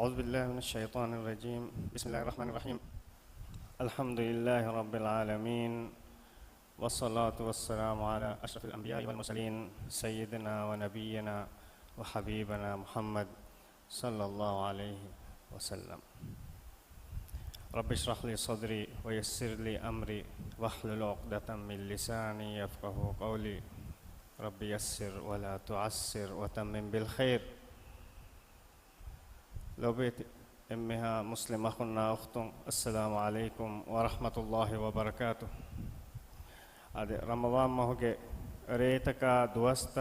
أعوذ بالله من الشيطان الرجيم. بسم الله الرحمن الرحيم. الحمد لله رب العالمين، والصلاة والسلام على أشرف الأنبياء والمرسلين سيدنا ونبينا وحبيبنا محمد صلى الله عليه وسلم. رب اشرح لي صدري ويسر لي أمري واحلل عقدة من لساني يفقه قولي. رب يسر ولا تعسر وتمم بالخير. لو بيت أمها مسلم أخونا أختم، السلام عليكم ورحمة الله وبركاته. هذا رمضان مهجة ريتك دوست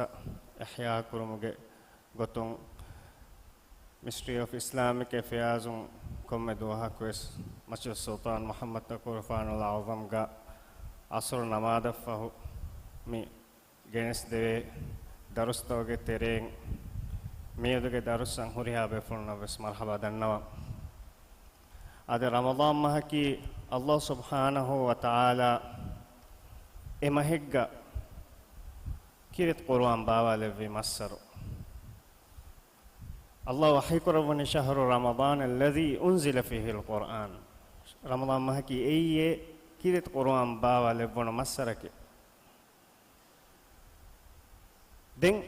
إحياء كرمجة قطن Ministry of Islamic Affairs كم دوها كويس مسجد السلطان محمد تكورفان العظم جا عصر نماذج فهو مي جنس ده درس توجه ترين ميودك درس سانهوريها بفرنا بس مرحبا دنوا. هذا رمضان مهكي الله سبحانه وتعالى إمهجة كيرت قرآن بابا لفي مصر. الله وحي قربني شهر رمضان الذي أنزل فيه القرآن. رمضان مهكي أي كيرت قرآن بابا لفي مصر كي دين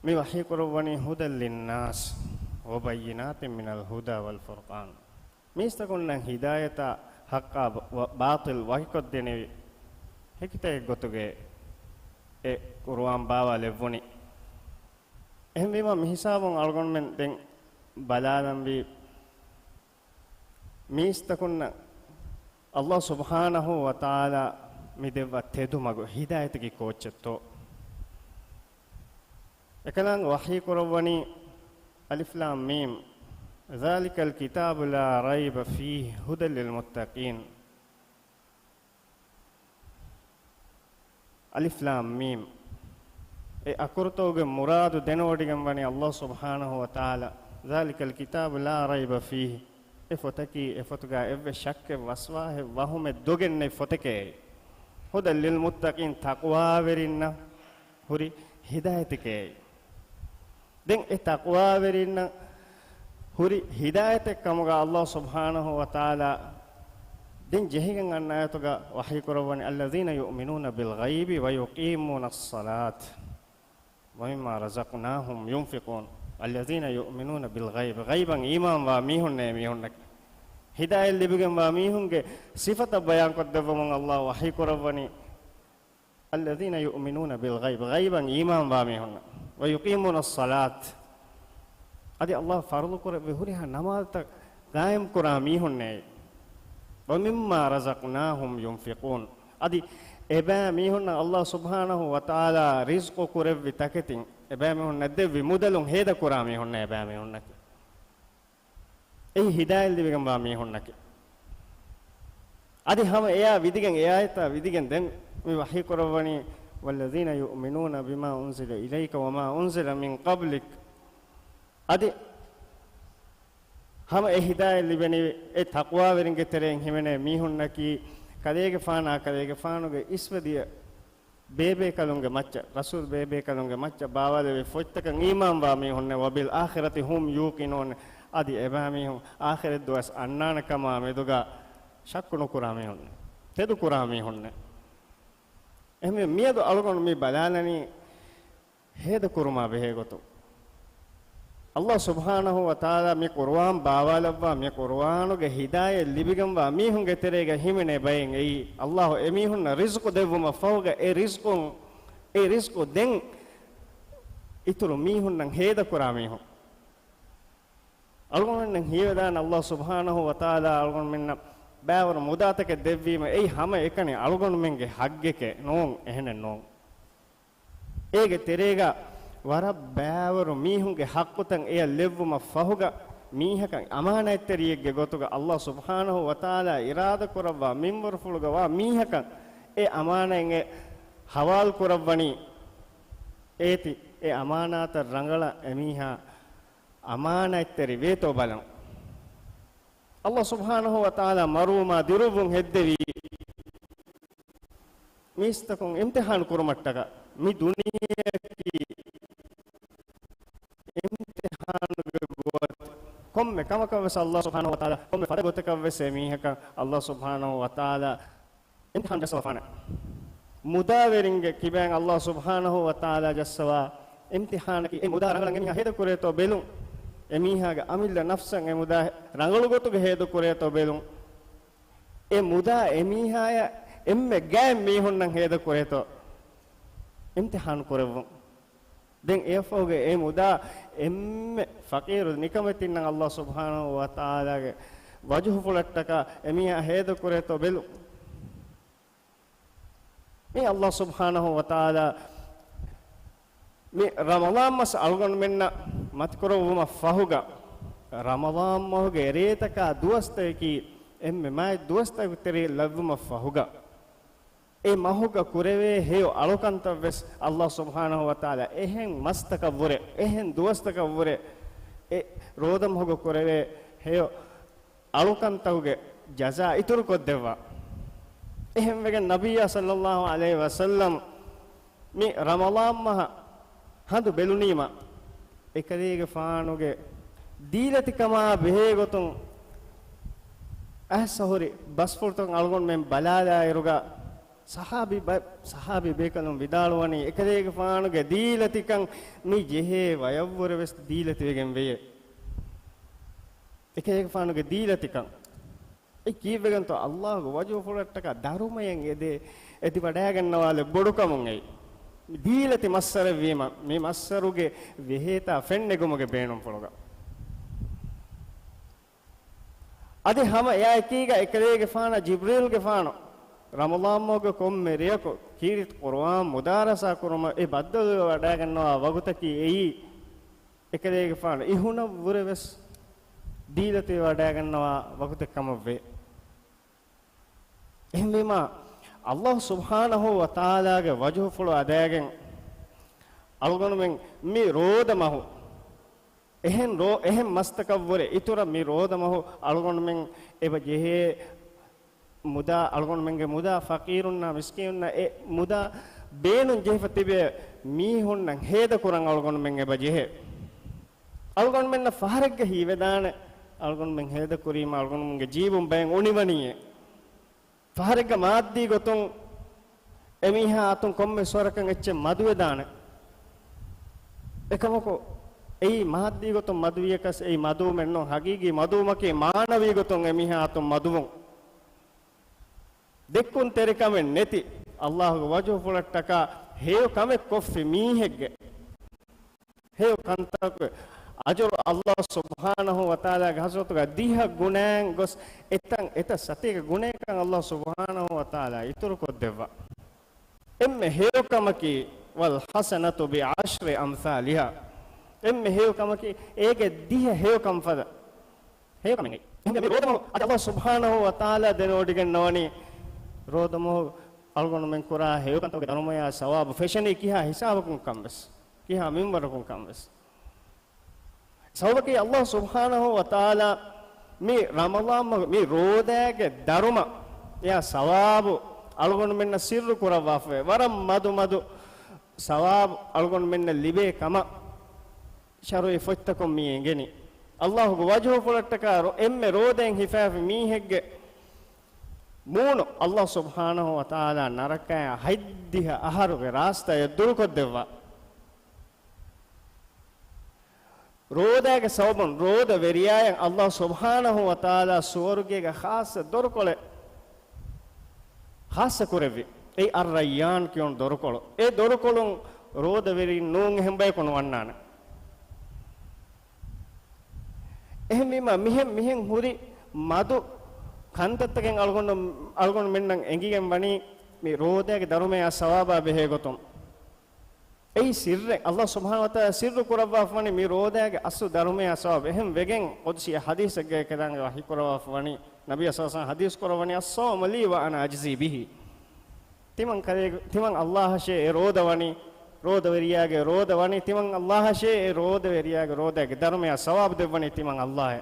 مي وحي قربني هدى للناس وبينات من الهدى والفرقان. ميستكون هداية حقا باطل وحي قدني هكذا يقولوا قرآن بابا لفوني එහෙනම් මේ හිසාවන් අල්ගොන් මෙන් දැන් බලානම් වි මිස්තකුන්න අල්ලාහ් සුබ්හානහු වතාලා මිදෙව තෙදුමග හිදායතකි කෝච්චතෝ එකලං වහී කරවණි අලිෆ් ලාම් මීම් ذلك الكتاب لا ريب فيه هدى للمتقين. ألف لام ميم أكرتوج مراد دنوديهم بني الله سبحانه وتعالى ذلك الكتاب لا ريب فيه إفتكي إفتكا إف شك وسواه وهم الدوجن إفتكي هدى للمتقين تقوى ورنا هوري هدايتك دين التقوى ورنا هوري هدايتك كما الله سبحانه وتعالى دين جهيغن أن آياتك وحي كربان الذين يؤمنون بالغيب ويقيمون الصلاة ومما رزقناهم ينفقون. الذين يؤمنون بالغيب غيبا إيمان واميهن نيميهن هداية اللي بيجن واميهن صفة بيان قدفهم الله وحي كربني الذين يؤمنون بالغيب غيبا إيمان واميهن ويقيمون الصلاة. أدي الله فرض كره بهورها نماز قائم كراميهن ومما رزقناهم ينفقون. أدي إبا ميهن الله سبحانه وتعالى رزق كره بتكتين إبا ميهن ندب مدلهم هيدا كرا ميهن إبا ميهن أي هداية اللي بيجن ميهن أدي هم إياه بديجن إياه تا بديجن دم وحي كربني والذين يؤمنون بما أنزل إليك وما أنزل من قبلك. أدي هم هداية اللي بني التقوى ورنك ترين همنا ميهن كي كذلك فانا كذلك فانوge iswadiya bebe kalunge macca rasul bebe kalunge macca bawale foittaka iman wa mi honne wabil akhirati hum yuqinun. adi ebami hum akhirat duas annana kama meduga shakkunu kurami honne tedu kurami honne ehme miedu algon mi balalani heda kuruma behe gotu Allah subhanahu wa ta'ala mi Qur'an bawalawwa mi Qur'anuge hidayah libigamba mi hunge terega himene bayin ei Allah emi hunna rizqu devuma fawga e rizqu den ituru mi hunna heda kurami hun algon nan hiyadan Allah subhanahu wa ta'ala algon minna bawar mudatake devvima ei hama ekani algon menge haggeke non ehne non ege terega wara bෑවරු මීහුන්ගේ හක්කුතන් එය ලෙව්වම ෆහුග මීහකන් අමානයිතරියෙක්ගේ ගොතුග අල්ලාහ් සුබ්හානහු වතාලා ඉරාද කරවා මින්වර ෆුලුගවා මීහකන් ඒ අමානෙන් ඒ හවාල් කරවණි ඒති ඒ අමානාත රංගල එමීහා අමානයිතරි වේතෝ බලන් අල්ලාහ් සුබ්හානහු වතාලා මරුමා දිරුවුන් හෙද්දවි මිස්තකුන් ඉම්තිහාන් කුරුමට්ටක මි දුනියකි bes Allah subhanahu wa ta'ala komme faragotka wese mihaka Allah subhanahu wa ta'ala imtihan jasawafana mudaveringe kiben Allah subhanahu wa ta'ala jassawa imtihanaki e muda rangalan emiha hedu kureto belun emihaga amilla nafsan e muda rangalu gotuge hedu kureto belun e muda emihaya emme gae mihunnan hedu kureto imtihan kurevun den efoge e muda emme faqiru nikametin nan Allah subhanahu wa ta'ala ge wajhu fulattaka emiha hedu kureto belun me Allah subhanahu wa ta'ala me Ramadan mas algon menna matkorowuma fahuga Ramadan moge retaka duwaste ki emme mai duwaste teri lavuma fahuga e mahuga kureve heyo alokanta ves Allah subhanahu wa ta'ala ehen mastaka vure ehen duwastaka vure e rodam hoga kureve heyo alokanta uge jaza itur koddewa ehem wegen nabiyya sallallahu alaihi wasallam mi Ramadan maha handu belunima ekadege faanuge dilatikama behegotun ahsahuri basfurton algon men balala iruga sahabi bekalum vidalwani ekadege faanuge dilatikan mi jehe wayavvur ves dilati wegen veye ekadege faanuge dilatikan e kීවගෙන් તો අල්ලාහ් වජෝ ෆොරට්ටක ධර්මයෙන් එදි වඩා ගන්නවාල බොඩුකමුන් එයි දීලති මස්සර වීම මේ මස්සරුගේ වෙහෙතා ෆෙන්නෙගුමගේ බේනුම් පොලග අදි හැම එයා එකීග එකලේගේ ෆාන ජිබ්‍රීල්ගේ ෆාන රමදාන් මොගේ කොම්මෙරියකෝ කීරිත් කුර්ආන් මුදාරසා කුරම ඒ බද්දල වඩා ගන්නවා වගුතකී එයි එකලේගේ ෆාන ඉහුන වරවස් දීලති වඩා ගන්නවා වගුතකම වේ එහෙම Allah subhanahu wa ta'ala ge wajhu fulu adagen algonumen mi rodamahu ehen mastakavure itura mi rodamahu algonumen eba jehe muda algonumen ge muda faqirunna miskinunna e muda beenun jehfatibe mi honnan heda kuran algonumen eba jehe algonumen na faharagge hivedane algonumen heda kurima algonumen ge jeevum ben univaniye faharega maaddi gotun emiha atun komme sorakan ecche maduwe dana ekamako ei maaddi gotun maduwiyakas ei madu mennon hagigi madumake maanawi gotun emiha atun maduwun dekkun terikamen neti Allah wajhu fulattaka heyo kame koffi mihegge heyo kantak ajur Allah subhanahu wa ta'ala ghasotuga diha gunan gos etan eta satike gunekan Allah subhanahu wa ta'ala ituru koddewa emme heyukamaki wal hasanatu bi ashri amthaliha emme heyukamaki ege diha heyukam fada heyukamen emme rodamo Allah subhanahu wa ta'ala denodigen nawani rodamo algon men kura heyukantoge danumaya sawab fashani kiha hisabakun kambes kiha minbarakun kambes sawbaki Allah subhanahu wa ta'ala mi Ramadan mi rodage daruma ya sawabu algon menna sirru kurawafe waram madu sawab algon menna libe kama sharu ifattakum mi engeni Allah go wajhu fulattaka emme roden hifaf mi hegge mono Allah subhanahu wa ta'ala naraka haiddiha aharuge rasta yaduru koddewa rodage sawbun roda veriyayan Allah subhanahu wa ta'ala suwargega khas dorkole khas kurevi ei ar-rayyan kiyon dorkolo e dorkolun roda veri nun hembay kono wannana ehmima mihen huri madu kantattagen algon mennan engigen wani mi rodage darume sawaba behe gotum ei sirre Allah subhanahu wa ta'ala sirru kurawwa fani mi rodage asu darume asawab ehem wegen qudsi hadith ge kedan wahi kurawwa fani nabiy sallallahu alaihi wasallam hadith kurawani as-sawm li wa ana ajzi bihi timan Allah she rodawani rodaveriage rodawani timan Allah she rodaveriage rodage darume asawab devani timan Allah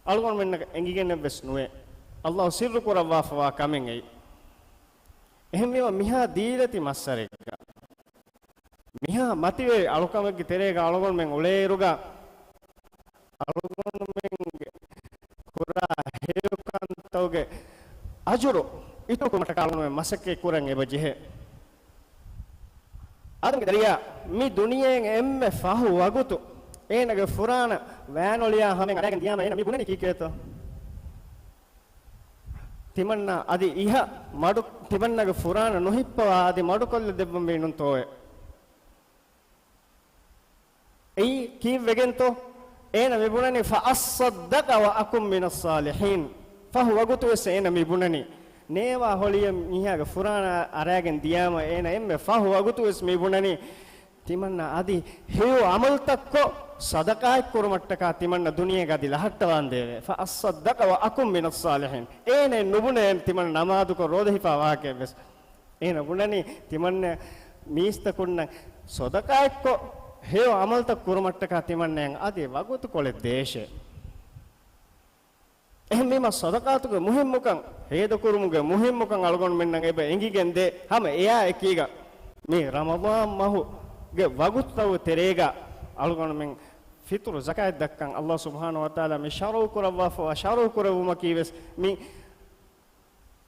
algon men engigen besnuwe Allah sirru kurawwa fa kamen ei ehem mewa miha dilati massareka miha mative alukamage terega algon men uleeruga algon men tawge ajuru itu ko mata kalun masakke kuran ebajehe adange dariya mi duniyen emme fahu wagutu enage furana vanoliya hamen adagen diyama ena mi bunani kiketo timanna adi iha madu timannage furana nohippawa adi madu kolle debbam beenun toye ei kivegento ena mi bunani fa as-saddaqa wa akum minas salihin fahu wagutu ena mi bunani newa holiya mihaga furana aragen diyama ena emme fahu wagutu mi bunani timanna adi heu amal takko sadaqah kurumattaka timanna duniya gadi lahattawan deve fa as-saddaqa wa akum minas salihin ene nubune timanna namadu ko rodehi pa wake bes ena bunani timanna mista kunna sadaqah ko heu amal tak kurumattaka timanna adi wagutu kole deshe ehmema sadaqatuge muhimmukan heda kurumuge muhimmukan algon mennan ebe engigende hama eya ekiga me ramadan mahu ge waguttaw terega algon men fitru zakat dakkan Allah subhanahu wa taala me sharu kurawwa fa sharu kurawuma kiwes mi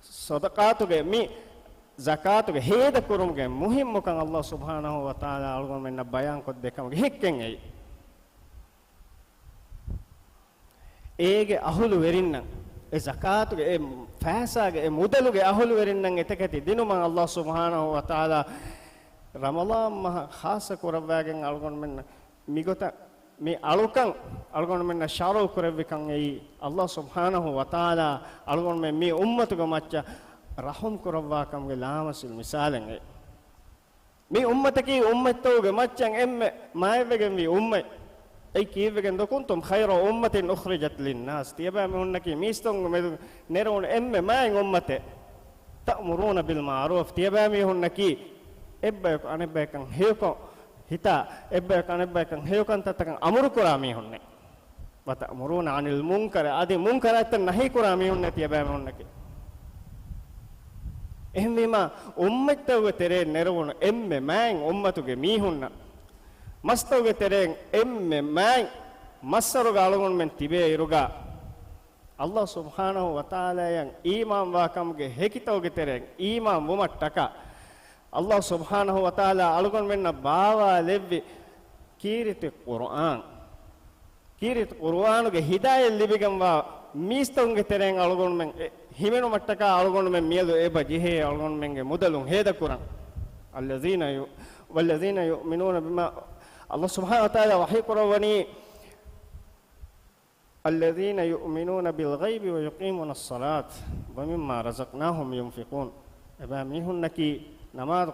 sadaqatuge mi zakatuge heda kurumuge muhimmukan Allah subhanahu wa taala algon menna bayan kod dekam hekken ei ege ahulu werinnan e zakatuge e fasaage e mudaluge ahulu werinnan etekati dinuman Allah subhanahu wa taala ramadan maha khasa kurawwagen algon menna migota me alukan algon menna sharu kurawwikan ei Allah subhanahu wa taala algon men me ummatuge macca rahum kurawwakam ge lamasil misalen ei me ummataki ummattoge maccan emme maayvegen vi ummai ei kivegen dokuntum khayra ummatin ukhrijat linnas tiaba me unnaki mistong me neron emme maen ummate ta'muruna bil ma'ruf tiaba me unnaki ebbe anebbe kan heko hita ebbe kan ebbe kan heokan tatakan amuru kurami honne wa ta'muruna 'anil munkar adi munkarat nahi kurami honne tiaba me unnaki ehmema ummattoge tere neron emme maen ummatuge mihunna mastawge tereng emme mai massaruga algon men tibe iruga Allah subhanahu wa taala yang iman wakamge hekitawge tereng iman mumattaka Allah subhanahu wa taala algon menna bawa levvi kirite qur'anuge hidayah libigam wa mistawge tereng algon men himenu mattaka algon men mielu eba jihe algon menge mudalun heda kuran wallazina yu'minuna bima Allah subhanahu wa ta'ala wahi kurawani alladhina yu'minuna bil ghaibi wa yuqimuna as-salat wa mimma razaqnahum yunfiqun eba mihunnaki namaz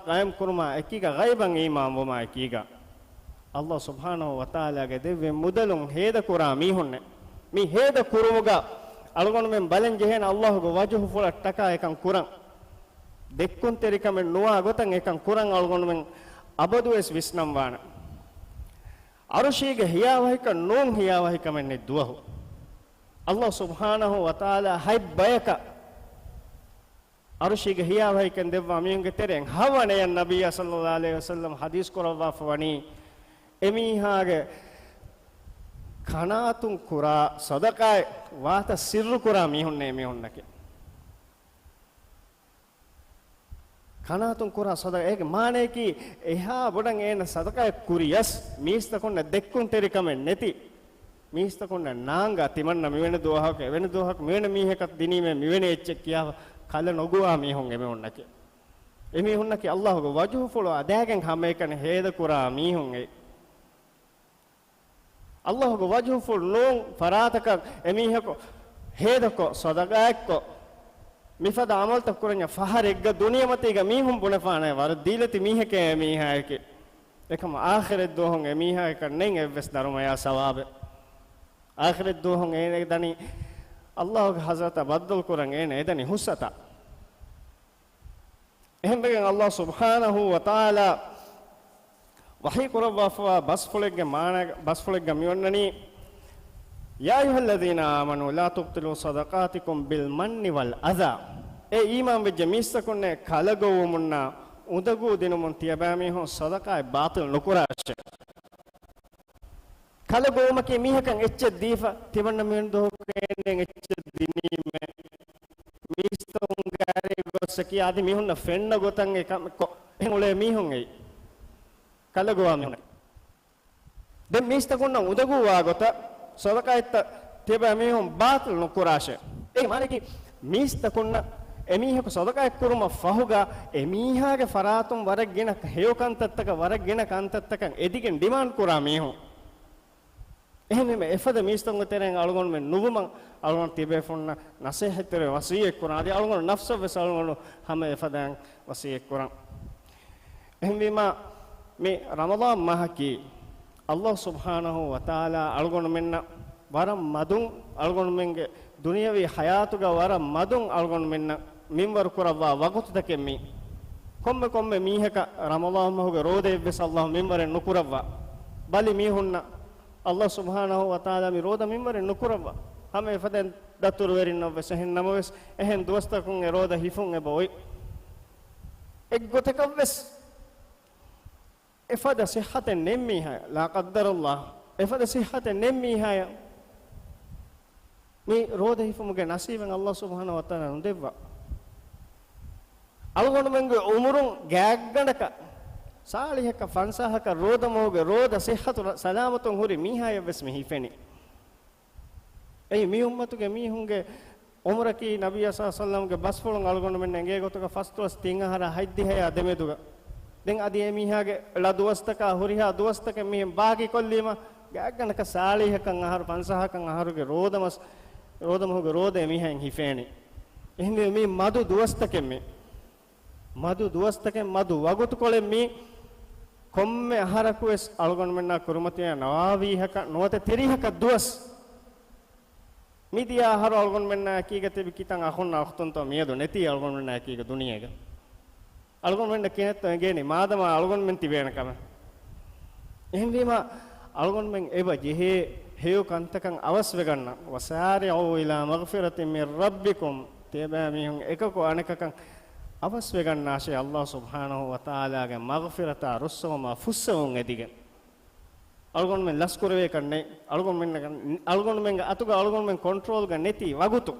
qaim kurma ekiga ghaiban iman wama ekiga Allah subhanahu wa ta'ala ge devve mudalun heda kura mihunne mi heda kurumuga algon men balen jehen Allah go wajhu fulat taka ekan kuran dekkun terikamen nuwa gotan ekan kuran algon men abadu es visnam wana arushige hiyawahika non hiyawahika menne duwahu Allah subhanahu wa ta'ala haybayaka arushige hiyawahika devwa miyunge tereng hawane yan nabiyya sallallahu alaihi wasallam hadis korawwa fawani emihage kanatun kura sadaqai wata sirru kura mihunne mihunnake kanatun kura sadaqa ege maane ki eha bodan ena sadaqa kuriyas mista konna dekkun terikamen neti mista konna naanga timanna miwene dohak evene dohak miwene mihekat dinime miwene ecche kiya kala noguwa mihun eme onnake emi hunnake Allah go wajhu fulo adagen hamekan heda kura mihun e Allah go wajhu ful non farataka emi heko heda ko sadaqa ko mifada amal takuranya fahar egga duniya matiga mihum bunafana war dilati miheke mihayke ekam akhirat dohon emiha kannen evves darumaya sawabe akhirat dohon ene dani Allah ge hazrata baddal kuran ene edani husata ehembegen Allah subhanahu wa taala wahi kurwa fa basfulegge maana basfulegge miwonnani ya ayyuhalladhina amanu la tubtilu sadaqatikum bil manni wal adha e iman vejje missakonne kalagovumunna udagu dinumun tiyabami ho sadaqa batil nukurashe kala gomake mihakan ecche difa timanna men do kenen ecche dinime miston gare gosaki adi mihunna fenna gotan e engole mihun ei kala gowa mihun den mista kunna udaguwa gota sodakaitta teba mihun batil no kurashe e mane ki mista kunna emiha ko sodaka ekkuruma fahuga emiha ge faratum warak gena heyokantattaka warak gena kantattakan edigen demand kura mihu ehme me efada miston teren algon men nubuman algon tibe fonna nasihatere wasiye kura adi algon nafsa ves algon hame efadan wasiye kura ehme ma me ramadan mahaki allah subhanahu wa taala algon menna waram madun algon menge duniyawi hayatuga waram madun algon menna minbar kurawwa wagutu takemmi komme miheka ramadan mahuge rode bes allah minbaren nukurawwa bali mihunna allah subhanahu wa taala mi roda minbaren nukurawwa hame faden datur werin no bes hen namoes ehen dosta kun e roda hifun e boy ek gotekavves efada sihhaten nemmi ha la qaddar allah efada sihhaten nemmi ha mi roda hifumuge nasiben allah subhanahu wa taala nudevwa algon menge umurun gagganaka salihaka fansahaka rodamoge roda sihhatu salamatun huri mihaya besmi hifeni ei mi ummatuge mihunge umraki nabiy sallallahu alaihi wasallam ge basfolon algon men nge gotoka fastuas tingahara haiddi haya demeduga den adi emihage laduwastaka huriha duwastaka mihem baaki kollima gagganaka salihakan ahar fansahakan aharuge rodamoge roda emihen hifeni ehne mi madu duwastake me madu duwastake madu wagutu kole mi komme aharaku es algon menna kurumatiya nawavi haka note tirihaka duwas midiya ahar algon menna kigate bikitan ahonna akhton to miedo neti algon menna kiga duniyega algon menna kinet ngeni madama algon men tibena kama ehndima algon men eba jehe heyo kantakan awas veganna wasari'u ila maghfiratin min rabbikum teba mihun ekako anekakan awas veganna she Allah subhanahu wa taala ge maghfirata russama fussawun edige algon men laskurwe kanne algon men atuga algon men control ga neti wagutu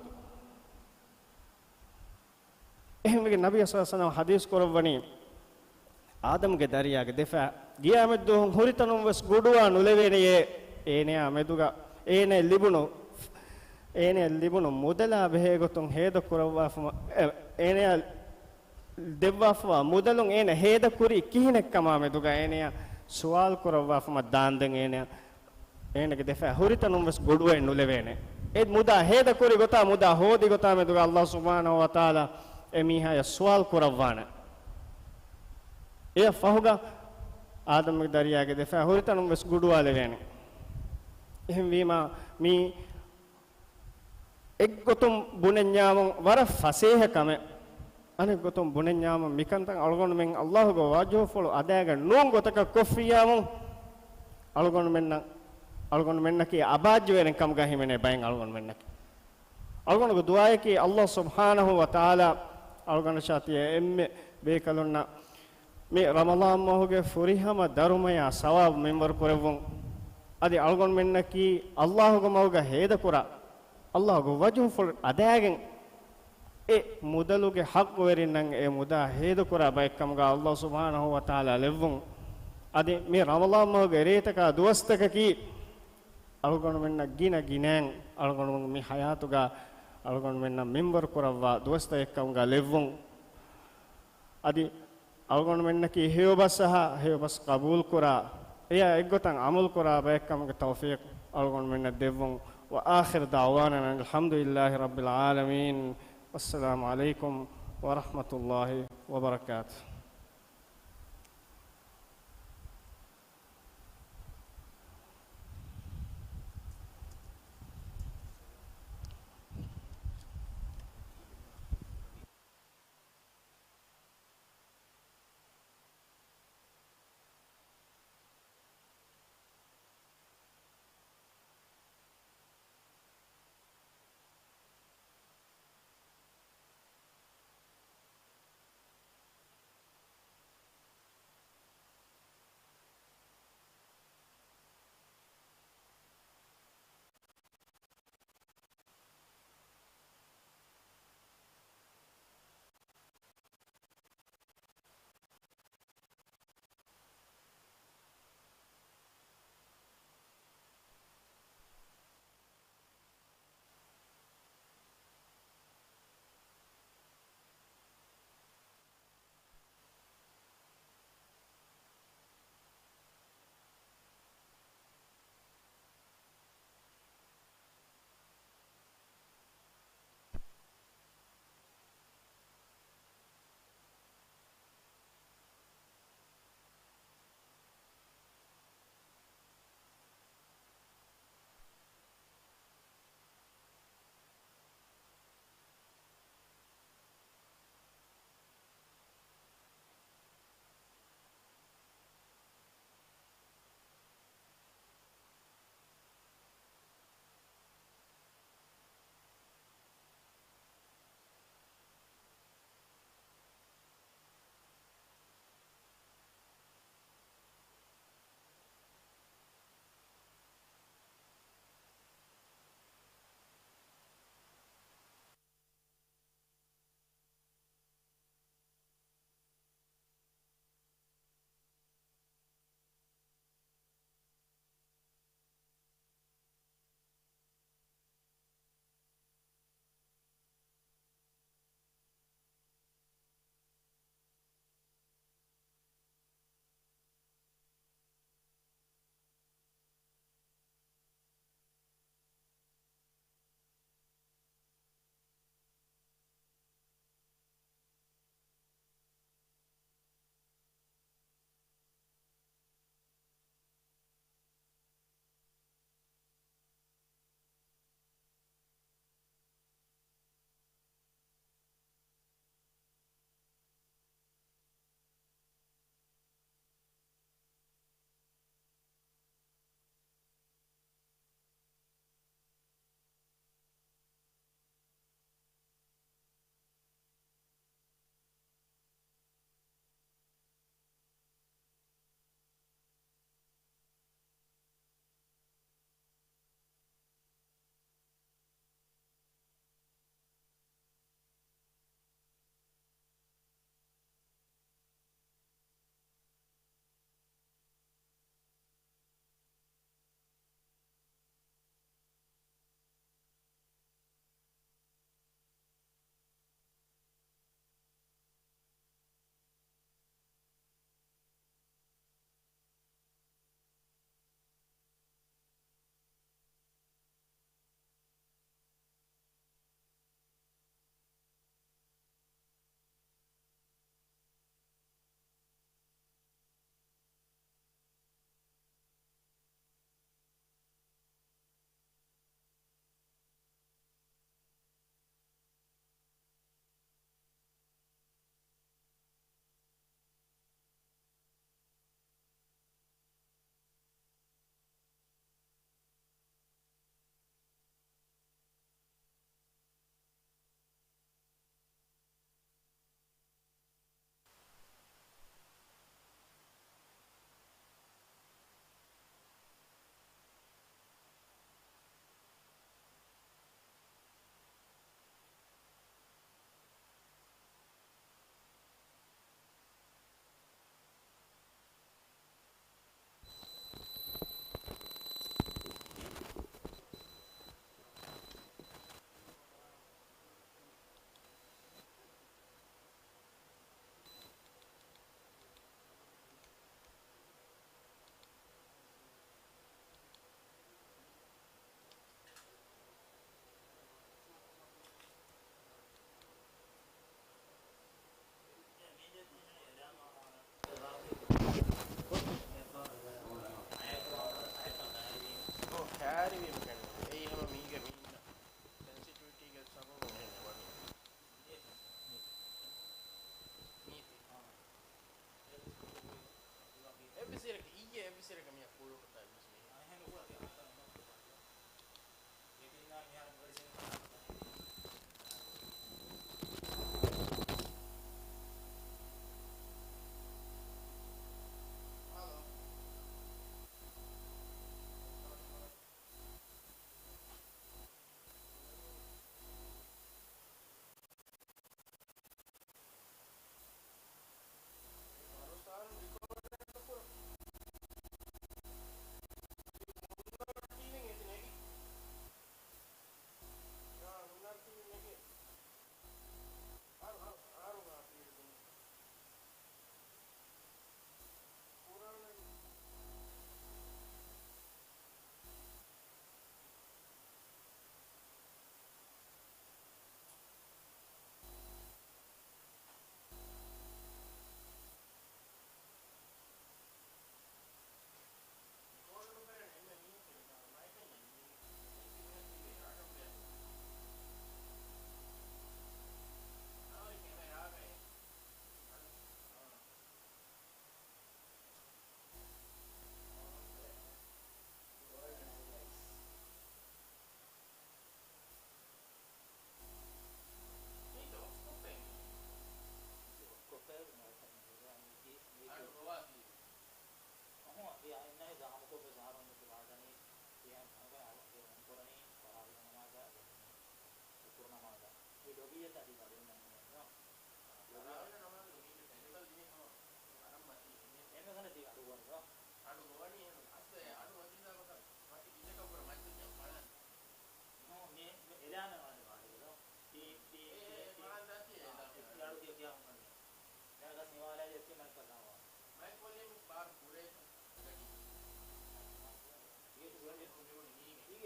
ehmege nabiy sallallahu alaihi wasallam hadis korwani adam ge dariya ge defa giyamet do huritanum wes goduwa nulevene ye ene ameduga ene libunu mudala behegotun hedo korwa ene devwafwa mudalun ene heda kuri kihinekkama meduga ene sual korawafma daanden ene ge defa huritanum wes goduwe nulevene ed muda heda kuri gota muda hodi gota meduga allah subhanahu wa taala emiha ya sual korawwana e fahuga adam ge dariya ge defa huritanum wes goduwa levene ehim wima mi eggotum bunenyamun wara faseha kame ane gotum bunenyamun mikantan algon men allah go wajho folo adaga non gotaka kofiyamun algon menna ki abaj weren kam ga himene bayin algon menna algon go duaye ki allah subhanahu wa taala algon shatiye emme be kalonna me ramadan mohuge furihama darumaya sawab member korevun adi algon menna ki allah go mawga heda kura allah go wajhu fol adagen e mudaluge haq werinnan e muda heda kura baykam ga allah subhanahu wa taala levun adi me ramadan mohuge retaka duwastaka ki algon menna ginen algon mi hayatuga algon menna member kurawwa duwasta ekkam ga levun adi algon menna ki heyobas qabul kura eya eggotan amul kura baykam ga tawfiq algon menna devun wa akhir da'wana alhamdulillahi rabbil alamin wassalamu alaikum wa rahmatullahi wa barakatuh.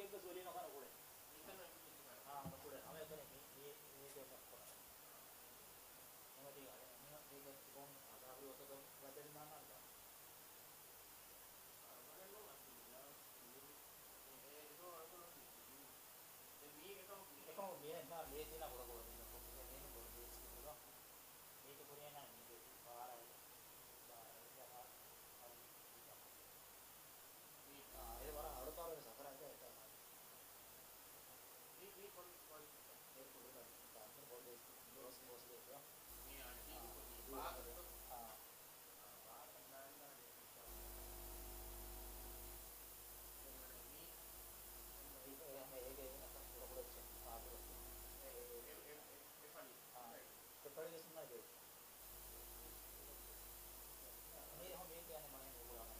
එක සුවලිය නොකන කුලේ. කුලේ අම එතන මේක කොන. මොකද මේක කොම් අදාහරි ඔතක වැදෙන්න නන්නද. එකම මේ නා ලේ දින පොර පොර දෙන්න කොහේ මේක පොර දෙස් කිව්වා. මේක පොරිය නෑ මේක පාරයි. ඒ වර අරතාවරේ සකරන්නේ ඒක තමයි. මේ පොඩි ඒක පොඩි ගන්න පොඩි දොස් මොස් දෙක. මේ අනිත් පොඩි පාක පාක දාන්න ඒක නැත්නම් පොර පොර චෙක් පාදුර. ඒ පොඩි සුන්නයි. මේ හැම මේ කියන්නේ මම ඕගොල්ලෝ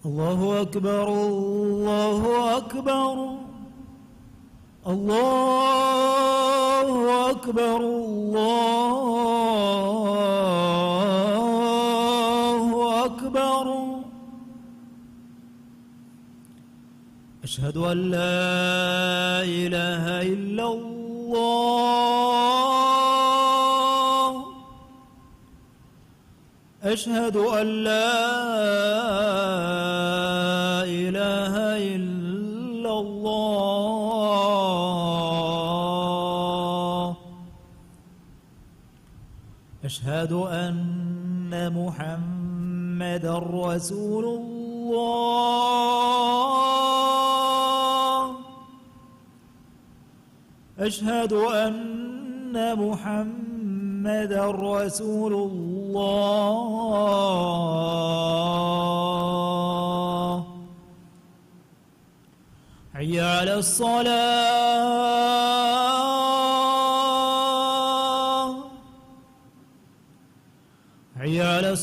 الله أكبر الله أكبر الله أكبر الله أكبر أشهد أن لا إله إلا الله أشهد أن لا إله إلا الله أشهد أن محمدًا رسول الله أشهد أن محمدًا رسول الله حي على الصلاة حي على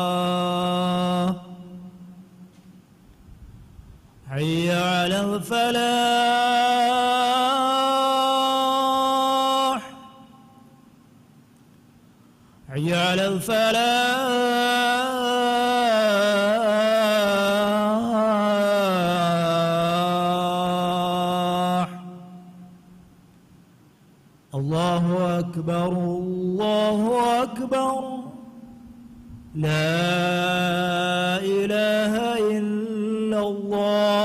الصلاة حي على الفلاح حي على الفلاح الله أكبر الله أكبر لا إله إلا الله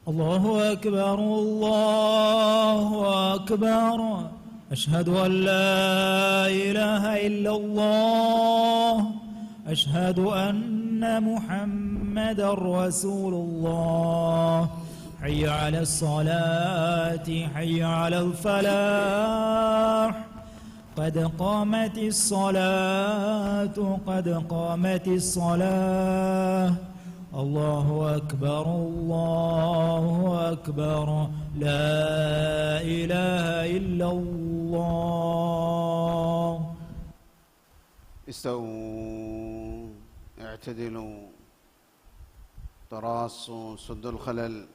الله أكبر الله أكبر أشهد أن لا إله إلا الله أشهد أن محمدا رسول الله حي على الصلاة حي على الفلاح قد قامت الصلاة قد قامت الصلاة الله أكبر الله أكبر لا إله إلا الله. استووا اعتدلوا تراصوا سدوا الخلل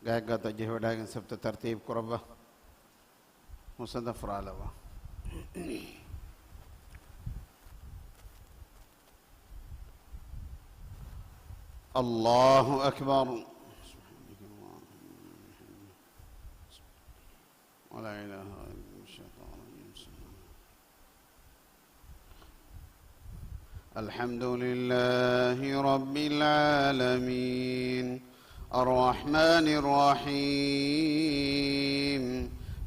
قاعد تجه وداعن سبت ترتيب قربة مصدف رالوا الله أكبر ولا إله إلا الشيطان الرجيم. الحمد لله رب العالمين الرحمن الرحيم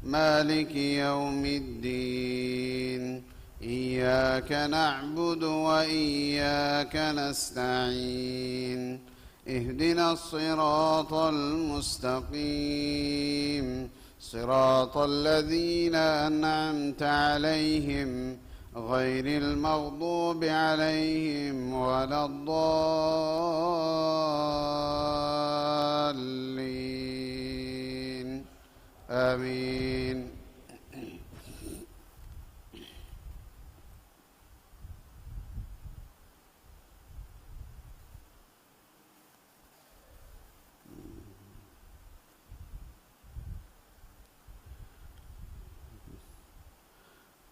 مالك يوم الدين إياك نعبد وإياك نستعين اهدنا الصراط المستقيم صراط الذين أنعمت عليهم غير المغضوب عليهم ولا الضالين آمين.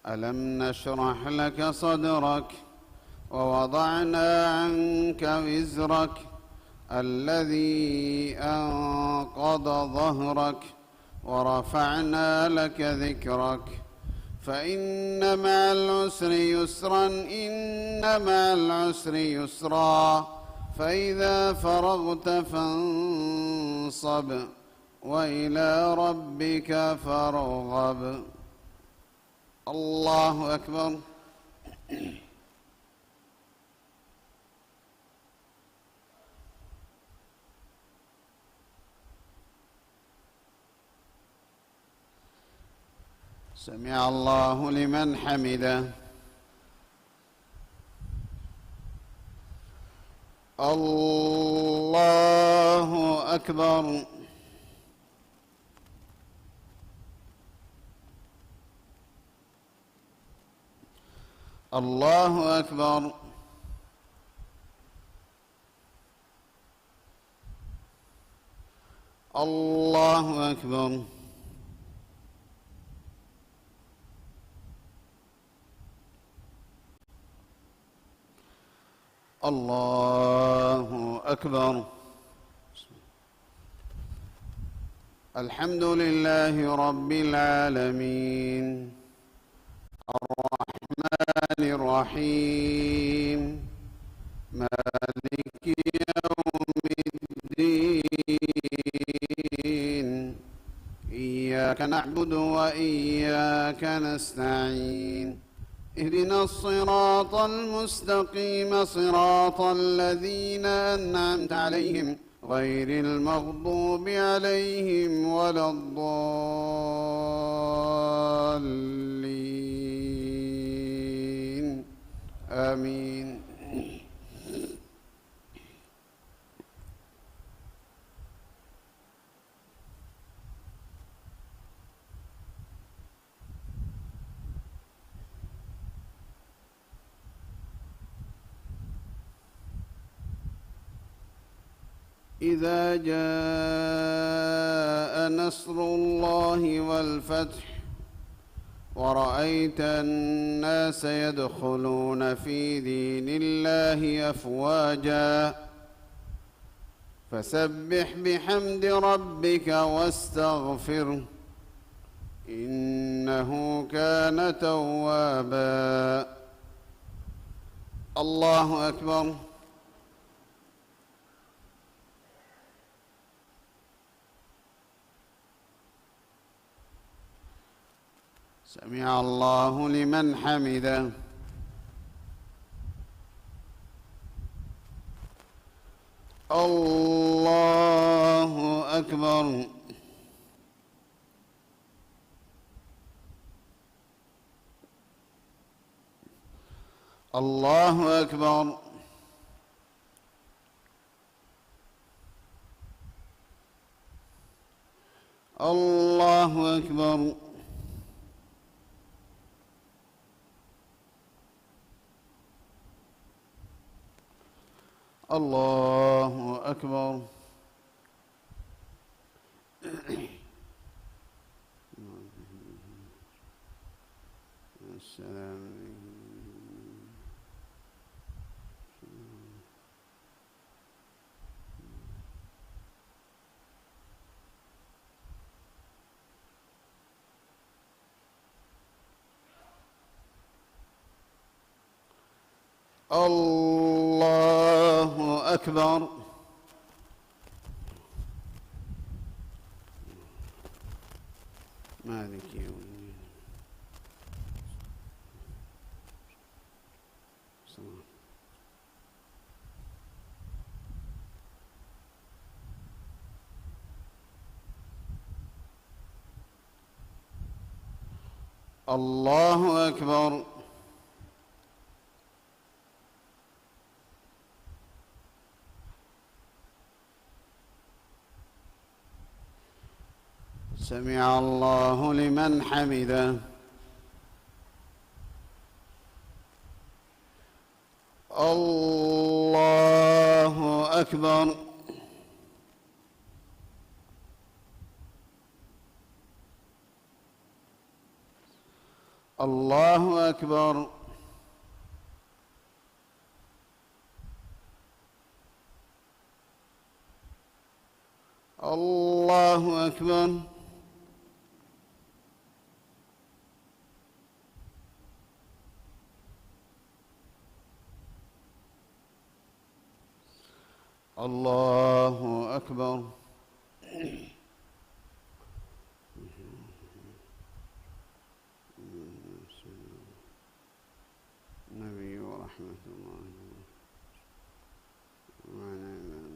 ألم نشرح لك صدرك ووضعنا عنك وزرك الذي أنقض ظهرك ورفعنا لك ذكرك فإن مع العسر يسرا إن مع العسر يسرا فإذا فرغت فانصب وإلى ربك فارغب. الله أكبر. سمع الله لمن حمده. الله أكبر. الله أكبر. الله أكبر. الله أكبر. الحمد لله رب العالمين الرحمن الرحيم مالك يوم الدين إياك نعبد وإياك نستعين اهدنا الصراط المستقيم صراط الذين أنعمت عليهم غير المغضوب عليهم ولا الضالين آمين. إذا جاء نصر الله والفتح ورأيت الناس يدخلون في دين الله أفواجا فسبح بحمد ربك واستغفره إنه كان توابا. الله أكبر. سمع الله لمن حمده. الله أكبر. الله أكبر. الله أكبر. الله أكبر. السلام الله أكبر. مالك يوم الدين. الله أكبر. سمع الله لمن حمده. الله أكبر. الله أكبر. الله أكبر. الله أكبر. النبي ورحمة الله وعلى الناس.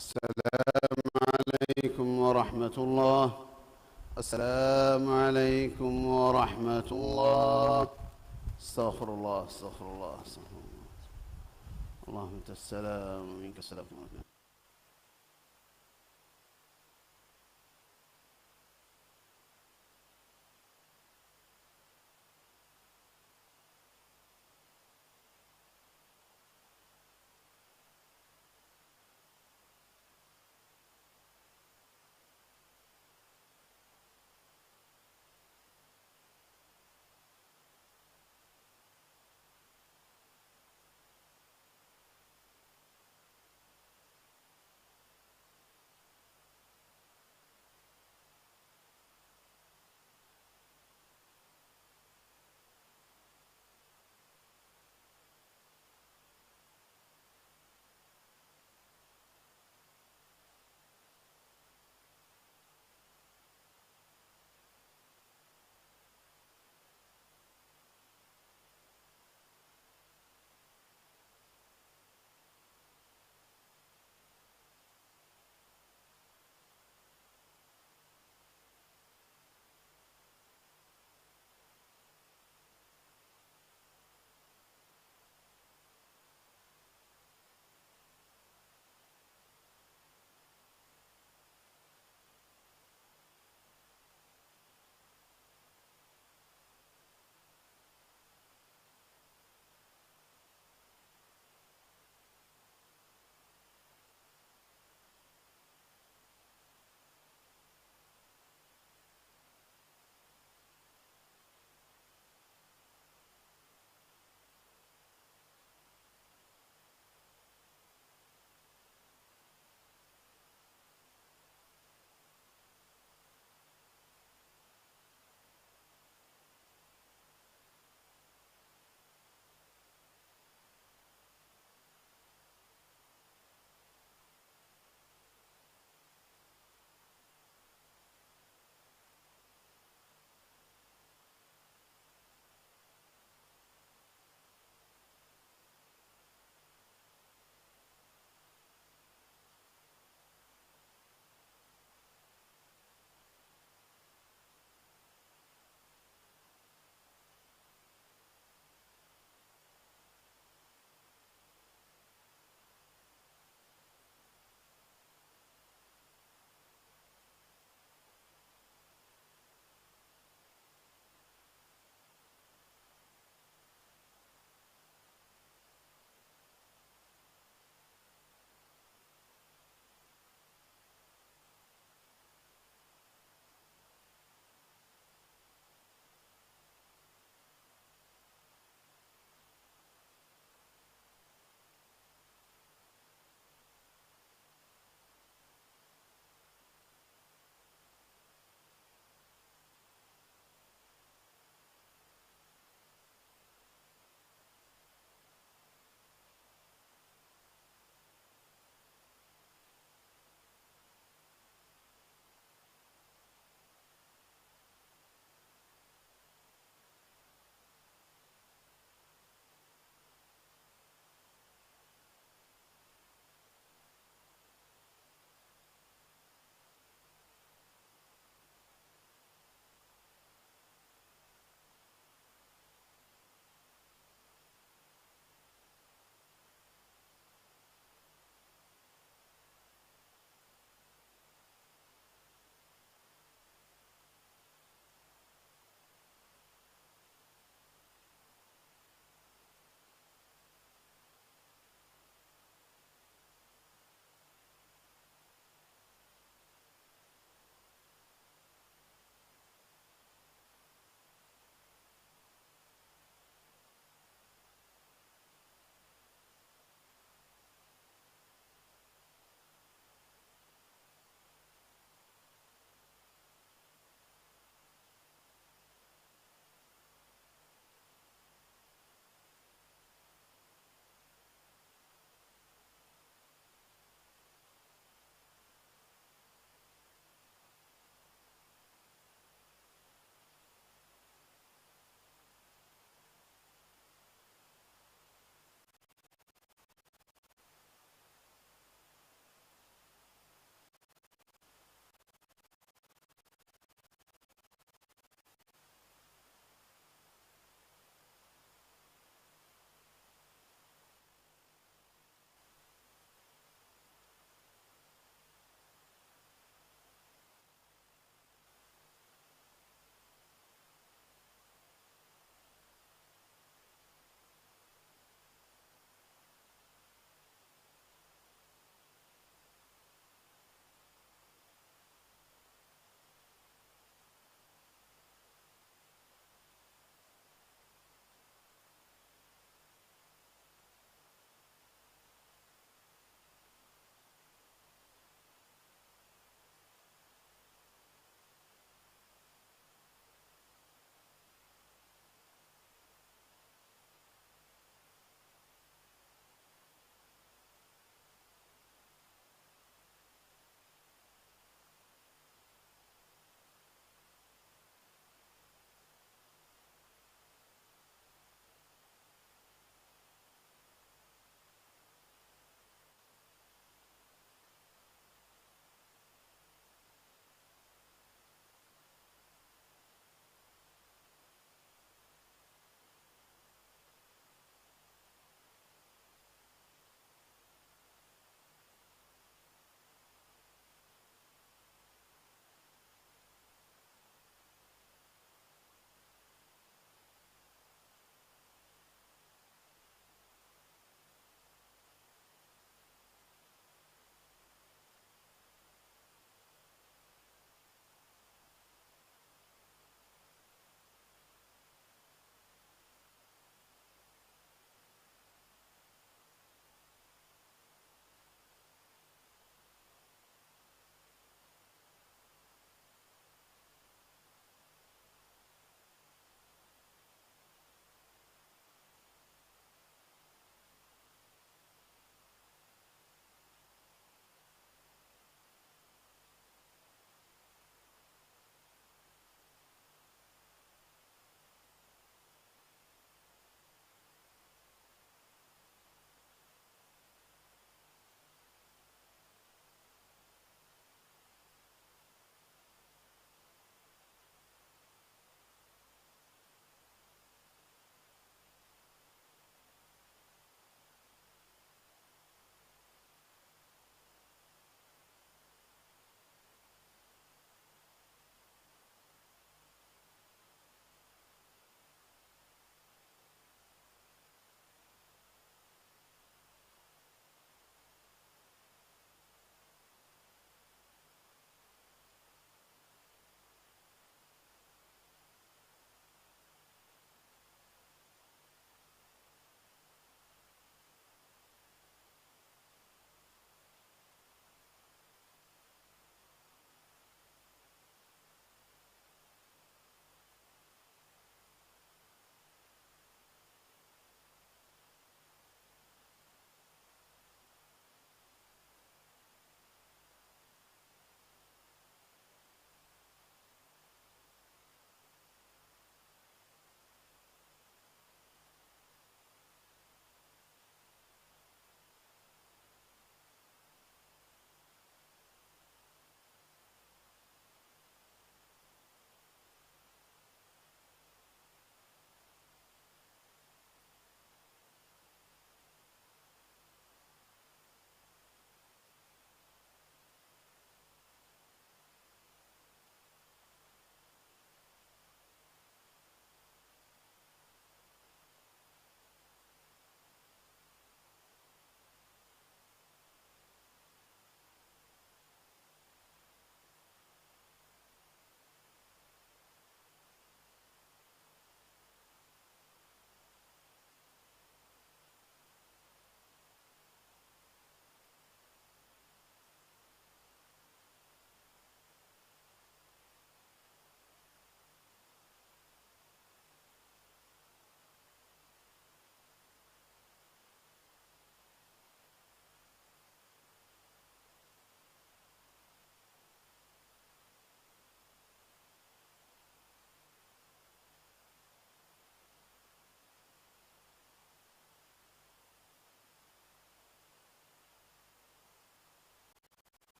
السلام عليكم ورحمة الله. السلام عليكم ورحمة الله. استغفر الله استغفر الله استغفر الله. اللهم أنت السلام ومنك السلام.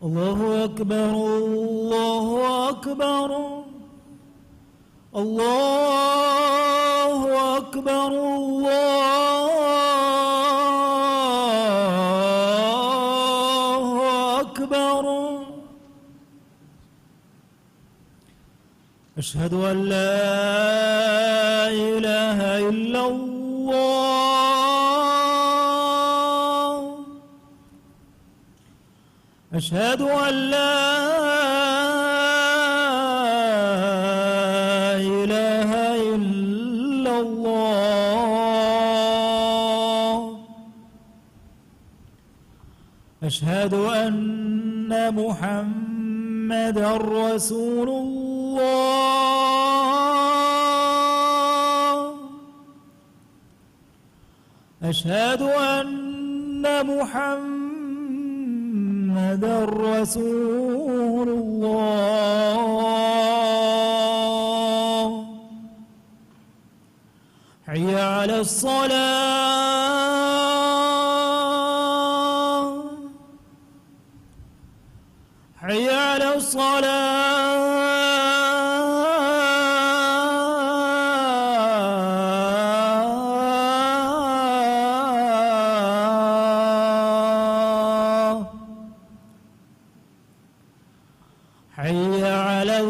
الله أكبر الله أكبر الله أكبر الله أكبر أشهد أن لا إله إلا الله أشهد أن لا إله إلا الله أشهد أن محمدًا رسول الله أشهد أن محمدًا رسول الله حي على الصلاة حي على الصلاة حي على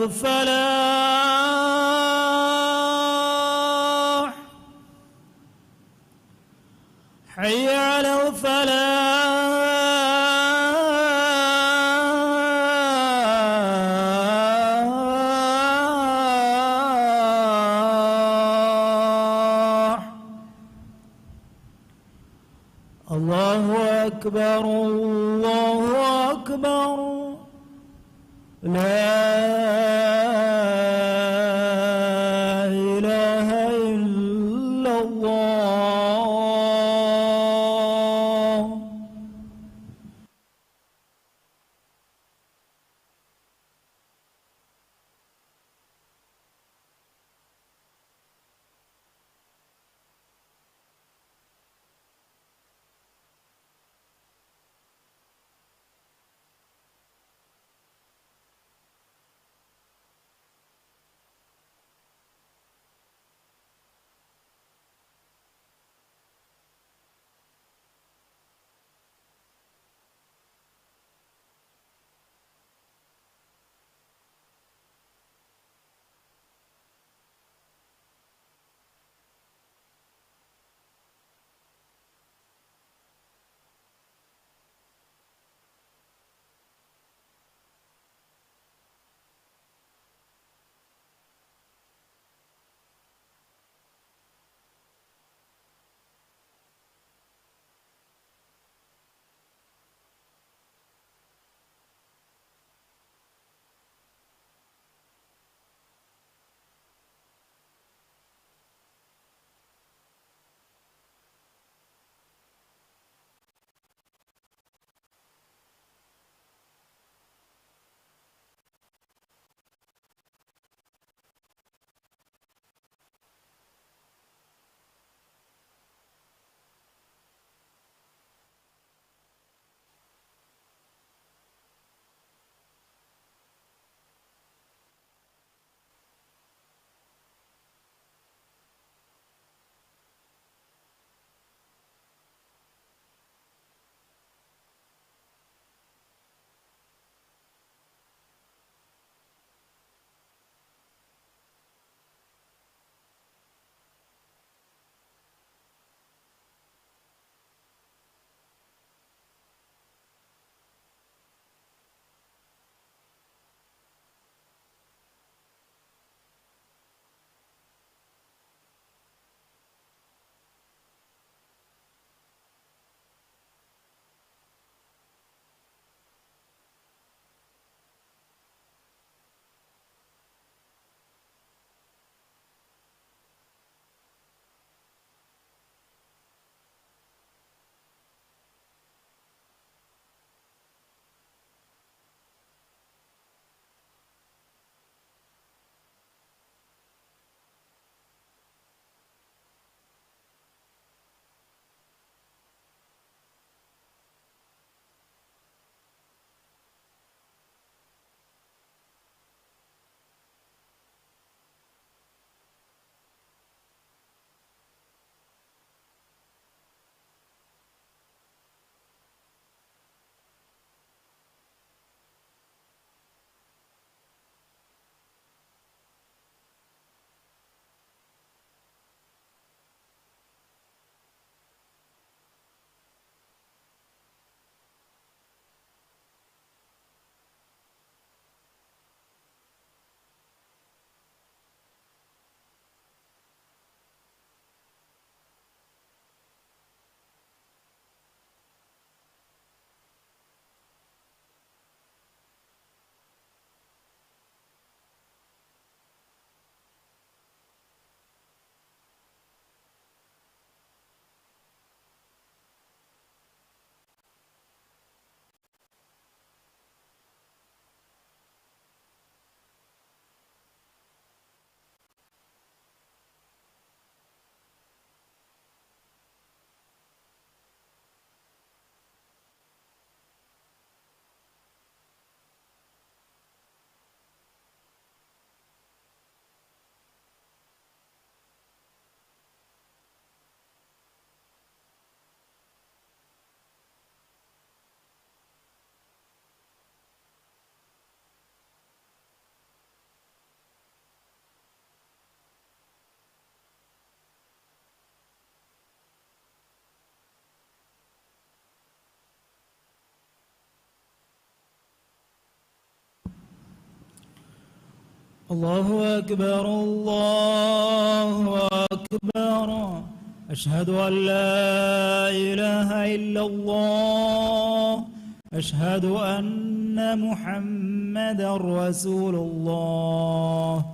الفلاح حي على الفلاح الله أكبر الله أكبر لا إله إلا الله الله أكبر الله أكبر. أشهد أن لا إله إلا الله. أشهد أن محمدا رسول الله.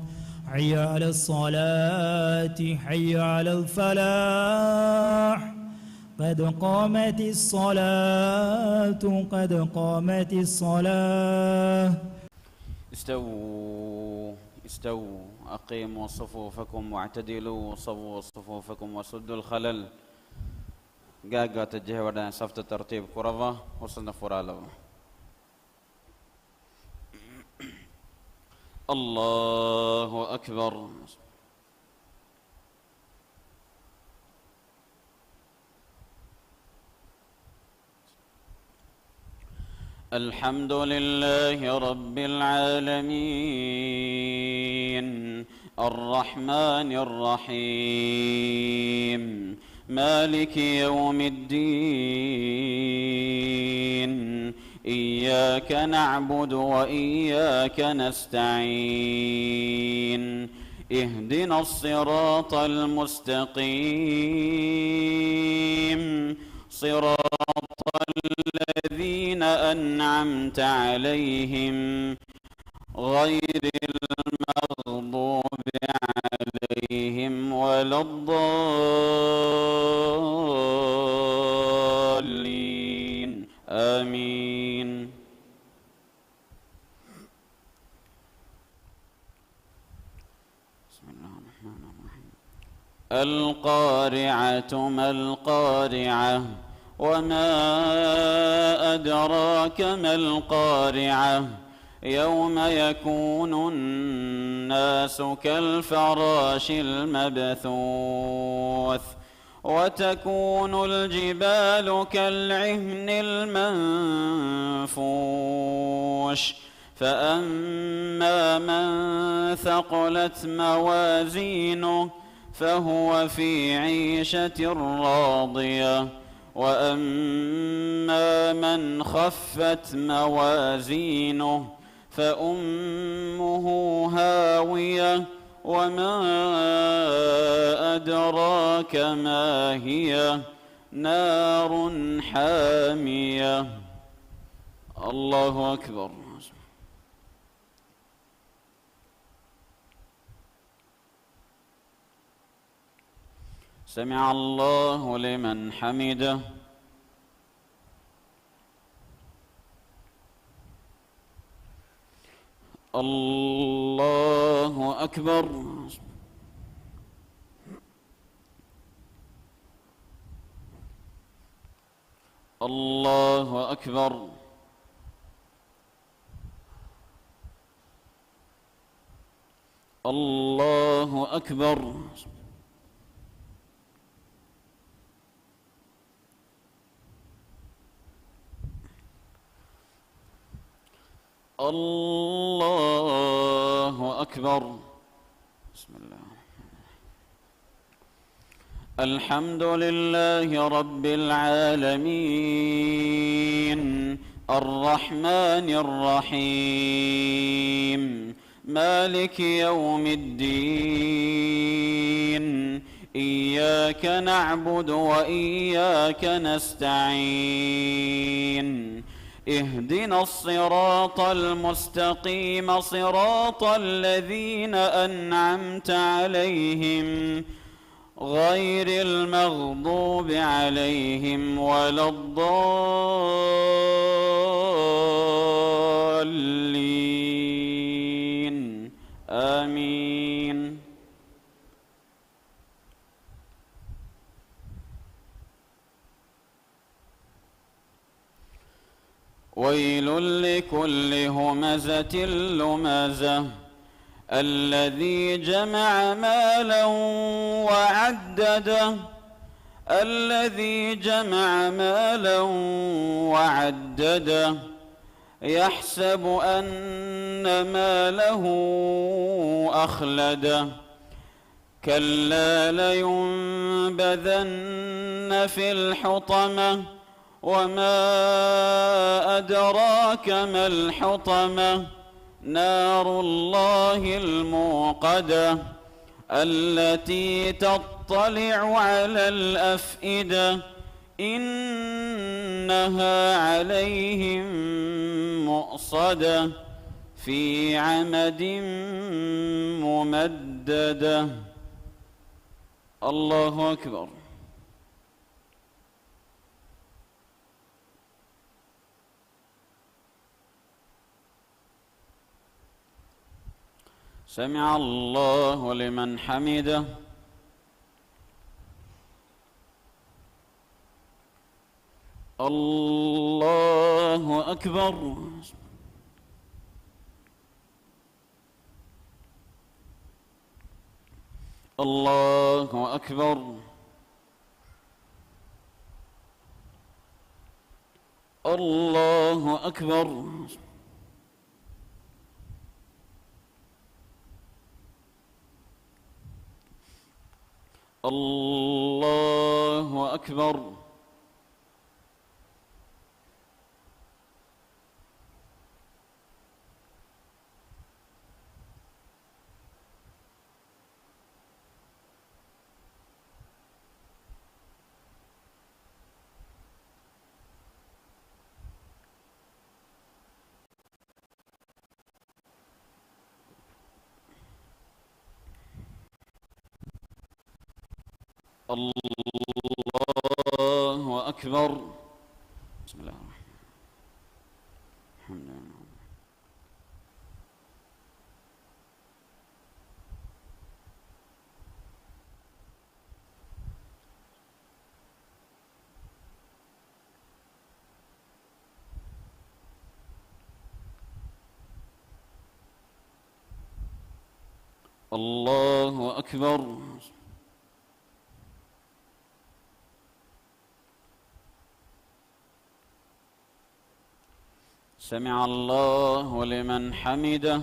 حي على الصلاة حي على الفلاح. قد قامت الصلاة قد قامت الصلاة. استووا استووا أقيموا صفوفكم واعتدلوا صفوا صفوفكم وسدوا الخلل. قاقا تجه ودان صفت ترتيب كرفة وصلنا فرالو. الله أكبر. الحمد لله رب العالمين الرحمن الرحيم مالك يوم الدين إياك نعبد وإياك نستعين اهدنا الصراط المستقيم صراط الذين أنعمت عليهم غير المغضوب عليهم ولا الضالين آمين. بسم الله الرحمن الرحيم. القارعة ما القارعة وما أدراك ما القارعة يوم يكون الناس كالفراش المبثوث وتكون الجبال كالعهن المنفوش فأما من ثقلت موازينه فهو في عيشة راضية وأما من خفت موازينه فأمه هاوية وما أدراك ما هي نار حامية. الله أكبر. سمع الله لمن حمده. الله أكبر. الله أكبر. الله أكبر. الله أكبر. بسم الله. الحمد لله رب العالمين الرحمن الرحيم مالك يوم الدين إياك نعبد وإياك نستعين اهدنا الصراط المستقيم صراط الذين أنعمت عليهم غير المغضوب عليهم ولا الضالين آمين. ويل لكل همزة لمزة الذي جمع مالا وعدده الذي جمع مالا وعدده يحسب أن ماله أخلده كلا لينبذن في الحطمة وما أدراك ما الحطمة نار الله الموقدة التي تطلع على الأفئدة إنها عليهم مؤصدة في عمد ممددة. الله أكبر. سمع الله لمن حمده. الله أكبر. الله أكبر. الله أكبر. الله أكبر. الله أكبر. بسم الله الرحمن الرحيم. الحمد لله. الله أكبر. سمع الله لمن حمده.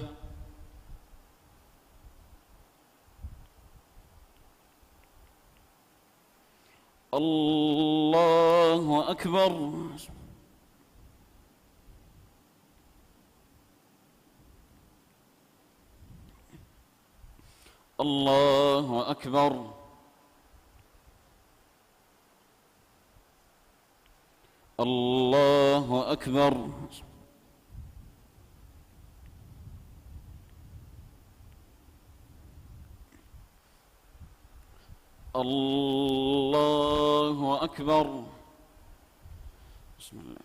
الله أكبر. الله أكبر. الله أكبر. الله أكبر. بسم الله.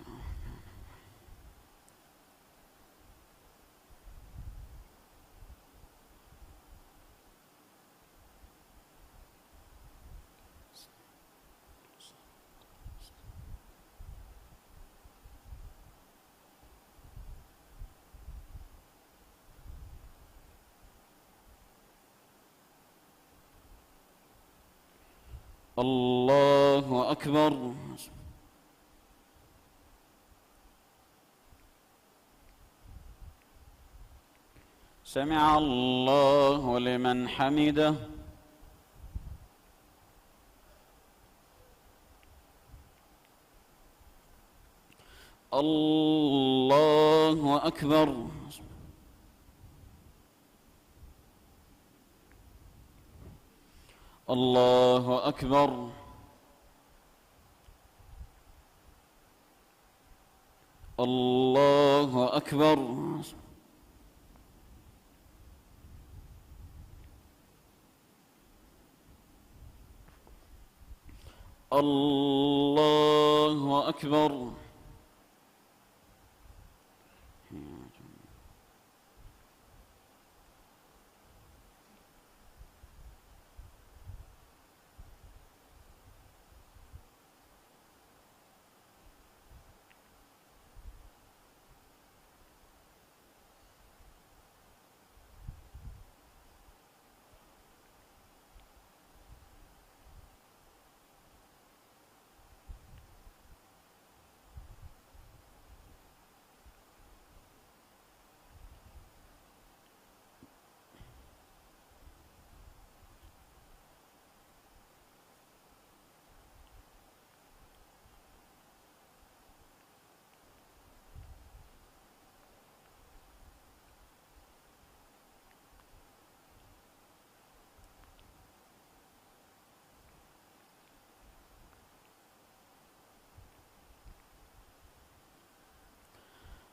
الله أكبر. سمع الله لمن حمده. الله أكبر. الله أكبر. الله أكبر. الله أكبر.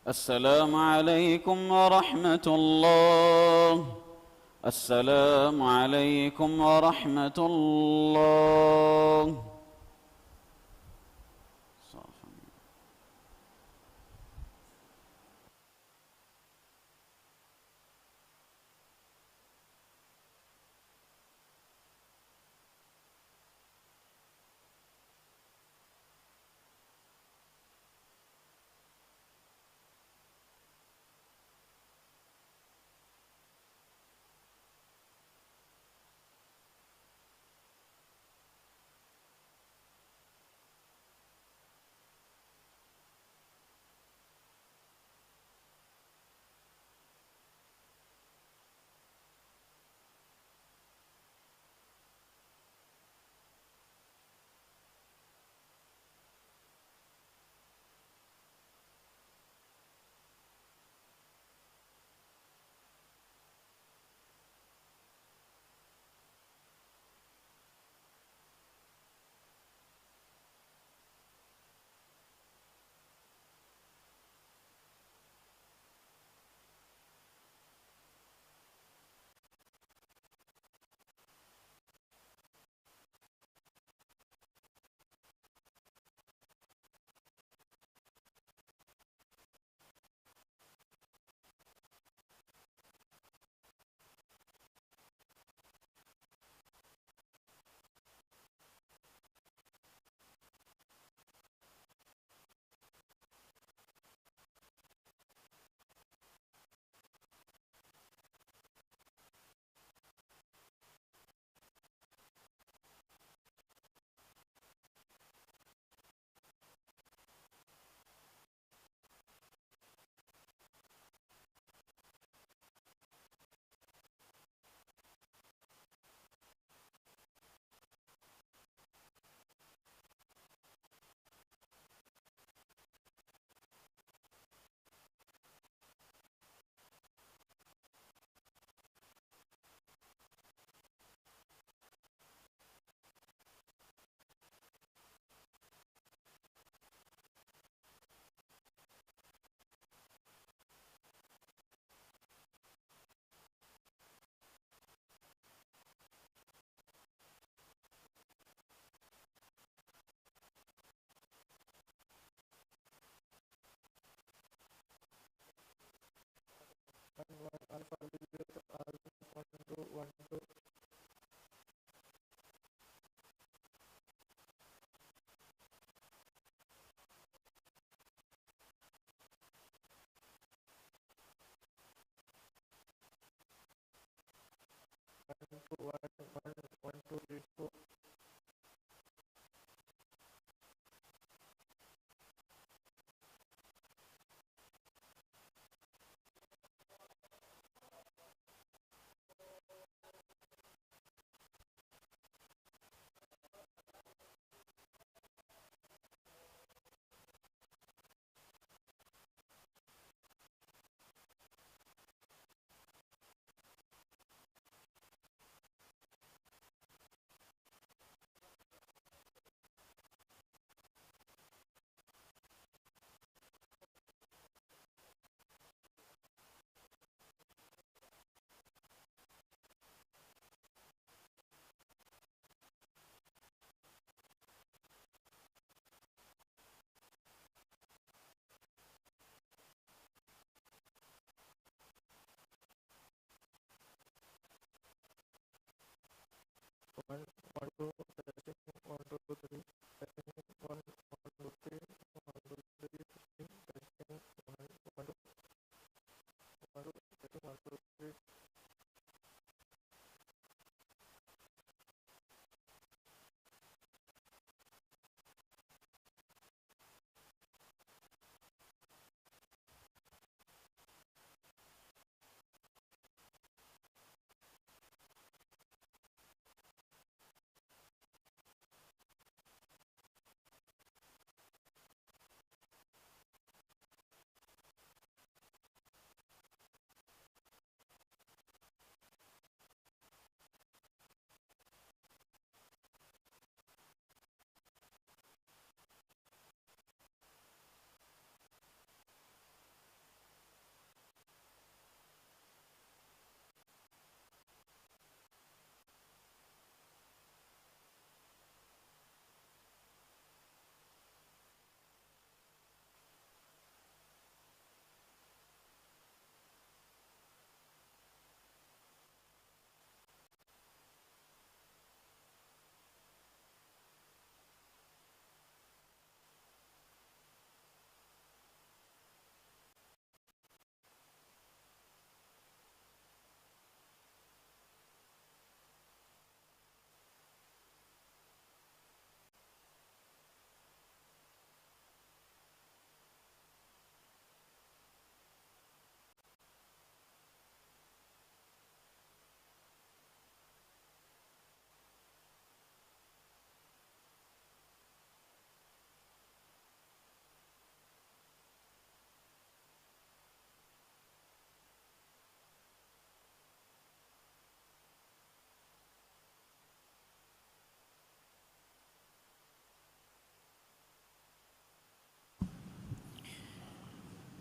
السلام عليكم ورحمة الله. السلام عليكم ورحمة الله.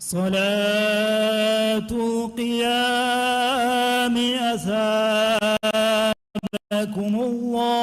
صلاة القيام أثابكم الله.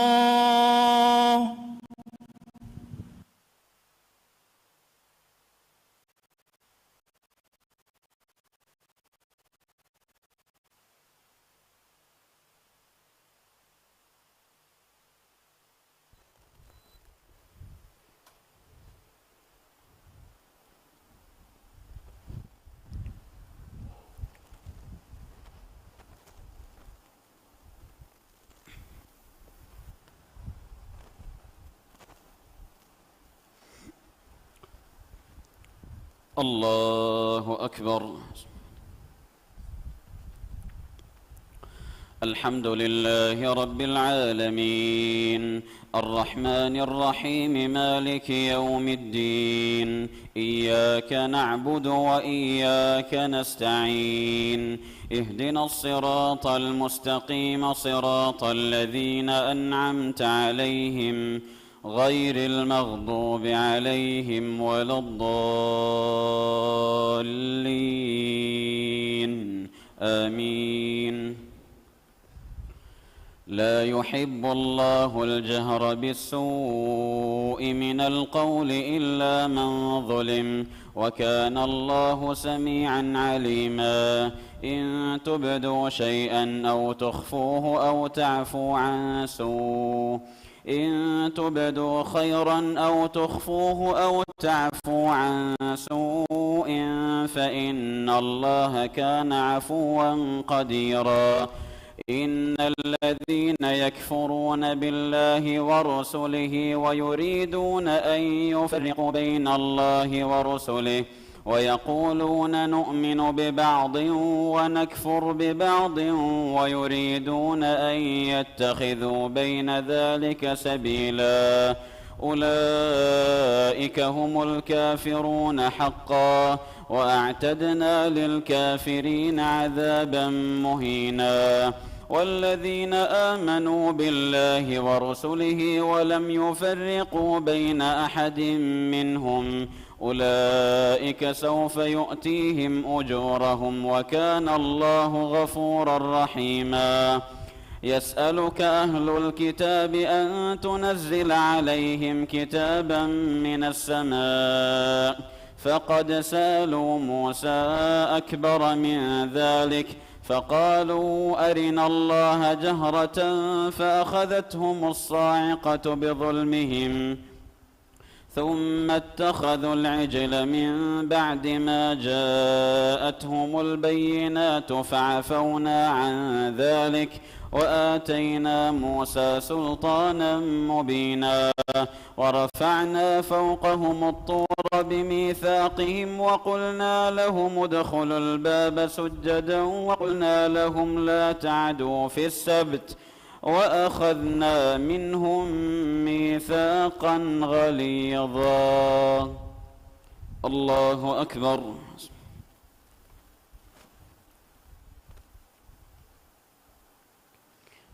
الله أكبر. الحمد لله رب العالمين الرحمن الرحيم مالك يوم الدين إياك نعبد وإياك نستعين اهدنا الصراط المستقيم صراط الذين أنعمت عليهم غير المغضوب عليهم ولا الضالين آمين. لا يحب الله الجهر بالسوء من القول إلا من ظلم وكان الله سميعا عليما. إن تبدوا شيئا أو تخفوه أو تعفوا عن سوء إن تبدوا خيرا أو تخفوه أو تعفوا عن سوء فإن الله كان عفوا قديرا. إن الذين يكفرون بالله ورسله ويريدون أن يفرقوا بين الله ورسله ويقولون نؤمن ببعض ونكفر ببعض ويريدون أن يتخذوا بين ذلك سبيلا أولئك هم الكافرون حقا وأعتدنا للكافرين عذابا مهينا. والذين آمنوا بالله ورسله ولم يفرقوا بين أحد منهم أولئك سوف يؤتيهم أجورهم وكان الله غفورا رحيما. يسألك أهل الكتاب أن تنزل عليهم كتابا من السماء فقد سألوا موسى أكبر من ذلك فقالوا أرنا الله جهرة فأخذتهم الصاعقة بظلمهم ثم اتخذوا العجل من بعد ما جاءتهم البينات فعفونا عن ذلك وآتينا موسى سلطانا مبينا. ورفعنا فوقهم الطور بميثاقهم وقلنا لهم ادخلوا الباب سجدا وقلنا لهم لا تعدوا في السبت وأخذنا منهم ميثاقا غليظا. الله أكبر.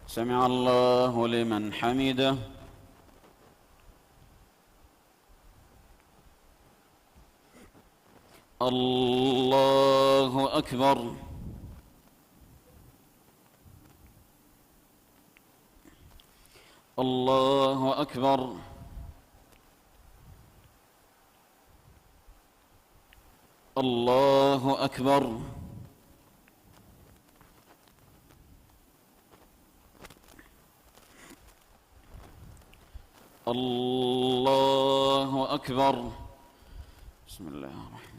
سمع الله لمن حمده. الله أكبر. الله أكبر. الله أكبر. الله أكبر. بسم الله الرحمن الرحيم.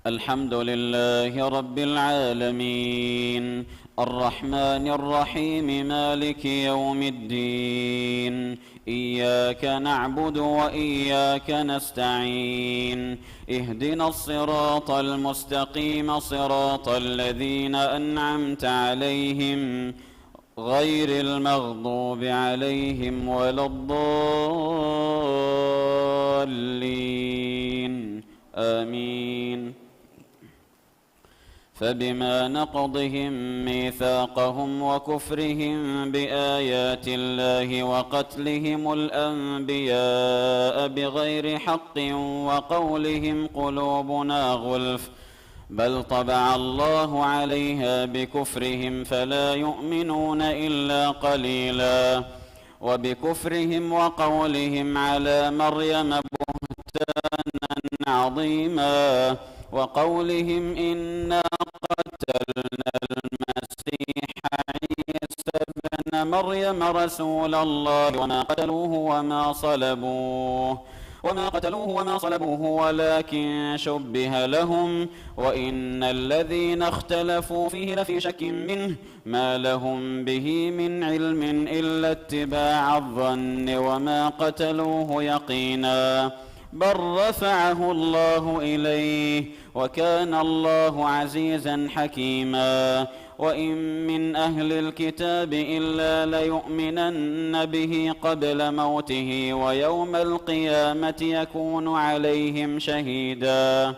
الحمد لله رب العالمين الرحمن الرحيم مالك يوم الدين إياك نعبد وإياك نستعين اهدنا الصراط المستقيم صراط الذين أنعمت عليهم غير المغضوب عليهم ولا الضالين آمين. فبما نقضهم ميثاقهم وكفرهم بآيات الله وقتلهم الأنبياء بغير حق وقولهم قلوبنا غلف بل طبع الله عليها بكفرهم فلا يؤمنون إلا قليلا وبكفرهم وقولهم على مريم بهتانا عظيما وقولهم إنا قتلنا المسيح عيسى ابن مريم رسول الله وما قتلوه وما صلبوه ولكن شبه لهم وإن الذين اختلفوا فيه لفي شك منه ما لهم به من علم إلا اتباع الظن وما قتلوه يقينا بل رفعه الله إليه وكان الله عزيزا حكيما وإن من أهل الكتاب إلا ليؤمنن به قبل موته ويوم القيامة يكون عليهم شهيدا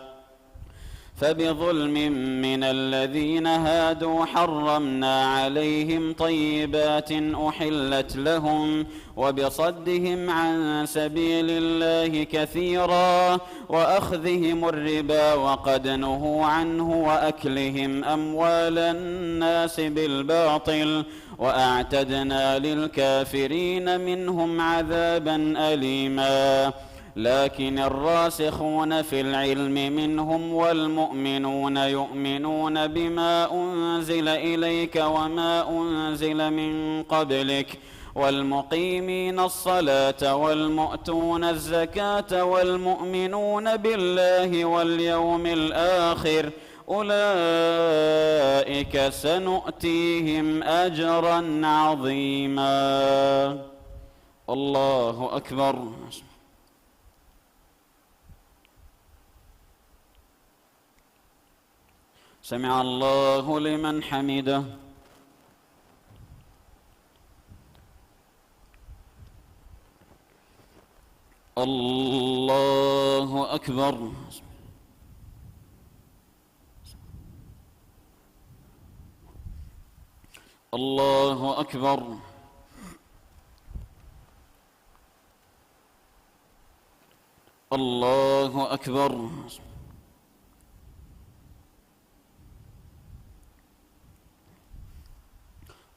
فبظلم من الذين هادوا حرمنا عليهم طيبات أحلت لهم وبصدهم عن سبيل الله كثيرا وأخذهم الربا وقد نهوا عنه وأكلهم أموال الناس بالباطل وأعتدنا للكافرين منهم عذابا أليما لكن الراسخون في العلم منهم والمؤمنون يؤمنون بما أنزل إليك وما أنزل من قبلك والمقيمين الصلاة والمؤتون الزكاة والمؤمنون بالله واليوم الآخر أولئك سنؤتيهم أجرا عظيما. الله أكبر. سمع الله لمن حمده. الله أكبر. الله أكبر. الله أكبر.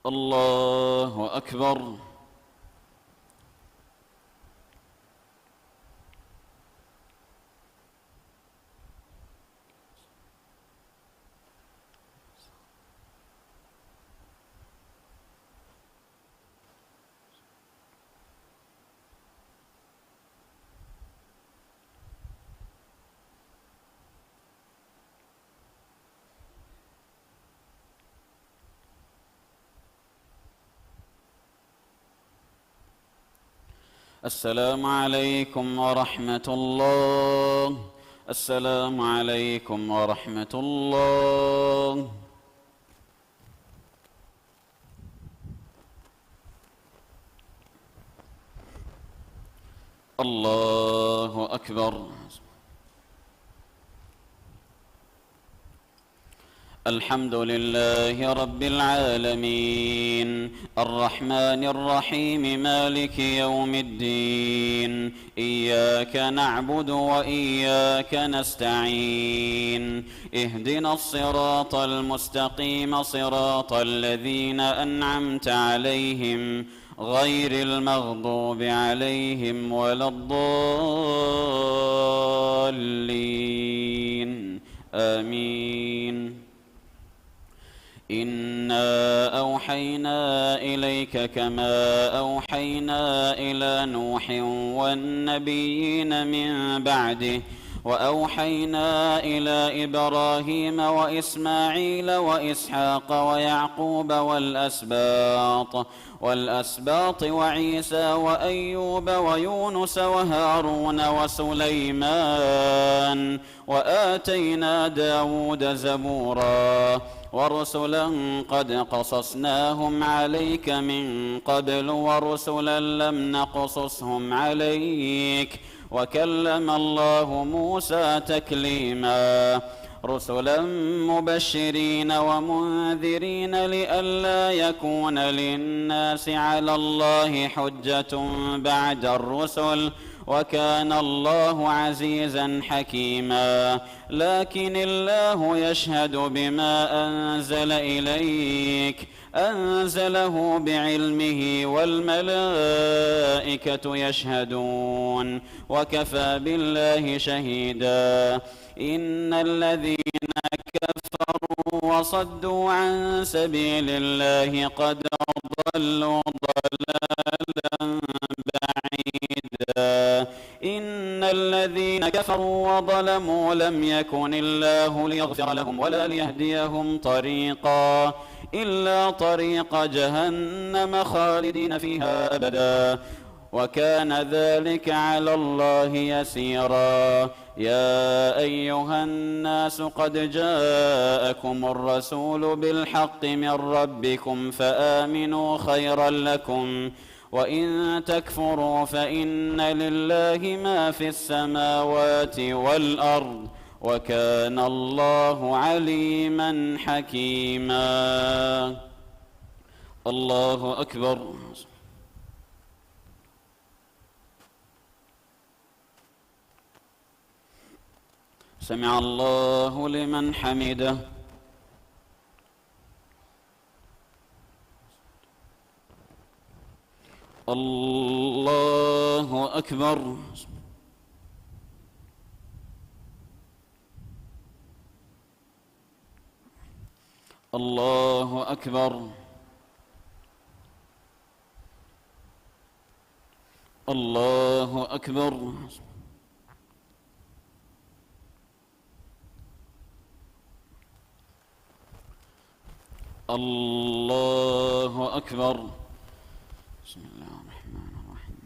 الله أكبر. السلام عليكم ورحمة الله. السلام عليكم ورحمة الله. الله أكبر. الحمد لله رب العالمين الرحمن الرحيم مالك يوم الدين إياك نعبد وإياك نستعين اهدنا الصراط المستقيم صراط الذين أنعمت عليهم غير المغضوب عليهم ولا الضالين آمين. إنا أوحينا إليك كما أوحينا إلى نوح والنبيين من بعده وأوحينا إلى إبراهيم وإسماعيل وإسحاق ويعقوب والأسباط وعيسى وأيوب ويونس وهارون وسليمان وآتينا داود زبورا ورسلا قد قصصناهم عليك من قبل ورسلا لم نقصصهم عليك وكلم الله موسى تكليما. رسلا مبشرين ومنذرين لئلا يكون للناس على الله حجة بعد الرسل وكان الله عزيزا حكيما. لكن الله يشهد بما أنزل إليك أنزله بعلمه والملائكة يشهدون وكفى بالله شهيدا. إن الذين كفروا وصدوا عن سبيل الله قد ضلوا ضلالا بعيدا. إن الذين كفروا وظلموا لم يكن الله ليغفر لهم ولا ليهديهم طريقا إلا طريق جهنم خالدين فيها أبدا وكان ذلك على الله يسيرا. يا أيها الناس قد جاءكم الرسول بالحق من ربكم فآمنوا خيرا لكم وإن تكفروا فإن لله ما في السماوات والأرض وكان الله عليما حكيما. الله أكبر. سمع الله لمن حمده. الله أكبر. الله أكبر. الله أكبر. الله أكبر. بسم الله الرحمن الرحيم.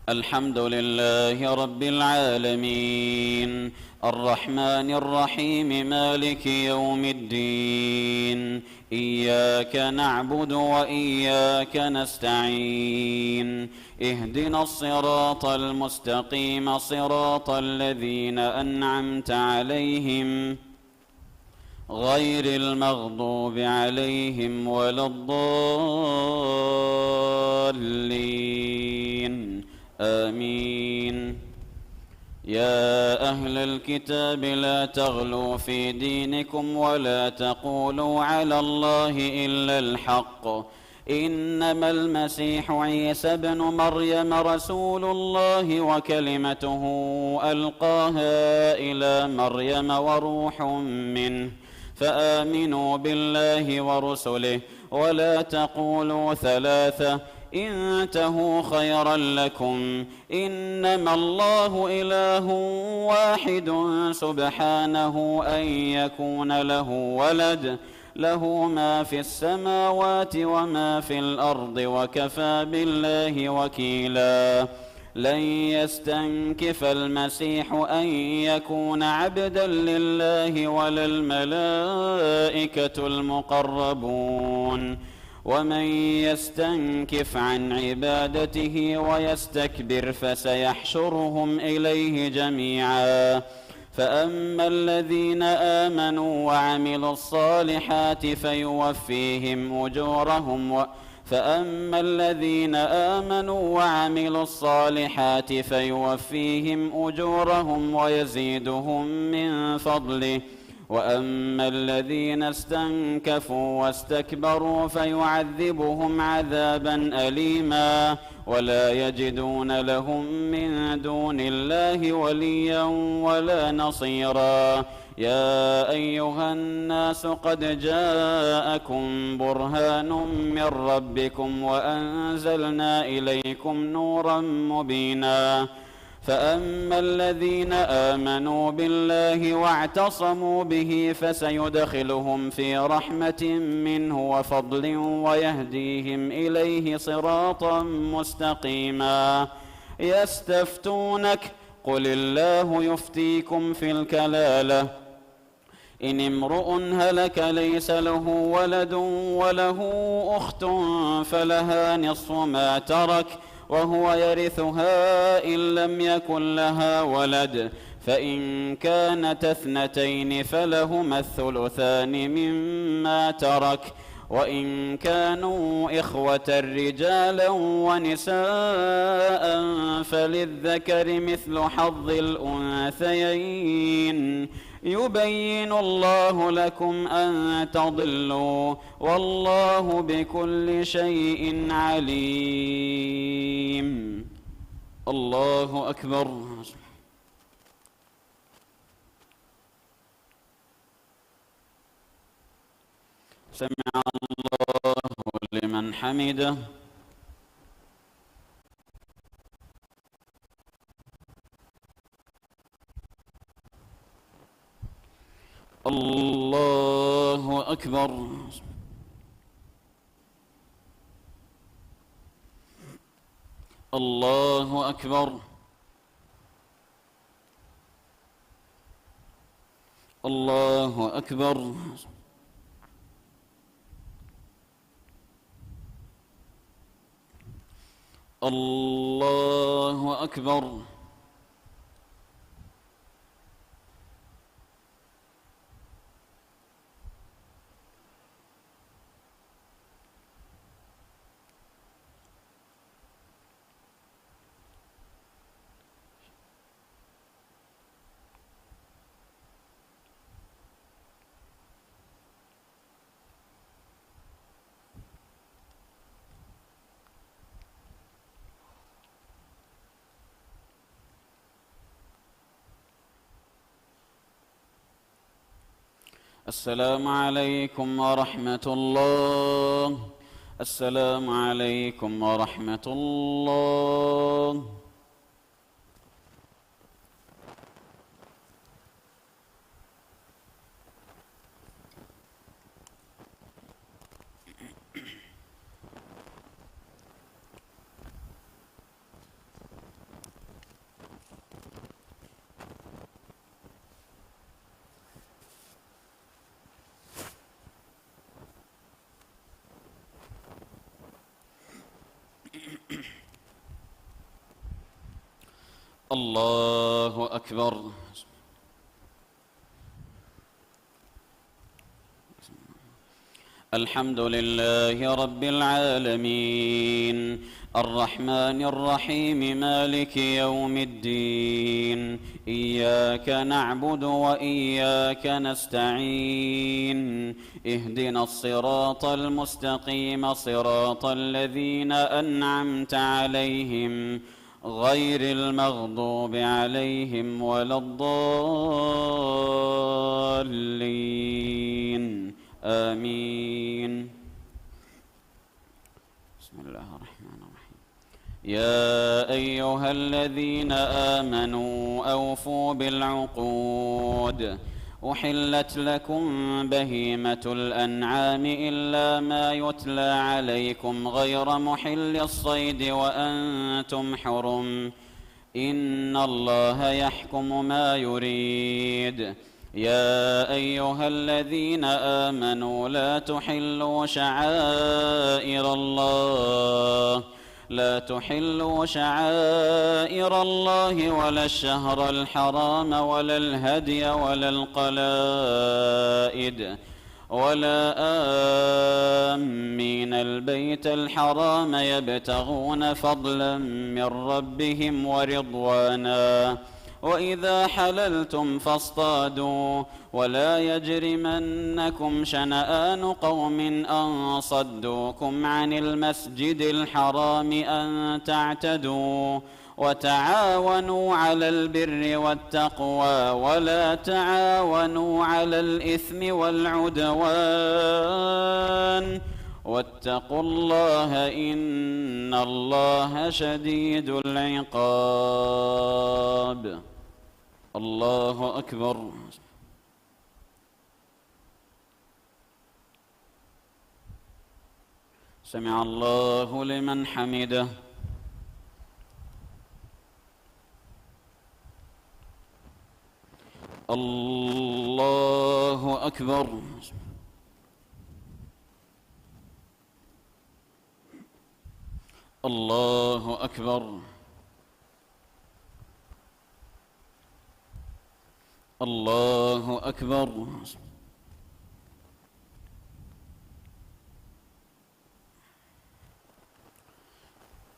الحمد لله رب العالمين الرحمن الرحيم مالك يوم الدين. إياك نعبد وإياك نستعين. اهدنا الصراط المستقيم صراط الذين أنعمت عليهم غير المغضوب عليهم ولا الضالين آمين. يا أهل الكتاب لا تغلوا في دينكم ولا تقولوا على الله إلا الحق إنما المسيح عيسى ابن مريم رسول الله وكلمته ألقاها إلى مريم وروح منه فآمنوا بالله ورسله ولا تقولوا ثلاثة انتهوا خيرا لكم إنما الله إله واحد سبحانه أن يكون له ولد له ما في السماوات وما في الأرض وكفى بالله وكيلا. لن يستنكف المسيح أن يكون عبدا لله ولا الملائكة المقربون ومن يستنكف عن عبادته ويستكبر فسيحشرهم إليه جميعا. فأما الذين آمنوا وعملوا الصالحات فيوفيهم أجورهم فأما الذين آمنوا وعملوا الصالحات فيوفيهم أجورهم ويزيدهم من فضله وأما الذين استنكفوا واستكبروا فيعذبهم عذابا أليما ولا يجدون لهم من دون الله وليا ولا نصيرا. يا أيها الناس قد جاءكم برهان من ربكم وأنزلنا إليكم نورا مبينا. فأما الذين آمنوا بالله واعتصموا به فسيدخلهم في رحمة منه وفضل ويهديهم إليه صراطا مستقيما. يستفتونك قل الله يفتيكم في الكلالة إن امرؤ هلك ليس له ولد وله أخت فلها نصف ما ترك وهو يرثها إن لم يكن لها ولد فإن كانت اثنتين فلهما الثلثان مما ترك، وإن كانوا إخوة رجالا ونساء فللذكر مثل حظ الأنثيين، يبين الله لكم أن تضلوا، والله بكل شيء عليم. الله أكبر. سمع الله لمن حمده. الله أكبر. الله أكبر. الله أكبر. الله أكبر. السلام عليكم ورحمة الله. السلام عليكم ورحمة الله. الله أكبر. الحمد لله رب العالمين، الرحمن الرحيم، مالك يوم الدين، إياك نعبد وإياك نستعين، اهدنا الصراط المستقيم، صراط الذين أنعمت عليهم غير المغضوب عليهم ولا الضالين، آمين. بسم الله الرحمن الرحيم. يا أيها الذين آمنوا أوفوا بالعقود، أحلت لكم بهيمة الأنعام إلا ما يتلى عليكم غير محل الصيد وأنتم حرم، إن الله يحكم ما يريد. يا أيها الذين آمنوا لا تحلوا شعائر الله ولا الشهر الحرام ولا الهدي ولا القلائد ولا آمين البيت الحرام يبتغون فضلا من ربهم ورضوانا، وإذا حللتم فاصطادوا، ولا يجرمنكم شنآن قوم أن صدوكم عن المسجد الحرام أن تعتدوا، وتعاونوا على البر والتقوى ولا تعاونوا على الإثم والعدوان، واتقوا الله إن الله شديد العقاب. الله أكبر. سمع الله لمن حمده. الله أكبر. الله أكبر. الله أكبر.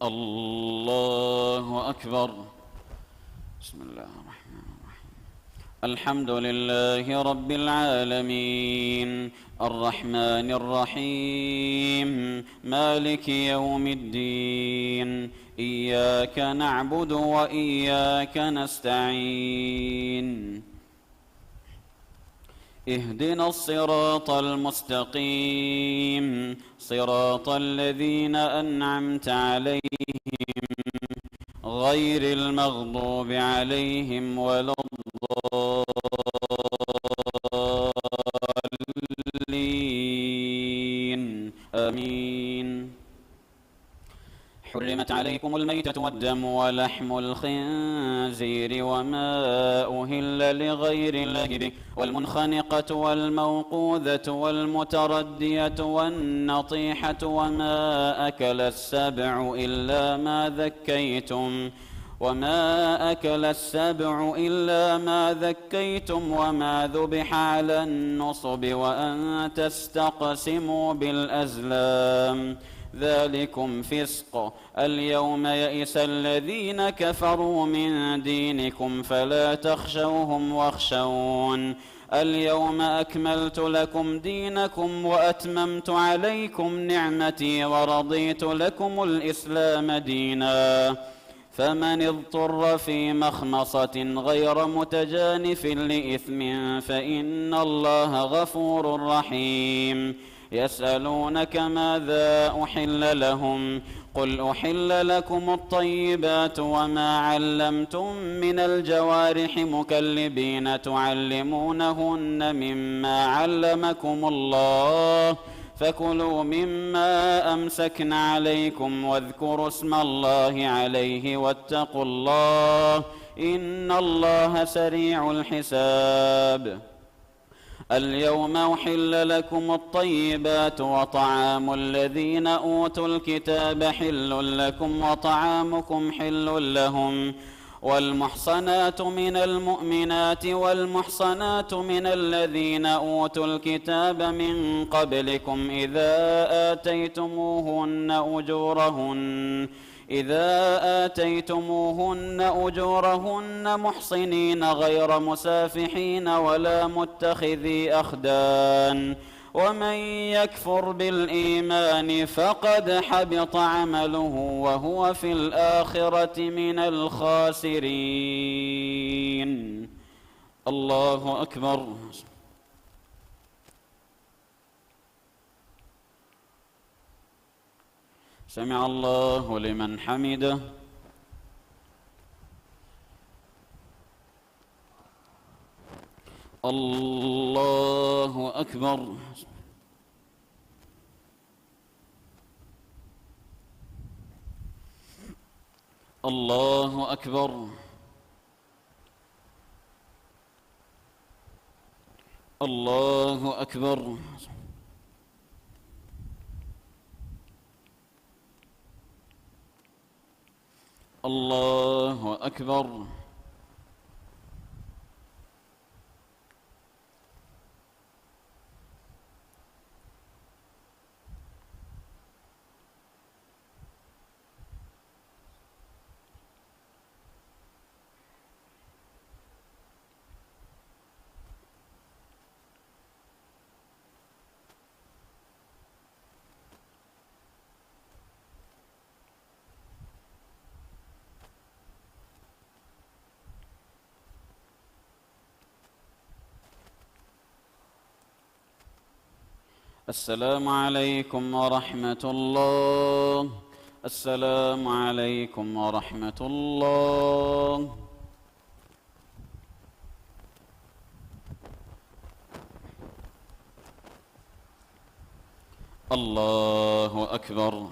الله أكبر. بسم الله الرحمن الرحيم. الحمد لله رب العالمين الرحمن الرحيم مالك يوم الدين إياك نعبد وإياك نستعين اهدنا الصراط المستقيم صراط الذين أنعمت عليهم غير المغضوب عليهم ولا الضالين آمين. حرمت عليكم الميتة والدم ولحم الخنزير وما أهل لغير الله به والمنخنقة والموقوذة والمتردية والنطيحة وما أكل السبع إلا ما ذكيتم وما ذبح على النصب وأن تستقسموا بالأزلام ذلكم فسق. اليوم يئس الذين كفروا من دينكم فلا تخشوهم واخشون. اليوم أكملت لكم دينكم وأتممت عليكم نعمتي ورضيت لكم الإسلام دينا. فمن اضطر في مخمصة غير متجانف لإثم فإن الله غفور رحيم. يسألونك ماذا أحل لهم قل أحل لكم الطيبات وما علمتم من الجوارح مكلبين تعلمونهن مما علمكم الله فكلوا مما أمسكن عليكم واذكروا اسم الله عليه واتقوا الله إن الله سريع الحساب. اليوم أحل لكم الطيبات وطعام الذين أوتوا الكتاب حل لكم وطعامكم حل لهم والمحصنات من المؤمنات والمحصنات من الذين أوتوا الكتاب من قبلكم إذا آتيتموهن أجورهن محصنين غير مسافحين ولا متخذي أخدان ومن يكفر بالإيمان فقد حبط عمله وهو في الآخرة من الخاسرين. الله أكبر. سمع الله لمن حمده. الله أكبر. الله أكبر. الله أكبر. الله أكبر. السلام عليكم ورحمة الله. السلام عليكم ورحمة الله. الله أكبر.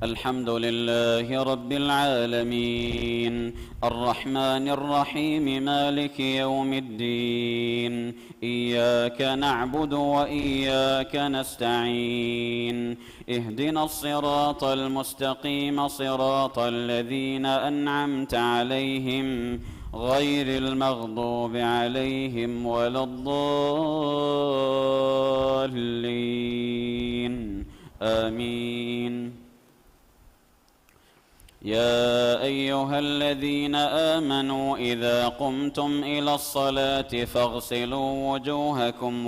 الحمد لله رب العالمين الرحمن الرحيم مالك يوم الدين إياك نعبد وإياك نستعين اهدنا الصراط المستقيم صراط الذين أنعمت عليهم غير المغضوب عليهم ولا الضالين آمين. يا أيها الذين آمنوا إذا قمتم إلى الصلاة فاغسلوا وجوهكم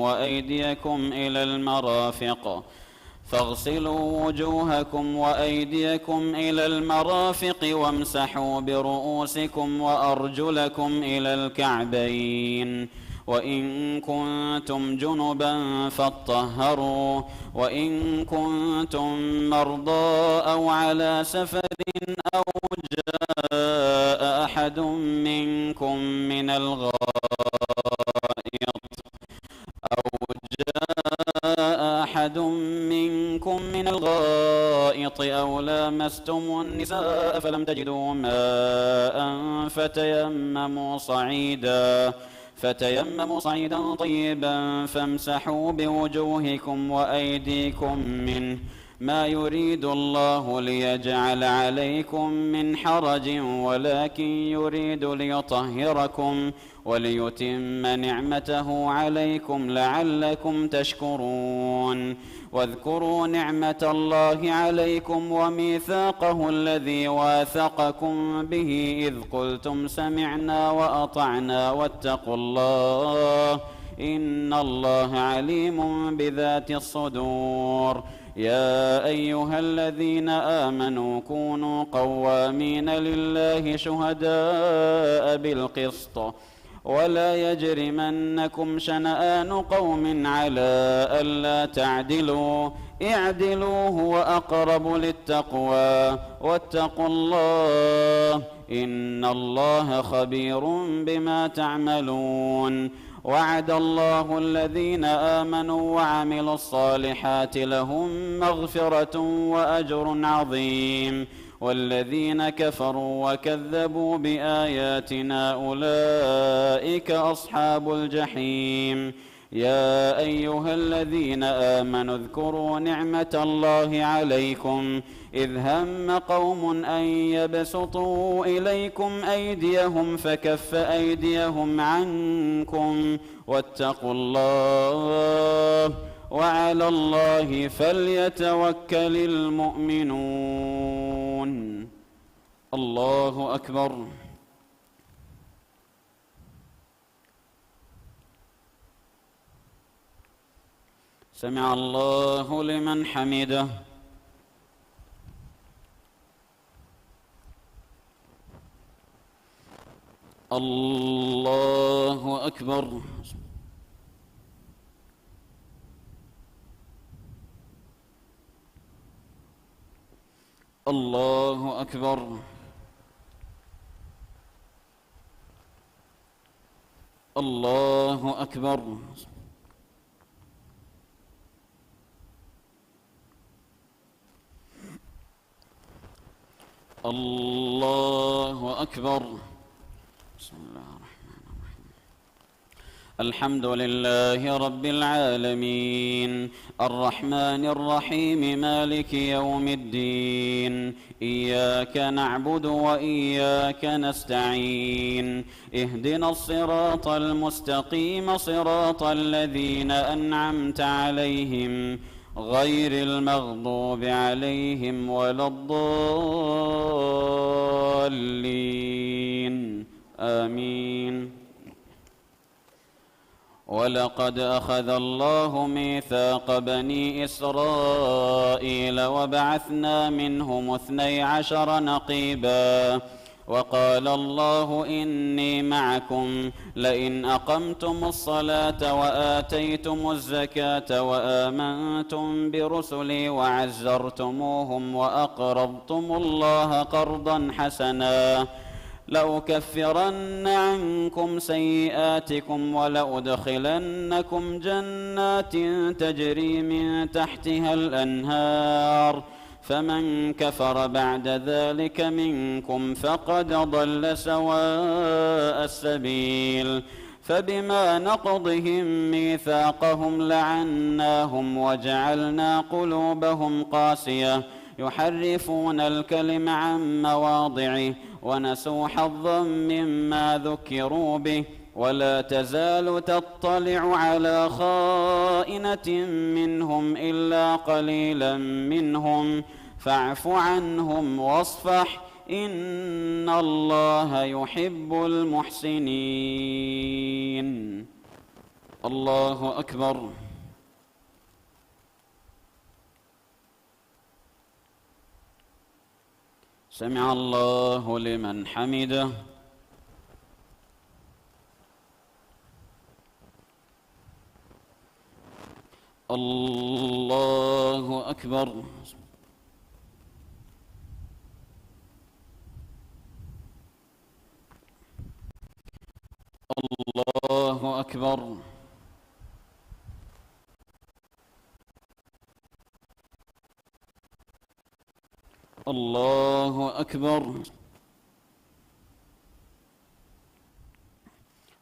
وأيديكم إلى المرافق وامسحوا برؤوسكم وأرجلكم إلى الكعبين وإن كنتم جنبا فاطهروا وإن كنتم مرضى أو على سفر أو جاء أحد منكم من الغائط أو لامستم النساء فلم تجدوا ماء فتيمموا صعيدا طيبا فامسحوا بوجوهكم وأيديكم منه ما يريد الله ليجعل عليكم من حرج ولكن يريد ليطهركم وليتم نعمته عليكم لعلكم تشكرون. واذكروا نعمة الله عليكم وميثاقه الذي واثقكم به إذ قلتم سمعنا وأطعنا واتقوا الله إن الله عليم بذات الصدور. يا أيها الذين آمنوا كونوا قوامين لله شهداء بالقسط ولا يجرمنكم شنآن قوم على ألا تعدلوا اعدلوا هو أقرب للتقوى واتقوا الله إن الله خبير بما تعملون. وعد الله الذين آمنوا وعملوا الصالحات لهم مغفرة وأجر عظيم والذين كفروا وكذبوا بآياتنا أولئك أصحاب الجحيم. يا أيها الذين آمنوا اذكروا نعمة الله عليكم إذ هم قوم أن يبسطوا إليكم أيديهم فكف أيديهم عنكم واتقوا الله وعلى الله فليتوكل المؤمنون. الله أكبر. سمع الله لمن حمده. الله أكبر. الله أكبر. الله أكبر. الله أكبر. بسم الله الرحمن الرحيم. الحمد لله رب العالمين الرحمن الرحيم مالك يوم الدين إياك نعبد وإياك نستعين اهدنا الصراط المستقيم صراط الذين أنعمت عليهم غير المغضوب عليهم ولا الضالين آمين. ولقد أخذ الله ميثاق بني إسرائيل وبعثنا منهم 12 نقيبا وقال الله إني معكم لئن أقمتم الصلاة وآتيتم الزكاة وآمنتم برسلي وعزرتموهم وأقرضتم الله قرضا حسنا لأكفرن عنكم سيئاتكم ولأدخلنكم جنات تجري من تحتها الأنهار فمن كفر بعد ذلك منكم فقد ضل سواء السبيل. فبما نقضهم ميثاقهم لعناهم وجعلنا قلوبهم قاسية يحرفون الكلم عن مواضعه ونسوا حظا مما ذكروا به ولا تزال تطلع على خائنة منهم إلا قليلا منهم فاعف عنهم واصفح إن الله يحب المحسنين. الله أكبر. سمع الله لمن حمده. الله أكبر. الله أكبر. الله أكبر.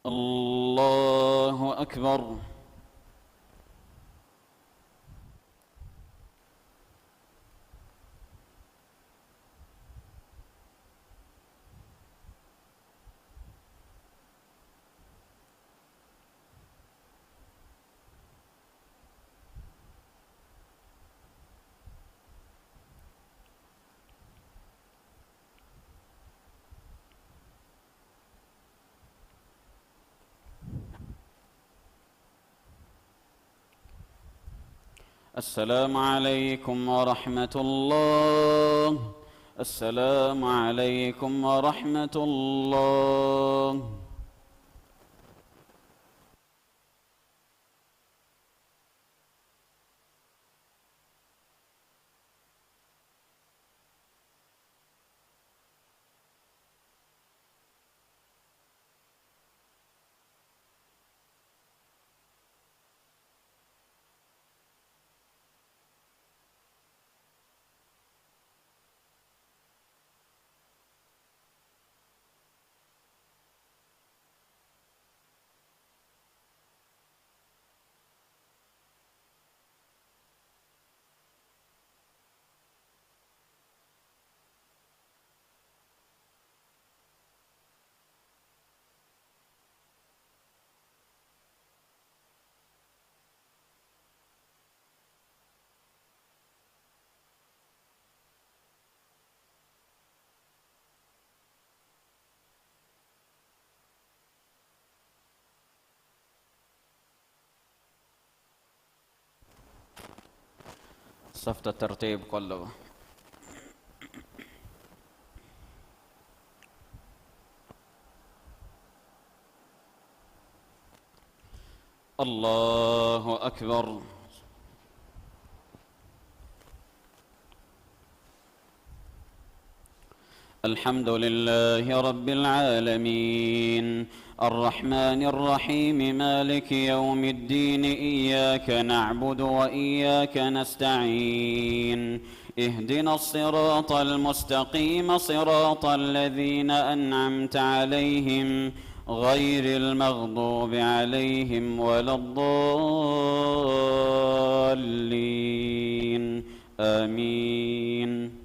الله أكبر. السلام عليكم ورحمة الله. السلام عليكم ورحمة الله. صفة الترتيب كله. الله أكبر. الحمد لله رب العالمين الرحمن الرحيم مالك يوم الدين إياك نعبد وإياك نستعين اهدنا الصراط المستقيم صراط الذين أنعمت عليهم غير المغضوب عليهم ولا الضالين آمين.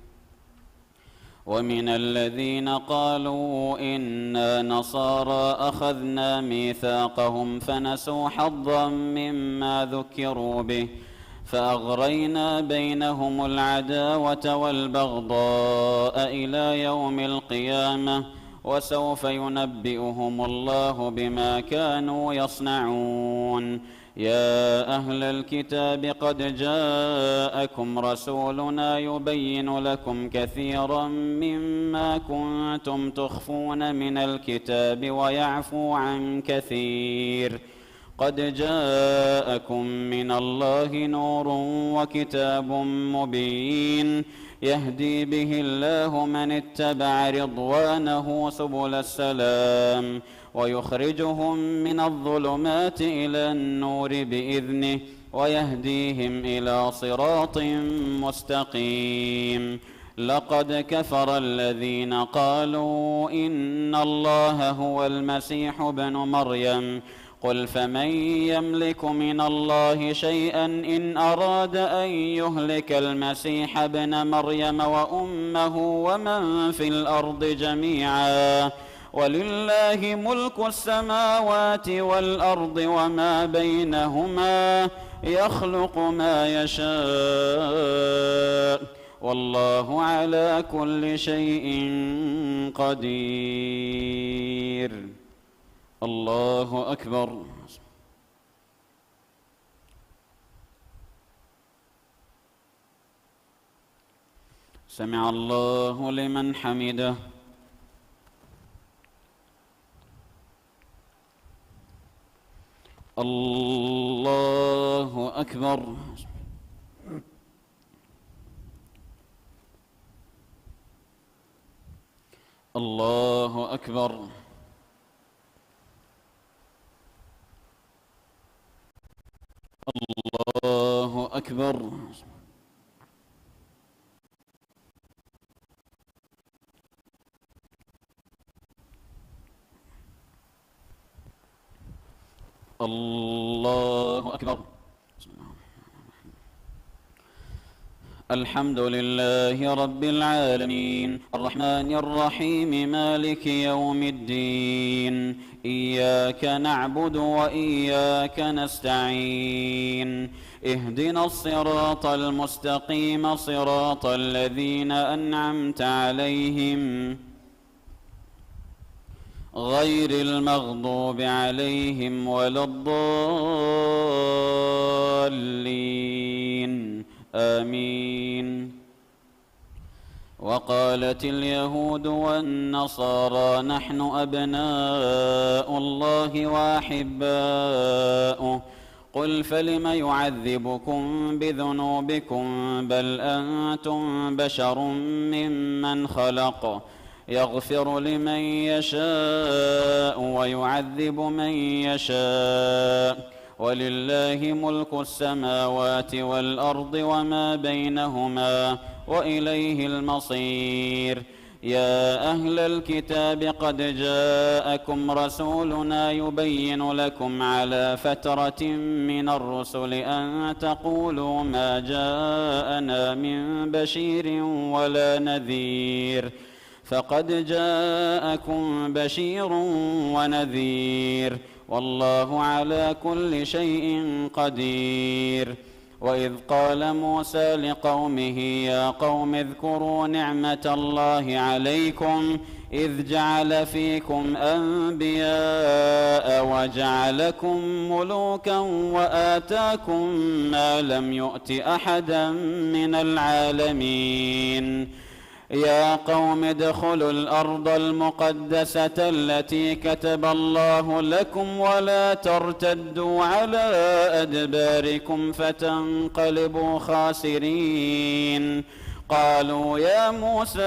ومن الذين قالوا إنا نصارى أخذنا ميثاقهم فنسوا حظا مما ذكروا به فأغرينا بينهم العداوة والبغضاء إلى يوم القيامة وسوف ينبئهم الله بما كانوا يصنعون. يا أهل الكتاب قد جاءكم رسولنا يبين لكم كثيرا مما كنتم تخفون من الكتاب ويعفو عن كثير. قد جاءكم من الله نور وكتاب مبين يهدي به الله من اتبع رضوانه سبل السلام ويخرجهم من الظلمات إلى النور بإذنه ويهديهم إلى صراط مستقيم. لقد كفر الذين قالوا إن الله هو المسيح ابن مريم قل فمن يملك من الله شيئا إن أراد أن يهلك المسيح ابن مريم وأمه ومن في الأرض جميعا ولله ملك السماوات والأرض وما بينهما يخلق ما يشاء والله على كل شيء قدير. الله أكبر. سمع الله لمن حمده. الله أكبر. الله أكبر. الله أكبر. الله أكبر. الحمد لله رب العالمين الرحمن الرحيم مالك يوم الدين إياك نعبد وإياك نستعين اهدنا الصراط المستقيم صراط الذين أنعمت عليهم غير المغضوب عليهم ولا الضالين آمين. وقالت اليهود والنصارى نحن أبناء الله وأحباؤه قل فلم يعذبكم بذنوبكم بل أنتم بشر ممن خلق يغفر لمن يشاء ويعذب من يشاء ولله ملك السماوات والأرض وما بينهما وإليه المصير. يا أهل الكتاب قد جاءكم رسولنا يبين لكم على فترة من الرسل أن تقولوا ما جاءنا من بشير ولا نذير فقد جاءكم بشير ونذير والله على كل شيء قدير. وإذ قال موسى لقومه يا قوم اذكروا نعمة الله عليكم إذ جعل فيكم أنبياء وجعلكم ملوكا وآتاكم ما لم يؤت أحدا من العالمين. يا قوم ادخلوا الأرض المقدسة التي كتب الله لكم ولا ترتدوا على أدباركم فتنقلبوا خاسرين. قالوا يا موسى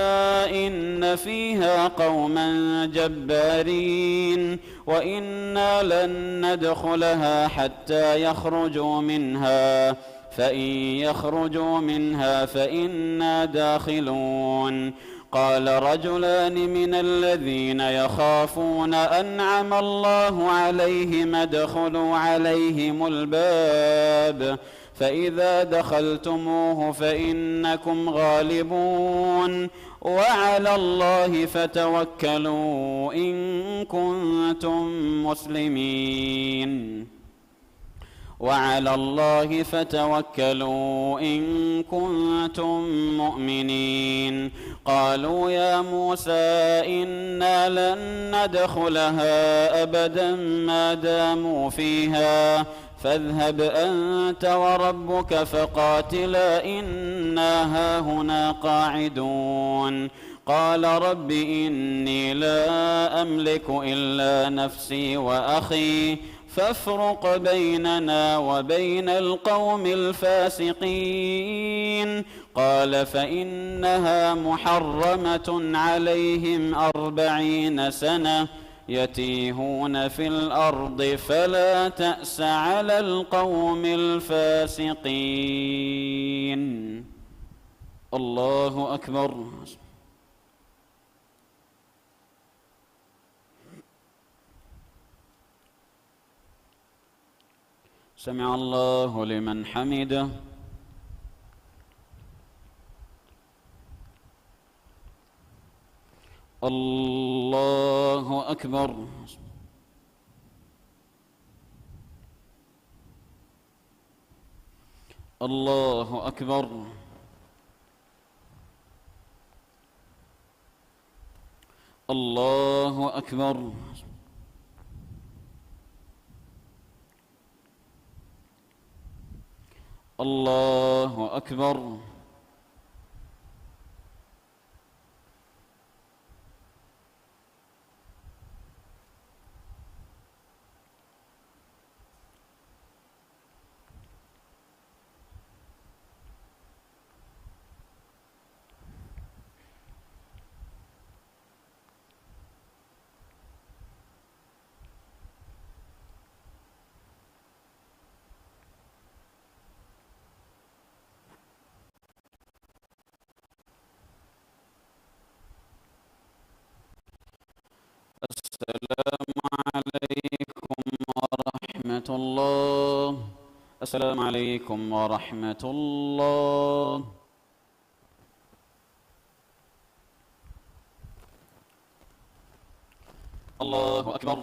إن فيها قوما جبارين وإنا لن ندخلها حتى يخرجوا منها فإن يخرجوا منها فإنا داخلون. قال رجلان من الذين يخافون أنعم الله عليهم ادخلوا عليهم الباب فإذا دخلتموه فإنكم غالبون وعلى الله فتوكلوا إن كنتم مسلمين. وعلى الله فتوكلوا إن كنتم مؤمنين. قالوا يا موسى إنا لن ندخلها أبدا ما داموا فيها فاذهب أنت وربك فقاتلا إنا هاهنا قاعدون. قال رب إني لا أملك إلا نفسي وأخي فافرق بيننا وبين القوم الفاسقين. قال فإنها محرمة عليهم 40 سنة يتيهون في الأرض فلا تأس على القوم الفاسقين. الله أكبر. سمع الله لمن حمده. الله أكبر. الله أكبر. الله أكبر. الله أكبر. السلام عليكم ورحمة الله. السلام عليكم ورحمة الله. الله أكبر.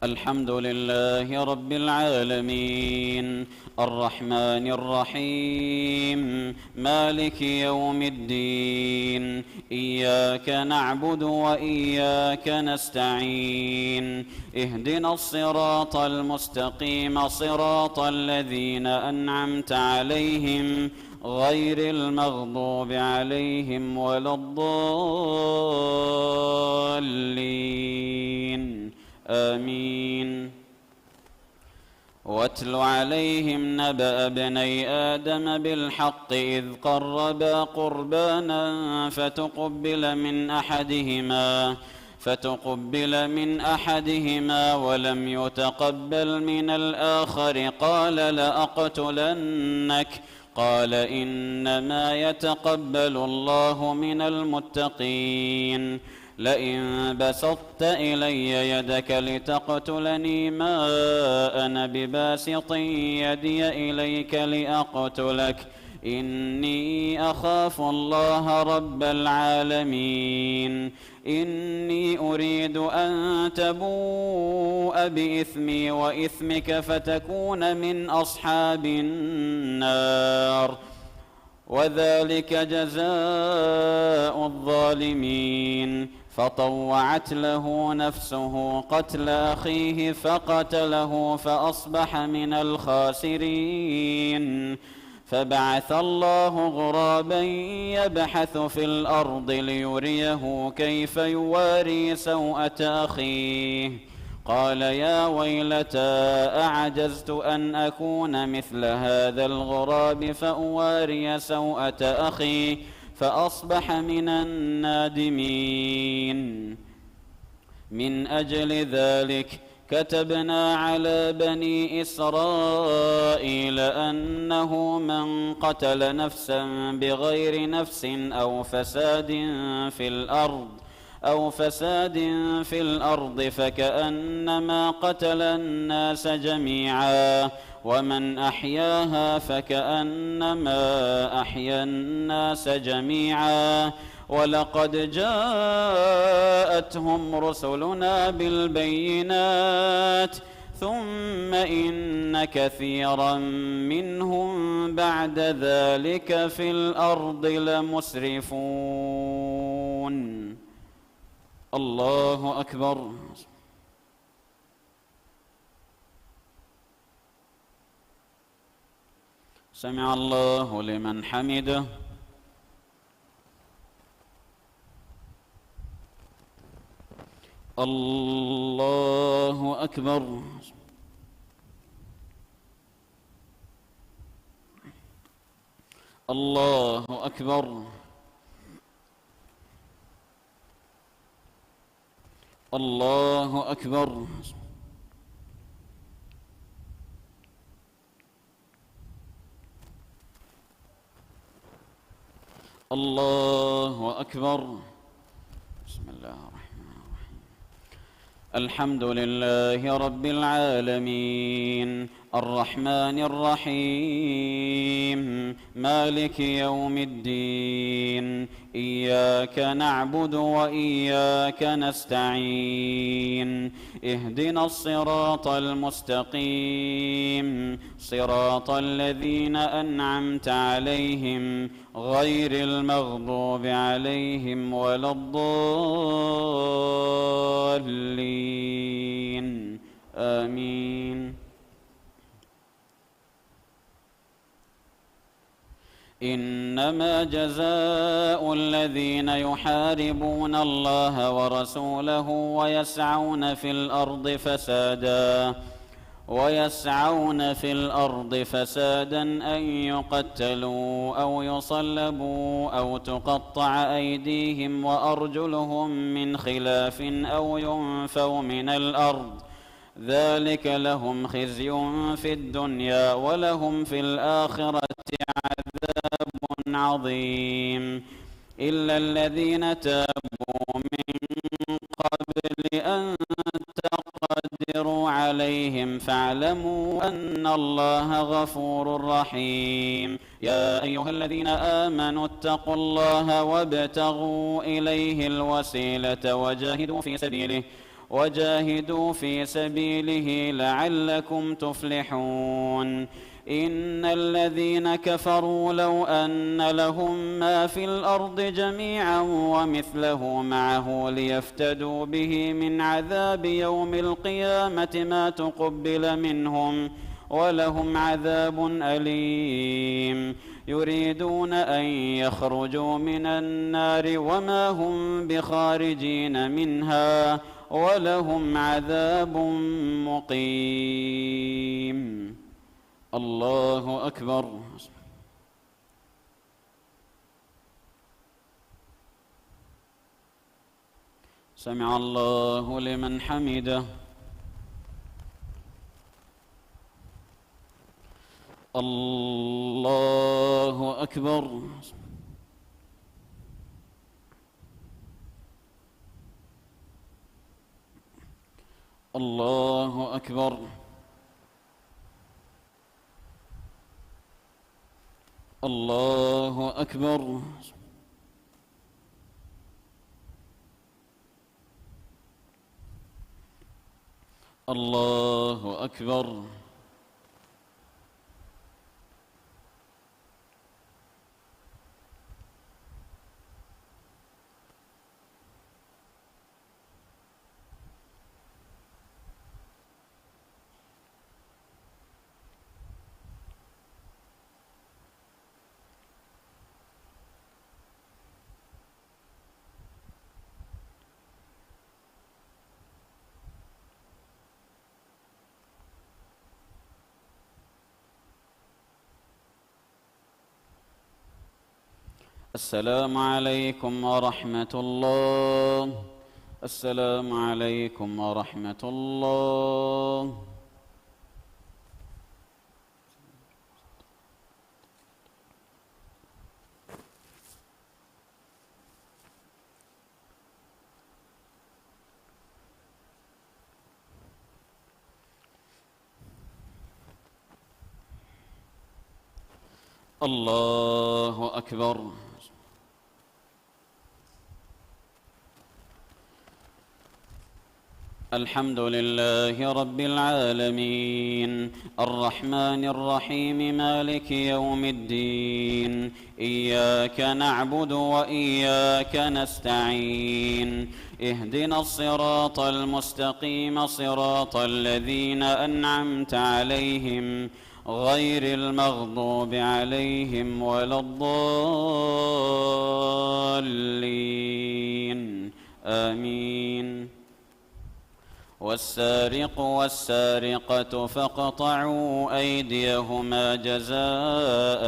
الحمد لله رب العالمين الرحمن الرحيم مالك يوم الدين إياك نعبد وإياك نستعين اهدنا الصراط المستقيم صراط الذين أنعمت عليهم غير المغضوب عليهم ولا الضالين آمين. واتل عليهم نبأ ابني آدم بالحق إذ قربا قربانا فتقبل من أحدهما ولم يتقبل من الآخر قال لأقتلنك قال إنما يتقبل الله من المتقين لئن بسطت إلي يدك لتقتلني ما أنا بباسط يدي إليك لأقتلك إني أخاف الله رب العالمين إني أريد أن تبوء بإثمي وإثمك فتكون من أصحاب النار وذلك جزاء الظالمين. فطوعت له نفسه قتل أخيه فقتله فأصبح من الخاسرين. فبعث الله غرابا يبحث في الأرض ليريه كيف يواري سوءة أخيه قال يا ويلتى أعجزت أن أكون مثل هذا الغراب فأواري سوءة أخي فأصبح من النادمين. من أجل ذلك كتبنا على بني إسرائيل أنه من قتل نفسا بغير نفس أو فساد في الأرض فكأنما قتل الناس جميعا ومن أحياها فكأنما أحيا الناس جميعا ولقد جاءتهم رسلنا بالبينات ثم إن كثيرا منهم بعد ذلك في الأرض لمسرفون. الله أكبر. سمع الله لمن حمده. الله أكبر. الله أكبر. الله أكبر. الله أكبر. بسم الله الرحمن الرحيم. الحمد لله رب العالمين الرحمن الرحيم مالك يوم الدين إياك نعبد وإياك نستعين اهدنا الصراط المستقيم صراط الذين أنعمت عليهم غير المغضوب عليهم ولا الضالين آمين. إنما جزاء الذين يحاربون الله ورسوله ويسعون في الأرض فسادا أن يقتلوا أو يصلبوا أو تقطع أيديهم وأرجلهم من خلاف أو ينفوا من الأرض ذلك لهم خزي في الدنيا ولهم في الآخرة عذاب عظيم إلا الذين تابوا من قبل أن تقدروا عليهم فاعلموا أن الله غفور رحيم. يا أيها الذين آمنوا اتقوا الله وابتغوا إليه الوسيلة وجاهدوا في سبيله لعلكم تفلحون. إن الذين كفروا لو أن لهم ما في الأرض جميعا ومثله معه ليفتدوا به من عذاب يوم القيامة ما تقبل منهم ولهم عذاب أليم. يريدون أن يخرجوا من النار وما هم بخارجين منها ولهم عذاب مقيم. الله أكبر. سمع الله لمن حمده. الله أكبر. الله أكبر. الله أكبر. الله أكبر. السلام عليكم ورحمة الله. السلام عليكم ورحمة الله. الله أكبر. الحمد لله رب العالمين الرحمن الرحيم مالك يوم الدين إياك نعبد وإياك نستعين اهدنا الصراط المستقيم صراط الذين أنعمت عليهم غير المغضوب عليهم ولا الضالين آمين. والسارق والسارقة فاقطعوا أيديهما جزاء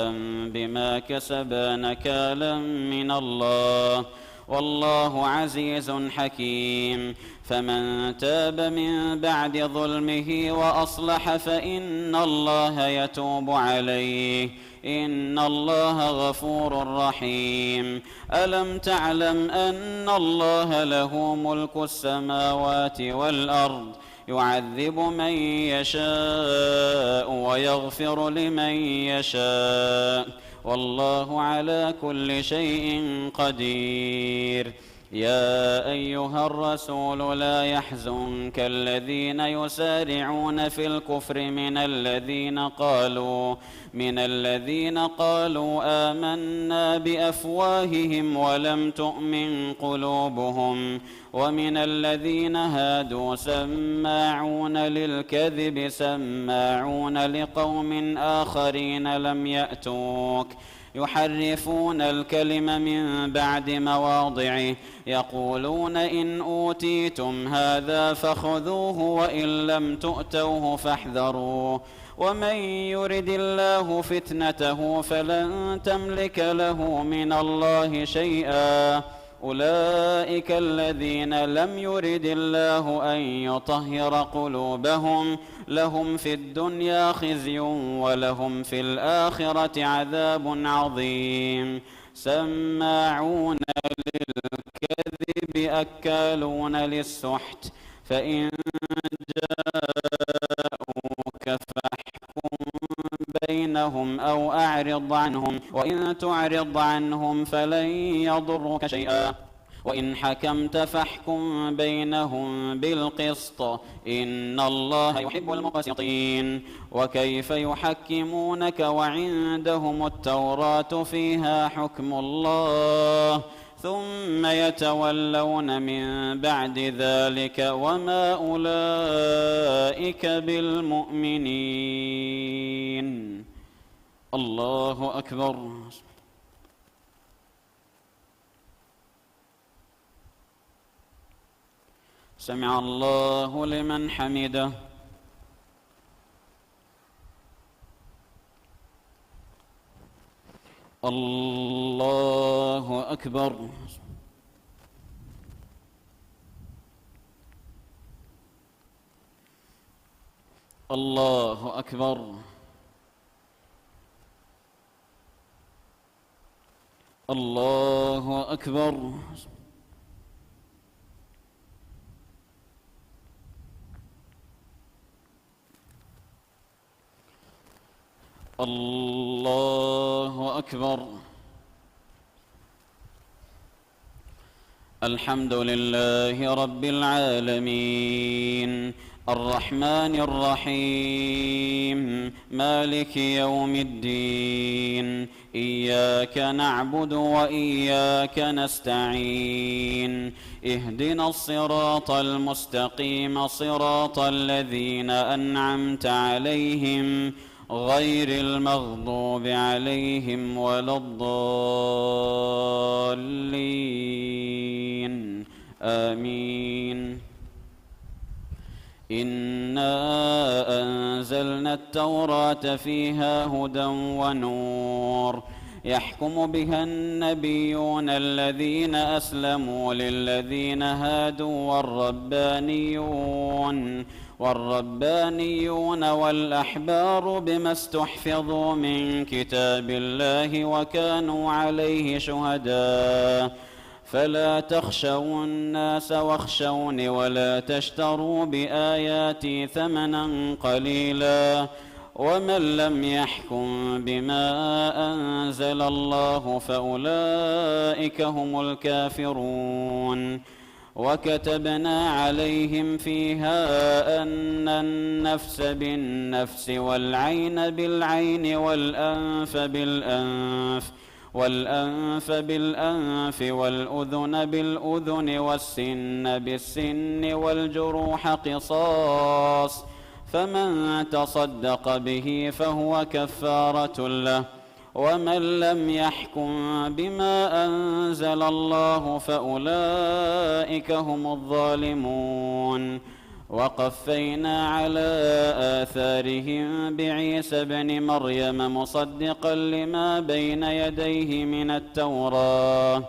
بما كسبا نكالا من الله والله عزيز حكيم. فمن تاب من بعد ظلمه وأصلح فإن الله يتوب عليه، إن الله غفور رحيم. ألم تعلم أن الله له ملك السماوات والأرض، يعذب من يشاء ويغفر لمن يشاء، والله على كل شيء قدير. يا أيها الرسول لا يحزنك الذين يسارعون في الكفر من الذين قالوا آمنا بأفواههم ولم تؤمن قلوبهم، ومن الذين هادوا سماعون للكذب سماعون لقوم آخرين لم يأتوك، يحرفون الكلم من بعد مواضعه، يقولون إن أوتيتم هذا فخذوه وإن لم تؤتوه فاحذروا، ومن يرد الله فتنته فلن تملك له من الله شيئا. أولئك الذين لم يرد الله أن يطهر قلوبهم، لهم في الدنيا خزي ولهم في الآخرة عذاب عظيم. سماعون للكذب أكالون للسحت، فإن جاءوك فاحكم بينهم أو أعرض عنهم، وإن تعرض عنهم فلن يضروك شيئا، وإن حكمت فاحكم بينهم بالقسط، إن الله يحب المقسطين. وكيف يحكمونك وعندهم التوراة فيها حكم الله، ثم يتولون من بعد ذلك وما أولئك بالمؤمنين. الله أكبر. سمع الله لمن حمده. الله أكبر. الله أكبر. الله أكبر. الله أكبر. الحمد لله رب العالمين، الرحمن الرحيم، مالك يوم الدين، إياك نعبد وإياك نستعين، اهدنا الصراط المستقيم، صراط الذين أنعمت عليهم غير المغضوب عليهم ولا الضالين، آمين. إنا أنزلنا التوراة فيها هدى ونور، يحكم بها النبيون الذين أسلموا للذين هادوا والربانيون والأحبار بما استحفظوا من كتاب الله وكانوا عليه شهداء، فلا تخشوا الناس واخشوني ولا تشتروا بآياتي ثمنا قليلا، ومن لم يحكم بما أنزل الله فأولئك هم الكافرون. وكتبنا عليهم فيها أن النفس بالنفس والعين بالعين والأنف بالأنف والأذن بالأذن والسن بالسن والجروح قصاص، فمن تصدق به فهو كفارة له، ومن لم يحكم بما أنزل الله فأولئك هم الظالمون. وقفينا على آثارهم بعيسى ابن مريم مصدقا لما بين يديه من التوراة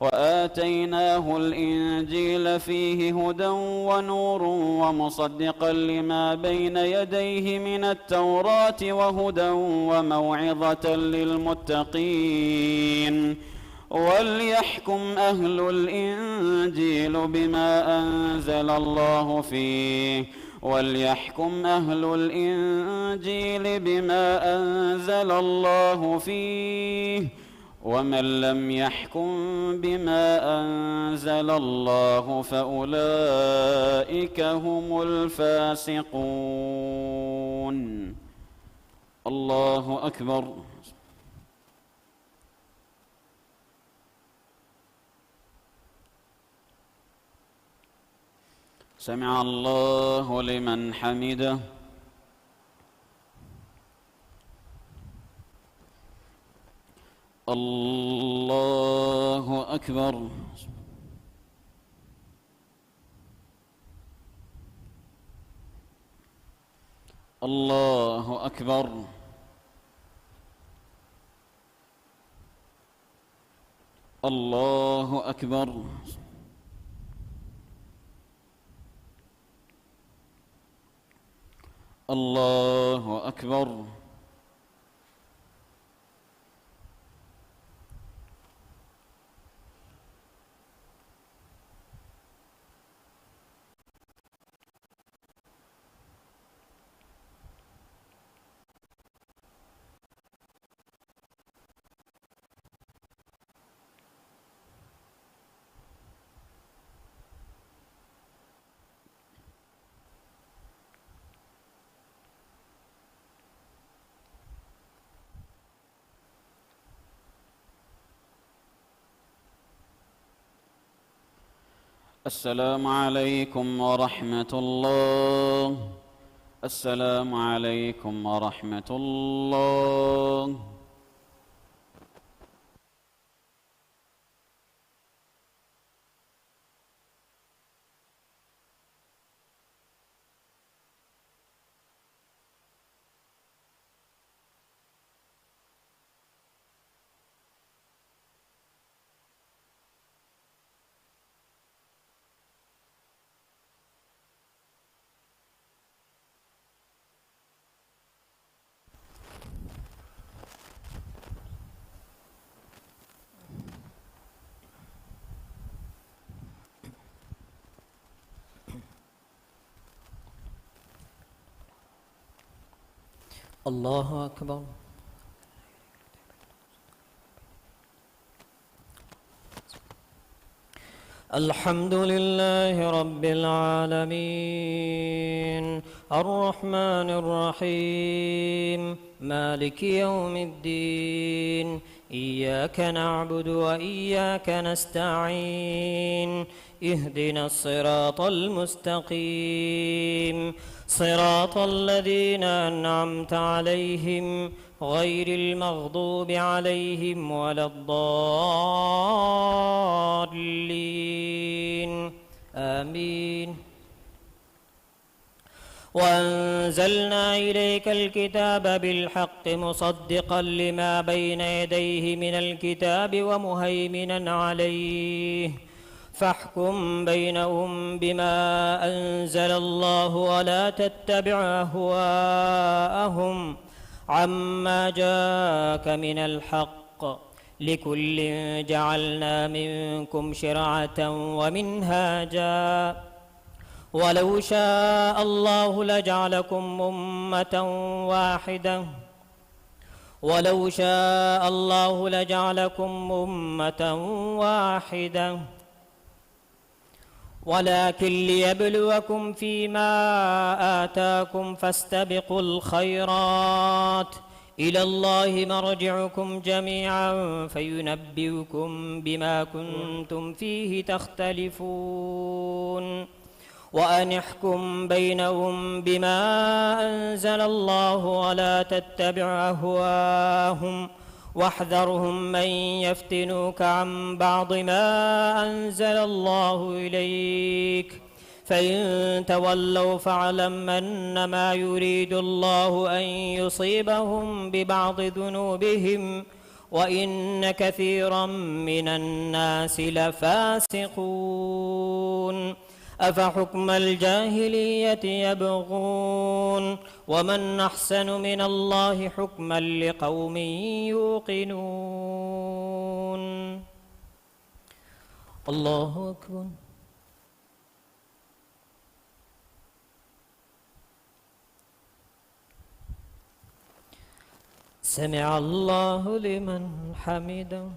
وآتيناه الإنجيل فيه هدى ونور ومصدقا لما بين يديه من التوراة وهدى وموعظة للمتقين. وليحكم أهل الإنجيل بما أنزل الله فيه وليحكم أهل الإنجيل بما أنزل الله فيه ومن لم يحكم بما أنزل الله فأولئك هم الفاسقون. الله أكبر. سمع الله لمن حمده. الله أكبر. الله أكبر. الله أكبر. الله أكبر. السلام عليكم ورحمة الله. السلام عليكم ورحمة الله. الله أكبر. الحمد لله رب العالمين الرحمن الرحيم مالك يوم الدين إياك نعبد وإياك نستعين اهدنا الصراط المستقيم صراط الذين أنعمت عليهم غير المغضوب عليهم ولا الضالين آمين. وأنزلنا إليك الكتاب بالحق مصدقا لما بين يديه من الكتاب ومهيمنا عليه فاحكم بينهم بما أنزل الله ولا تتبع أهواءهم عما جاءك من الحق لكل جعلنا منكم شرعة ومنهاجا ولو شاء الله لجعلكم أمة واحدة ولكن ليبلوكم فيما آتاكم فاستبقوا الخيرات إلى الله مرجعكم جميعا فينبئكم بما كنتم فيه تختلفون وأن احكم بينهم بما أنزل الله ولا تتبع أهواءهم واحذرهم من يفتنوك عن بعض ما أنزل الله إليك فإن تولوا فاعلم أنما يريد الله أن يصيبهم ببعض ذنوبهم وإن كثيرا من الناس لفاسقون أفحكم الجاهلية يبغون ومن أحسن من الله حكما لقوم يوقنون. الله أكبر. سمع الله لمن حمده.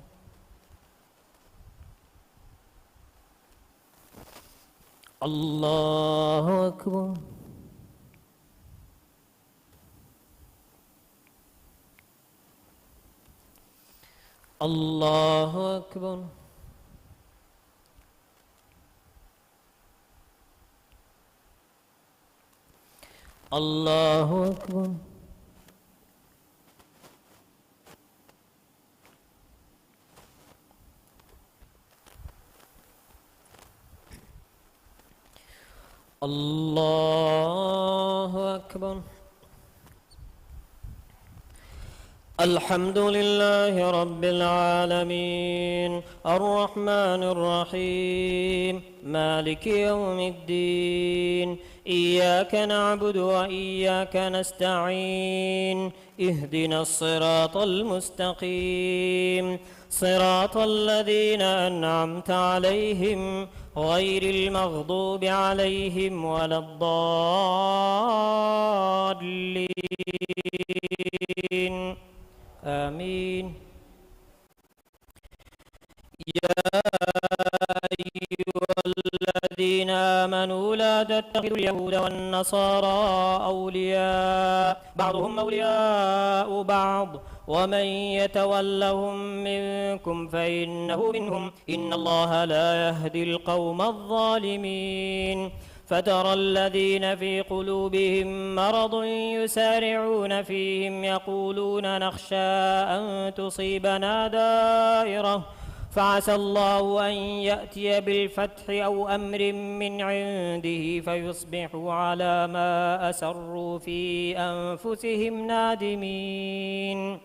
الله أكبر. الله أكبر. الله أكبر. الله أكبر. الحمد لله رب العالمين الرحمن الرحيم مالك يوم الدين إياك نعبد وإياك نستعين اهدنا الصراط المستقيم صراط الذين أنعمت عليهم غير المغضوب عليهم ولا الضالين آمين. يا أيها الذين آمنوا لا تتخذوا اليهود والنصارى أولياء بعضهم أولياء بعض ومن يتولهم منكم فإنه منهم إن الله لا يهدي القوم الظالمين. فترى الذين في قلوبهم مرض يسارعون فيهم يقولون نخشى أن تصيبنا دائرة فعسى الله أن يأتي بالفتح أو أمر من عنده فيصبحوا على ما أسروا في أنفسهم نادمين.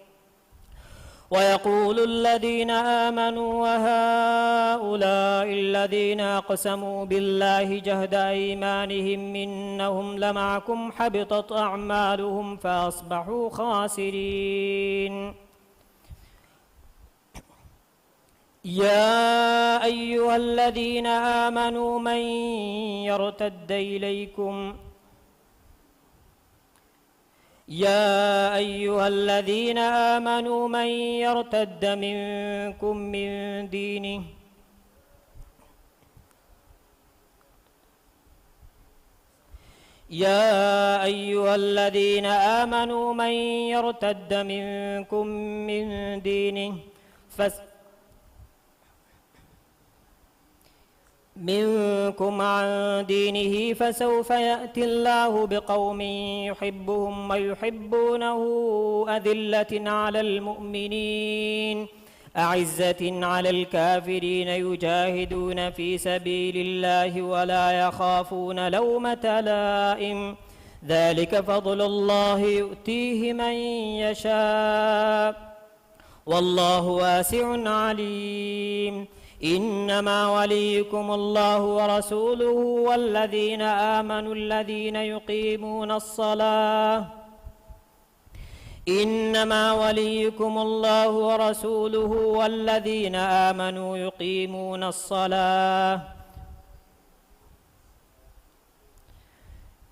ويقول الذين آمنوا وهؤلاء الذين أقسموا بالله جهد أيمانهم إنهم لمعكم حبطت أعمالهم فأصبحوا خاسرين. يا أيها الذين آمنوا من يرتد إليكم يا أيها الذين آمنوا من يرتد منكم من دينه يا أيها الذين آمنوا من يرتد منكم من دينه منكم عن دينه فسوف يأتي الله بقوم يحبهم ويحبونه أذلة على المؤمنين أعزة على الكافرين يجاهدون في سبيل الله ولا يخافون لومة لائم ذلك فضل الله يؤتيه من يشاء والله واسع عليم. إنما وليكم الله ورسوله والذين آمنوا الذين يقيمون الصلاة إنما وليكم الله ورسوله والذين آمنوا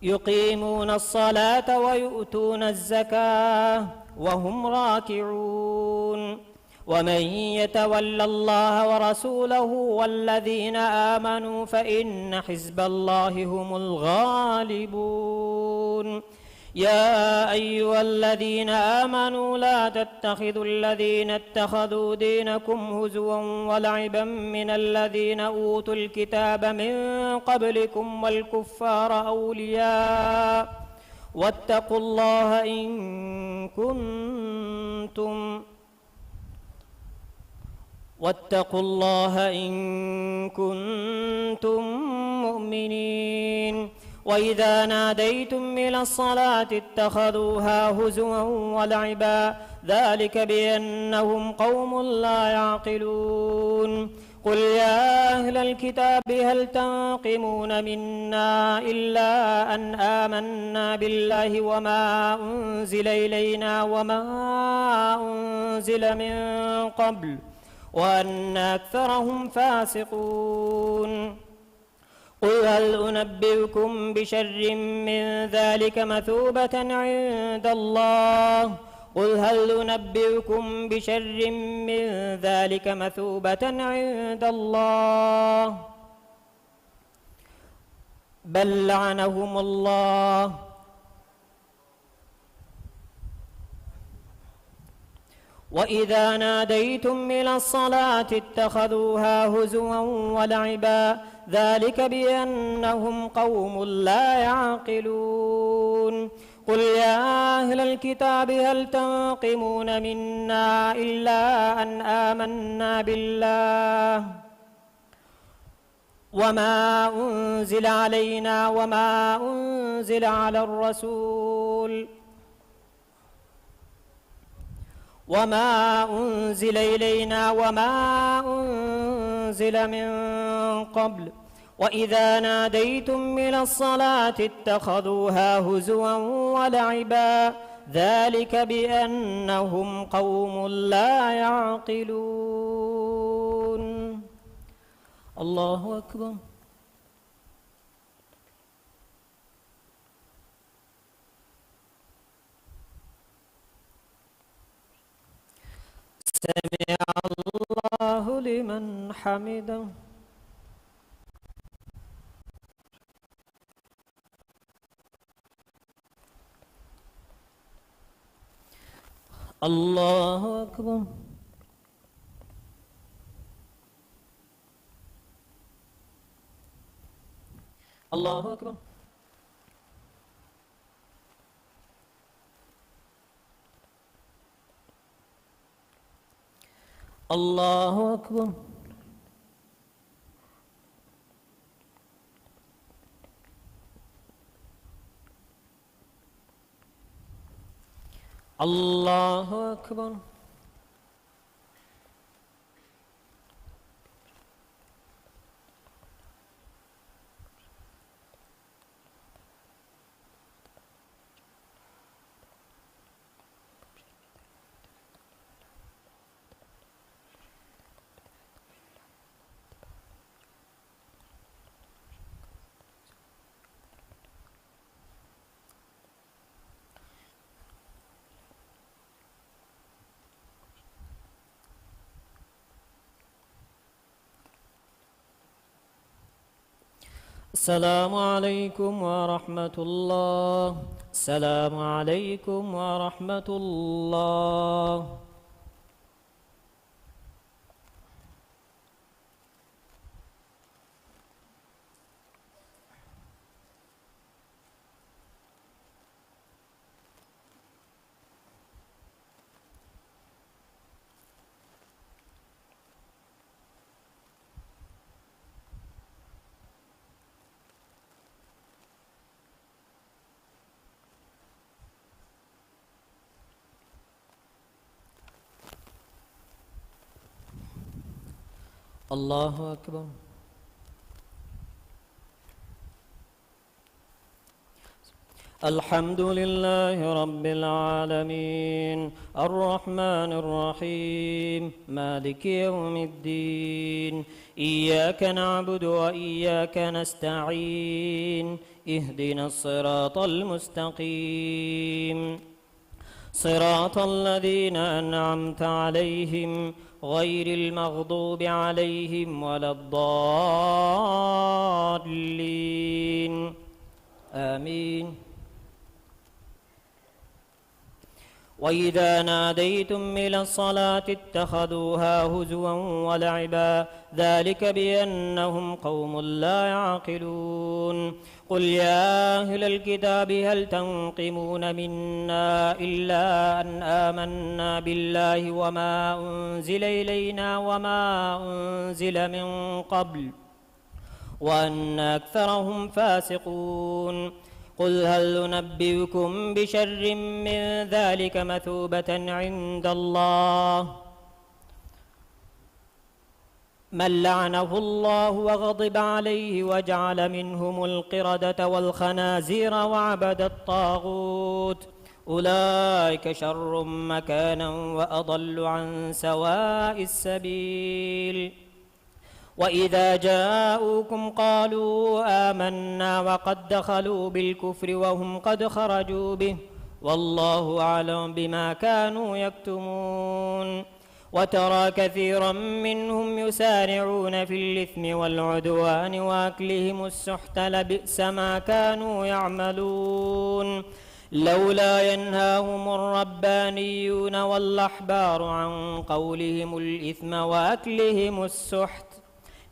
يقيمون الصلاة ويؤتون الزكاة وهم راكعون. ومن يتول الله ورسوله والذين آمنوا فإن حزب الله هم الغالبون. يا أيها الذين آمنوا لا تتخذوا الذين اتخذوا دينكم هزوا ولعبا من الذين أوتوا الكتاب من قبلكم والكفار أولياء واتقوا الله إن كنتم مؤمنين. وإذا ناديتم إلى الصلاة اتخذوها هزوا ولعبا ذلك بأنهم قوم لا يعقلون قل يا أهل الكتاب هل تنقمون منا إلا أن آمنا بالله وما أنزل إلينا وما أنزل من قبل وأن أكثرهم فاسقون قل هل أنبئكم بشر من ذلك مثوبة عند الله قل هل أنبئكم بشر من ذلك مثوبة عند الله بل لعنهم الله وإذا ناديتم إلى الصلاة اتخذوها هزوا ولعبا ذلك بأنهم قوم لا يعقلون قل يا أهل الكتاب هل تنقمون منا إلا أن آمنا بالله وما أنزل علينا وما أنزل على الرسول وما أنزل إلينا وما أنزل من قبل وإذا ناديتم إلى الصلاة اتخذوها هزوا ولعبا ذلك بأنهم قوم لا يعقلون الله أكبر سمع الله لمن حمده الله أكبر الله أكبر الله أكبر الله أكبر السلام عليكم ورحمة الله السلام عليكم ورحمة الله الله أكبر الحمد لله رب العالمين الرحمن الرحيم مالك يوم الدين إياك نعبد وإياك نستعين اهدنا الصراط المستقيم صراط الذين أنعمت عليهم غير المغضوب عليهم ولا الضالين آمين وإذا ناديتم إلى الصلاة اتخذوها هزوا ولعبا ذلك بأنهم قوم لا يعقلون قل يا أهل الكتاب هل تنقمون منا إلا أن آمنا بالله وما أنزل إلينا وما أنزل من قبل وأن أكثرهم فاسقون قل هل ننبئكم بشر من ذلك مثوبة عند الله من لعنه الله وغضب عليه وجعل منهم القردة والخنازير وعبد الطاغوت أولئك شر مكانا وأضل عن سواء السبيل وإذا جاءوكم قالوا آمنا وقد دخلوا بالكفر وهم قد خرجوا به والله أعلم بما كانوا يكتمون وترى كثيرا منهم يسارعون في الإثم والعدوان وأكلهم السحت لبئس ما كانوا يعملون لولا ينهاهم الربانيون والأحبار عن قولهم الإثم وأكلهم السحت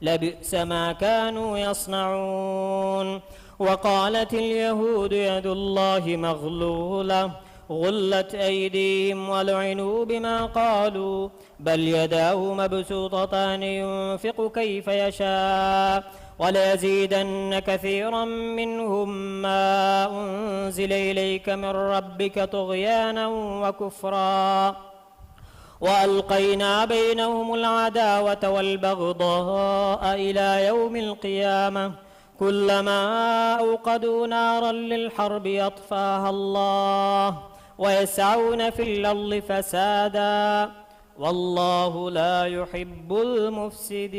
لبئس ما كانوا يصنعون وقالت اليهود يد الله مغلولة غلت أيديهم ولعنوا بما قالوا بل يداه مبسوطتان ينفق كيف يشاء وليزيدن كثيرا منهم ما أنزل إليك من ربك طغيانا وكفرا وألقينا بينهم العداوة والبغضاء إلى يوم القيامة كلما أوقدوا نارا للحرب يطفاها الله ويسعون في الأرض فسادا والله لا يحب المفسدين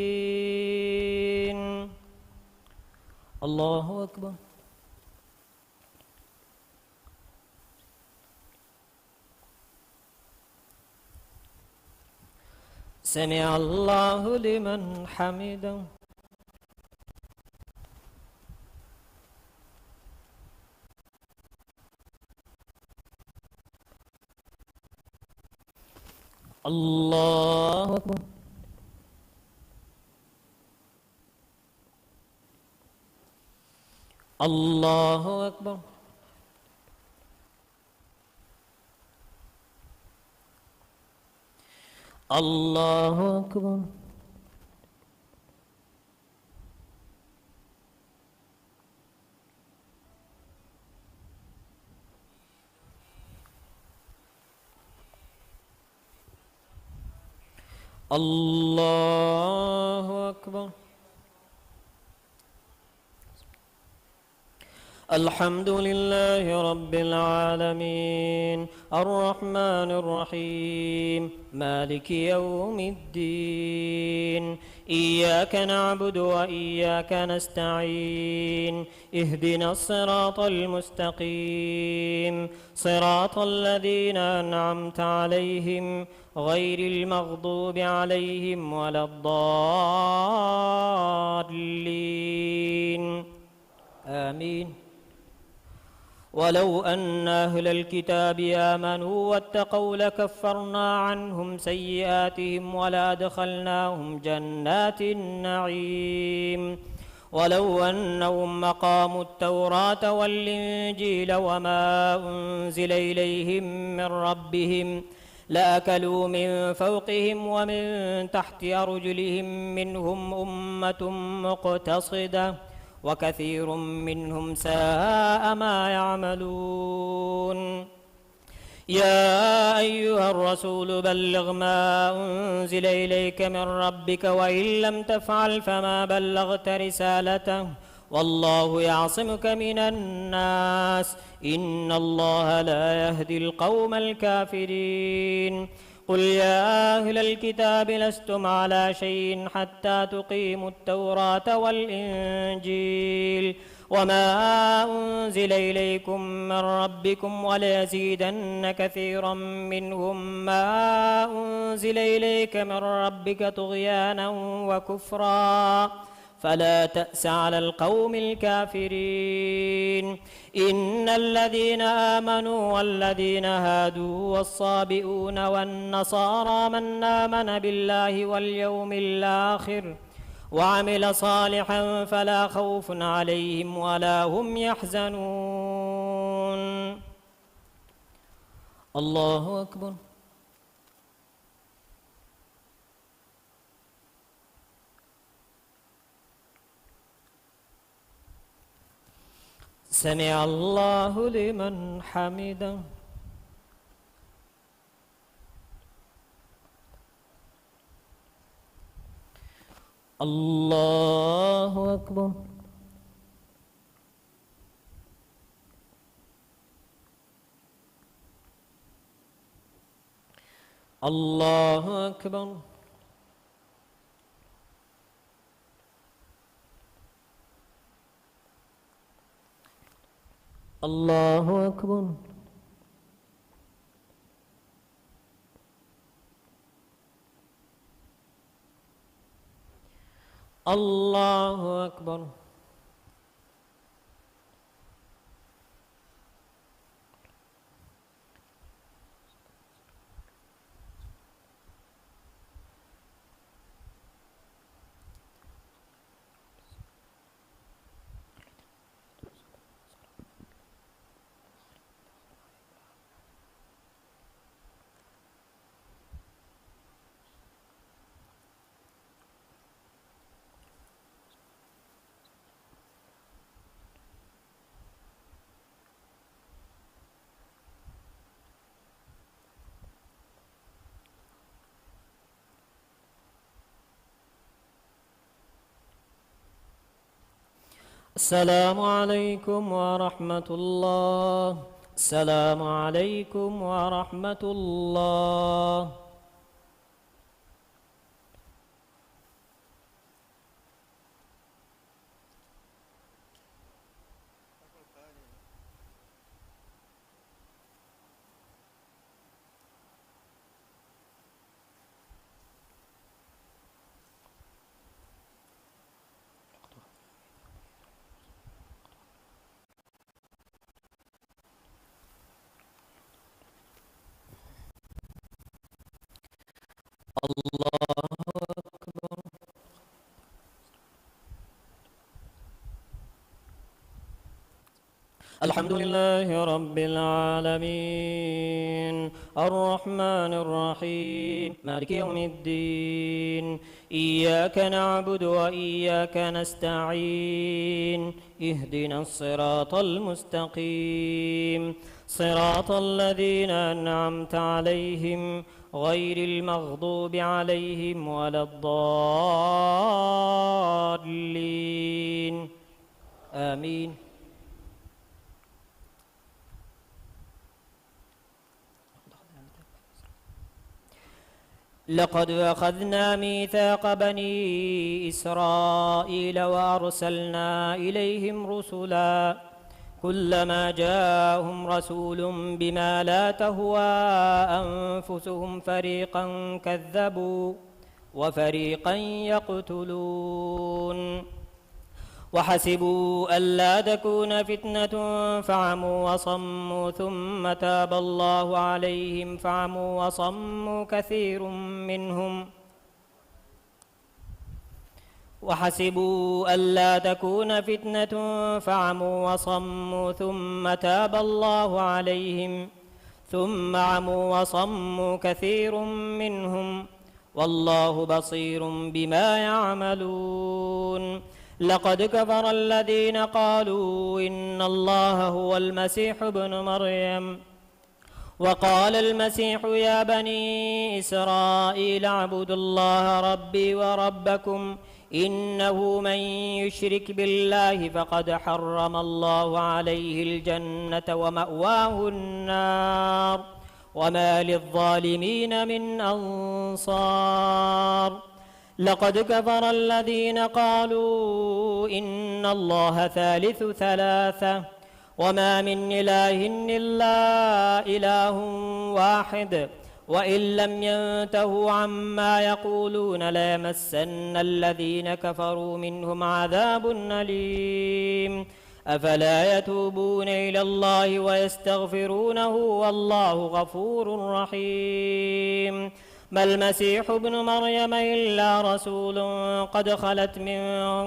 الله أكبر سمع الله لمن حمده الله أكبر الله أكبر الله أكبر الله أكبر الحمد لله رب العالمين الرحمن الرحيم مالك يوم الدين إياك نعبد وإياك نستعين اهدنا الصراط المستقيم صراط الذين أنعمت عليهم غير المغضوب عليهم ولا الضالين آمين ولو أن أهل الكتاب آمنوا واتقوا لكفرنا عنهم سيئاتهم ولأدخلناهم جنات النعيم ولو أنهم أقاموا التوراة والإنجيل وما أنزل إليهم من ربهم لأكلوا من فوقهم ومن تحت أرجلهم منهم أمة مقتصدة وكثير منهم ساء ما يعملون يا أيها الرسول بلغ ما أنزل إليك من ربك وإن لم تفعل فما بلغت رسالته والله يعصمك من الناس إن الله لا يهدي القوم الكافرين قل يا أهل الكتاب لستم على شيء حتى تقيموا التوراة والإنجيل وما أنزل إليكم من ربكم وليزيدن كثيرا منهم ما أنزل إليك من ربك طغيانا وكفرا فلا تأس على القوم الكافرين إن الذين آمنوا والذين هادوا والصابئون والنصارى من آمن بالله واليوم الآخر وعمل صالحا فلا خوف عليهم ولا هم يحزنون الله أكبر سمع الله لمن حمده. الله أكبر. الله أكبر. الله أكبر. الله أكبر. السلام عليكم ورحمة الله. السلام عليكم ورحمة الله. الحمد لله رب العالمين الرحمن الرحيم مالك يوم الدين إياك نعبد وإياك نستعين اهدنا الصراط المستقيم صراط الذين أنعمت عليهم غير المغضوب عليهم ولا الضالين آمين. لقد أخذنا ميثاق بني إسرائيل وأرسلنا إليهم رسلا كلما جاءهم رسول بما لا تهوى أنفسهم فريقا كذبوا وفريقا يقتلون وحسبوا ألا تكون فتنة فعموا وصموا ثم تاب الله عليهم فعموا وصموا كثير منهم وحسبوا ألا تكون فتنة فعموا وصموا ثم تاب الله عليهم ثم عموا وصموا كثير منهم والله بصير بما يعملون. لقد كفر الذين قالوا إن الله هو المسيح ابن مريم وقال المسيح يا بني إسرائيل اعبدوا الله ربي وربكم إنه من يشرك بالله فقد حرم الله عليه الجنة ومأواه النار وما للظالمين من أنصار. لقد كفر الذين قالوا إن الله ثالث ثلاثة وما من إله إلا إله واحد وإن لم ينتهوا عما يقولون ليمسن الذين كفروا منهم عذاب أليم. أفلا يتوبون إلى الله ويستغفرونه والله غفور رحيم. ما المسيح ابن مريم إلا رسول قد خلت من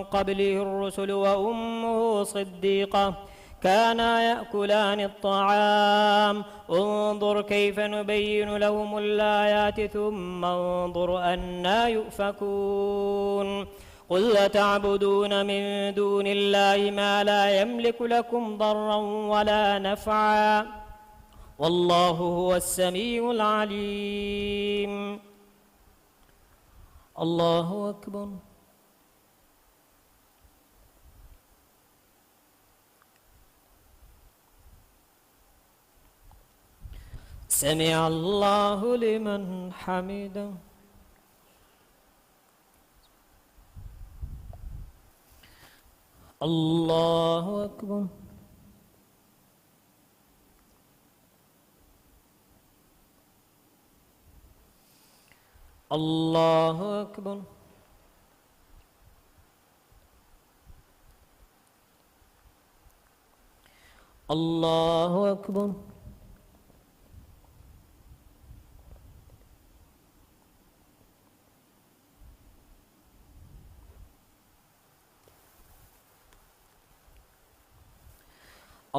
قبله الرسل وأمه صديقة كانا يأكلان الطعام انظر كيف نبين لهم الآيات ثم انظر أنى يؤفكون. قل أتعبدون من دون الله ما لا يملك لكم ضرا ولا نفعا والله هو السميع العليم. الله أكبر. سمع الله لمن حمده. الله أكبر. الله أكبر. الله أكبر.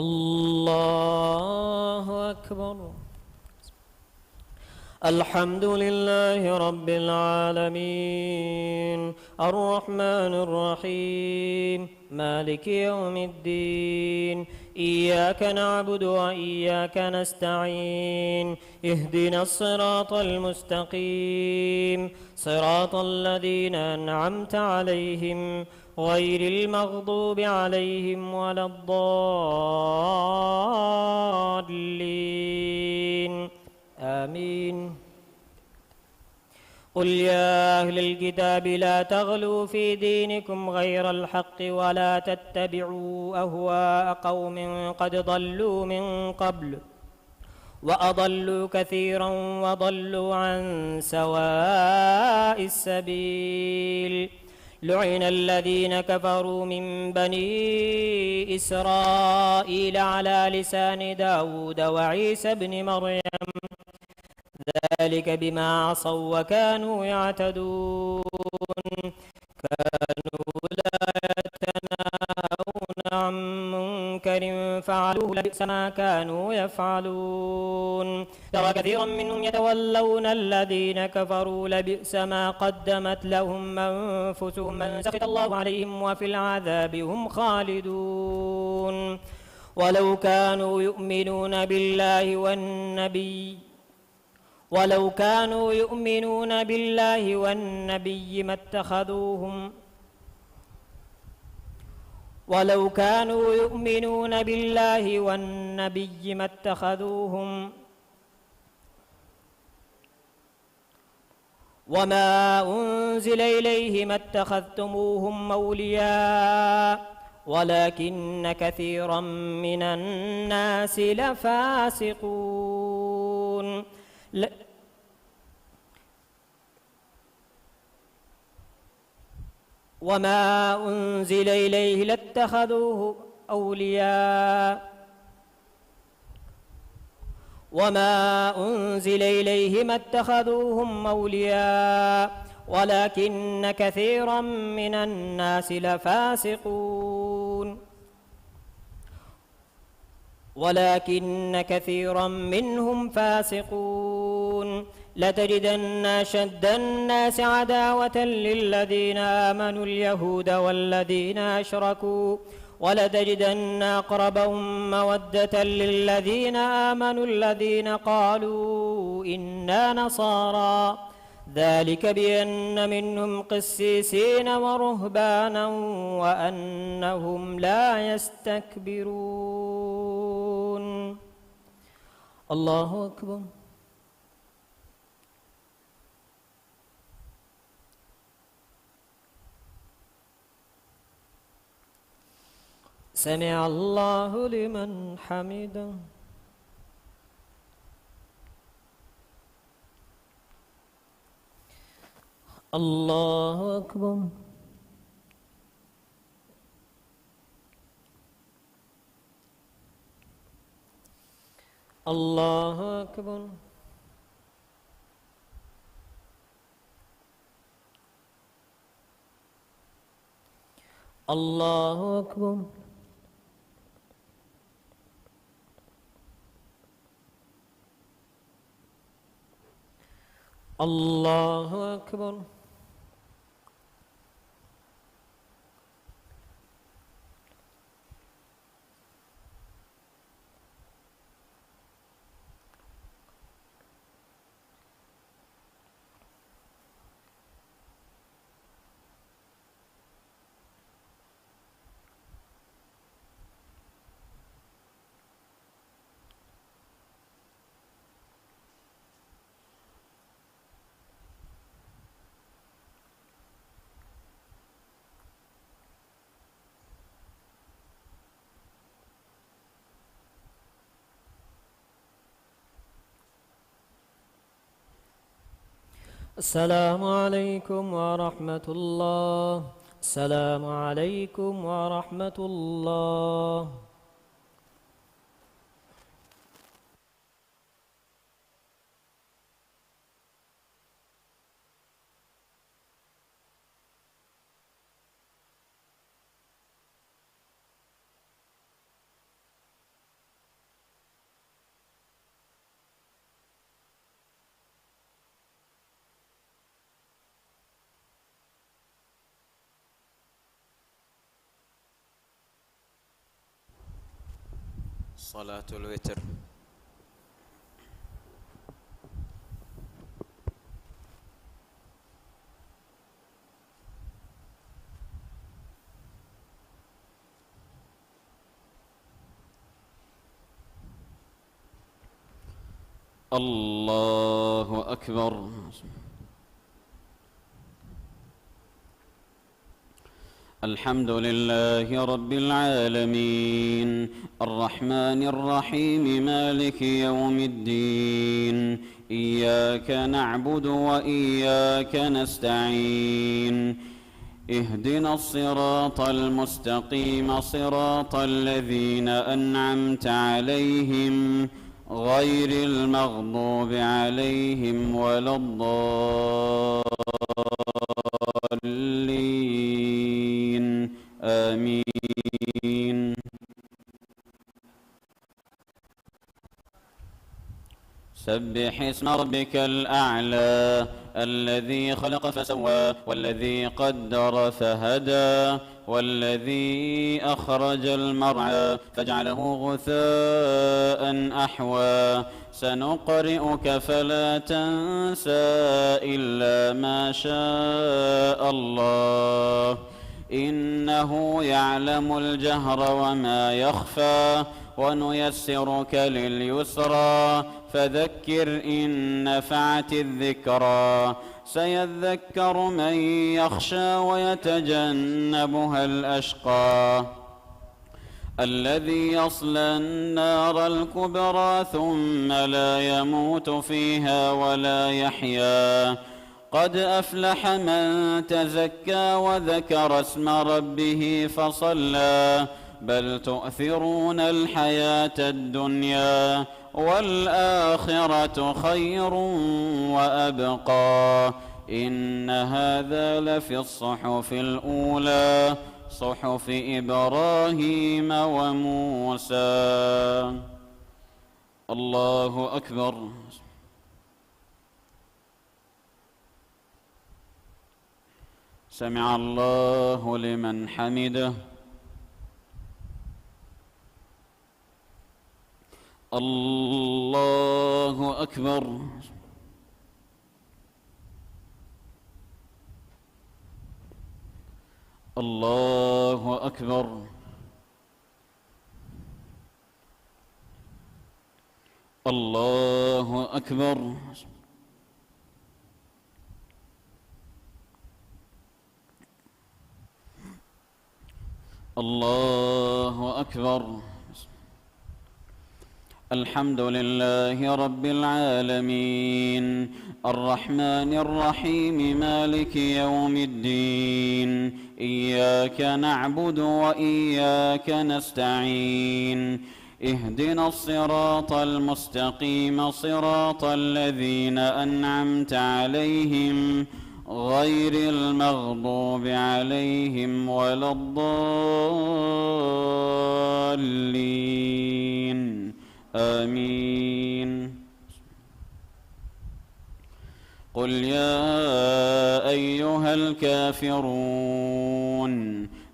الله أكبر. الحمد لله رب العالمين الرحمن الرحيم مالك يوم الدين إياك نعبد وإياك نستعين اهدنا الصراط المستقيم صراط الذين أنعمت عليهم غير المغضوب عليهم ولا الضالين آمين. قل يا أهل الكتاب لا تغلوا في دينكم غير الحق ولا تتبعوا أهواء قوم قد ضلوا من قبل وأضلوا كثيرا وضلوا عن سواء السبيل. لعن الذين كفروا من بني إسرائيل على لسان داود وعيسى بن مريم ذلك بما عصوا وكانوا يعتدون كانوا لا يتناهون عن منكر فعلوه لبئس ما كانوا يفعلون. ترى كثيرا منهم يتولون الذين كفروا لبئس ما قدمت لهم أنفسهم من سخط الله عليهم وفي العذاب هم خالدون. ولو كانوا يؤمنون بالله والنبي ما اتخذوهم وما أنزل إليه ما اتخذتموهم أولياء ولكن كثيرا من الناس لفاسقون. وما أنزل إليه لاتخذوه أولياء ما اتخذوهم أولياء ولكن كثيرا من الناس لفاسقون. ولكن كثيرا منهم فاسقون. لتجدن أشد الناس عداوة للذين آمنوا اليهود والذين أشركوا ولتجدن أقربهم مودة للذين آمنوا الذين قالوا إنا نصارى ذلك بأن منهم قسيسين ورهبانا وأنهم لا يستكبرون. الله أكبر. سمع الله لمن حمده. الله أكبر. الله أكبر. الله أكبر. الله أكبر. السلام عليكم ورحمة الله. السلام عليكم ورحمة الله. صلاة الوتر. الله أكبر. الحمد لله رب العالمين الرحمن الرحيم مالك يوم الدين إياك نعبد وإياك نستعين اهدنا الصراط المستقيم صراط الذين أنعمت عليهم غير المغضوب عليهم ولا الضالين آمين. سبح اسم ربك الأعلى الذي خلق فسوى والذي قدر فهدى والذي أخرج المرعى فجعله غثاء أحوى سنقرئك فلا تنسى إلا ما شاء الله إنه يعلم الجهر وما يخفى ونيسرك لليسرى فذكر إن نفعت الذكرى سيذكر من يخشى ويتجنبها الأشقى الذي يصلى النار الكبرى ثم لا يموت فيها ولا يحيا قد أفلح من تزكى وذكر اسم ربه فصلى بل تؤثرون الحياة الدنيا والآخرة خير وأبقى إن هذا لفي الصحف الأولى صحف إبراهيم وموسى. الله أكبر. سمع الله لمن حمده. الله أكبر. الله أكبر. الله أكبر. الله أكبر. الحمد لله رب العالمين الرحمن الرحيم مالك يوم الدين إياك نعبد وإياك نستعين اهدنا الصراط المستقيم صراط الذين أنعمت عليهم غير المغضوب عليهم ولا الضالين آمين. قل يا أيها الكافرون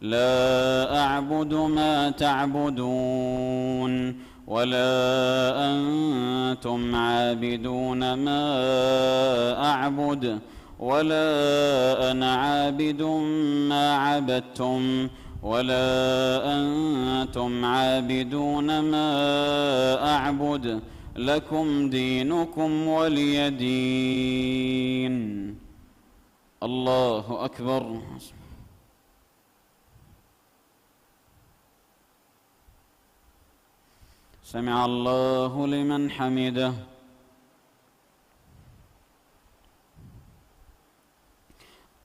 لا أعبد ما تعبدون ولا أنتم عابدون ما أعبد ولا أنا عابد ما عبدتم ولا أنتم عابدون ما أعبد لكم دينكم ولي دين. الله أكبر. سمع الله لمن حمده.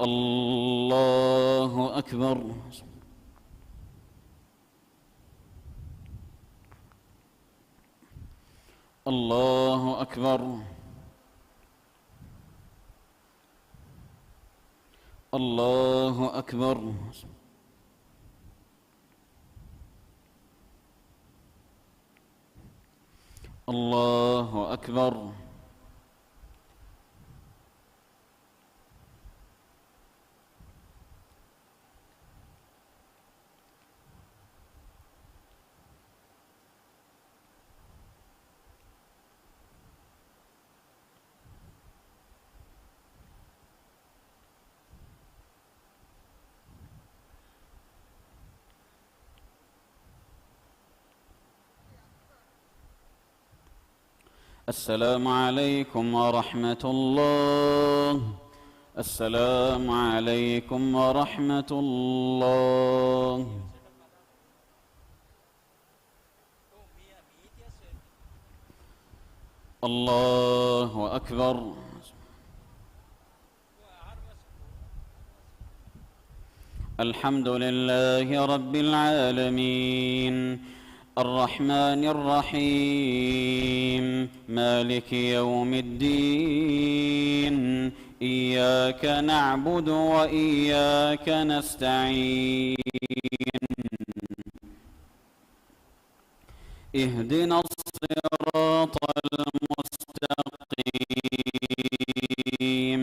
الله أكبر. الله أكبر. الله أكبر. الله أكبر. السلام عليكم ورحمة الله. السلام عليكم ورحمة الله. الله أكبر. الحمد لله رب العالمين الرحمن الرحيم مالك يوم الدين إياك نعبد وإياك نستعين اهدنا الصراط المستقيم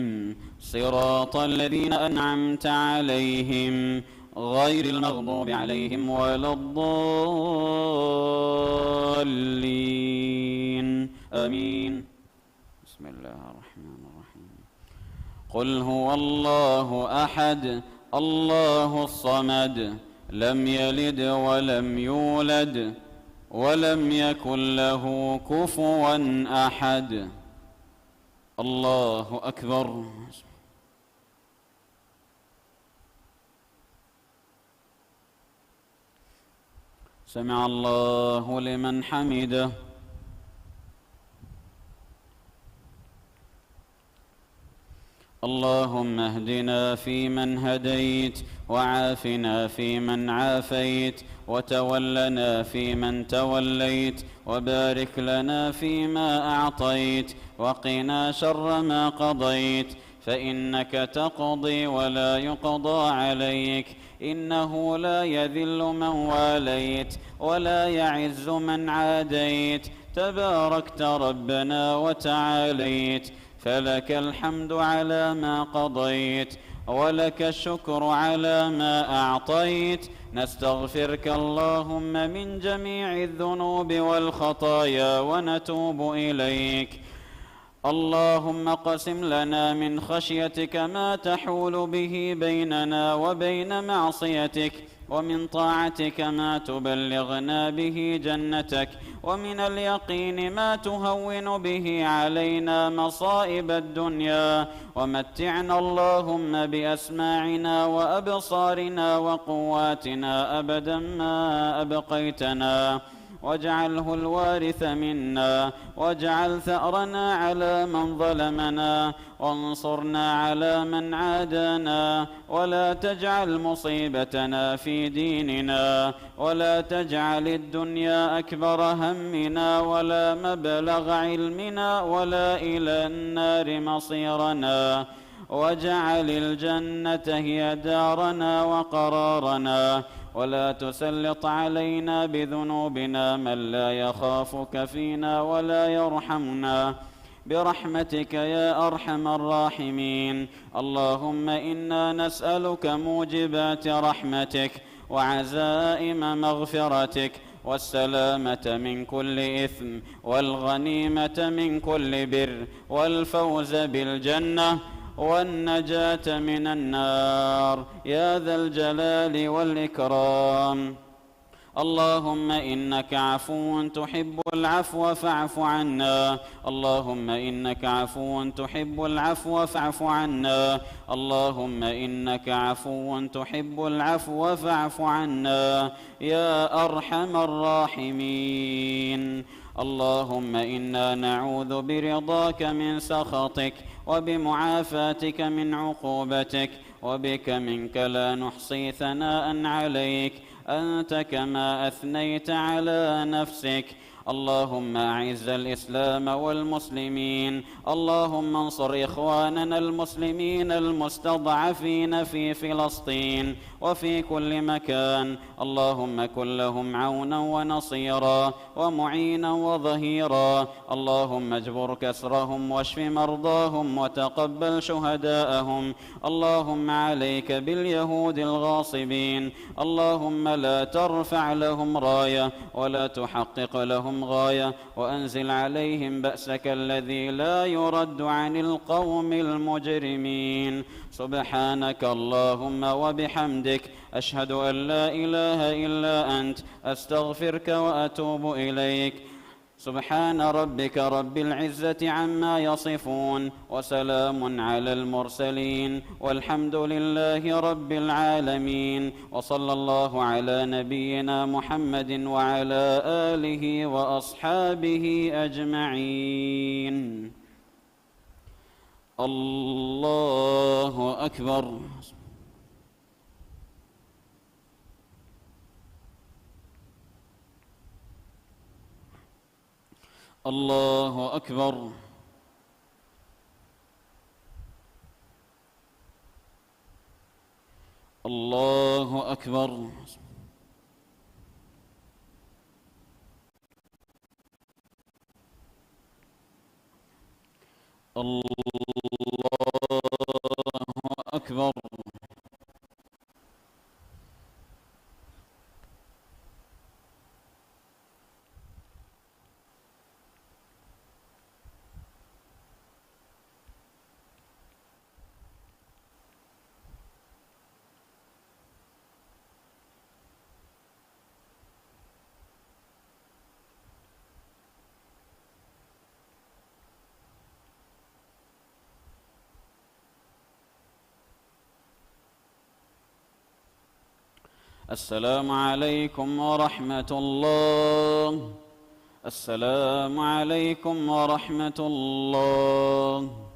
صراط الذين أنعمت عليهم غير المغضوب عليهم ولا الضالين آمين. بسم الله الرحمن الرحيم. قل هو الله أحد الله الصمد لم يلد ولم يولد ولم يكن له كفوا أحد. الله أكبر. سمع الله لمن حمده. اللهم اهدنا فيمن هديت وعافنا فيمن عافيت وتولنا فيمن توليت وبارك لنا فيما أعطيت وقنا شر ما قضيت فإنك تقضي ولا يقضى عليك إنه لا يذل من واليت ولا يعز من عاديت تباركت ربنا وتعاليت فلك الحمد على ما قضيت ولك الشكر على ما أعطيت. نستغفرك اللهم من جميع الذنوب والخطايا ونتوب إليك. اللهم اقسم لنا من خشيتك ما تحول به بيننا وبين معصيتك ومن طاعتك ما تبلغنا به جنتك ومن اليقين ما تهون به علينا مصائب الدنيا ومتعنا اللهم بأسماعنا وأبصارنا وقواتنا أبدا ما أبقيتنا واجعله الوارث منا واجعل ثأرنا على من ظلمنا وانصرنا على من عادانا ولا تجعل مصيبتنا في ديننا ولا تجعل الدنيا أكبر همنا ولا مبلغ علمنا ولا إلى النار مصيرنا واجعل الجنة هي دارنا وقرارنا ولا تسلط علينا بذنوبنا من لا يخافك فينا ولا يرحمنا برحمتك يا أرحم الراحمين. اللهم إنا نسألك موجبات رحمتك وعزائم مغفرتك والسلامة من كل إثم والغنيمة من كل بر والفوز بالجنة والنجاة من النار يا ذا الجلال والإكرام. اللهم إنك عفو تحب العفو فاعف عنا. اللهم إنك عفو تحب العفو فاعف عنا. اللهم إنك عفو تحب العفو فاعف عنا يا أرحم الراحمين. اللهم إنا نعوذ برضاك من سخطك وبمعافاتك من عقوبتك، وبك منك لا نحصي ثناء عليك، أنت كما أثنيت على نفسك. اللهم أعز الإسلام والمسلمين، اللهم انصر إخواننا المسلمين المستضعفين في فلسطين وفي كل مكان، اللهم كن لهم عونا ونصيرا ومعينا وظهيرا، اللهم اجبر كسرهم واشف مرضاهم وتقبل شهداءهم. اللهم عليك باليهود الغاصبين، اللهم لا ترفع لهم راية ولا تحقق لهم غاية، وأنزل عليهم بأسك الذي لا يرد عن القوم المجرمين. سبحانك اللهم وبحمدك، أشهد أن لا إله إلا أنت، أستغفرك وأتوب إليك. سبحان ربك رب العزة عما يصفون، وسلام على المرسلين، والحمد لله رب العالمين، وصلى الله على نبينا محمد وعلى آله وأصحابه أجمعين. الله أكبر. الله أكبر. الله أكبر. الله أكبر. السلام عليكم ورحمة الله. السلام عليكم ورحمة الله.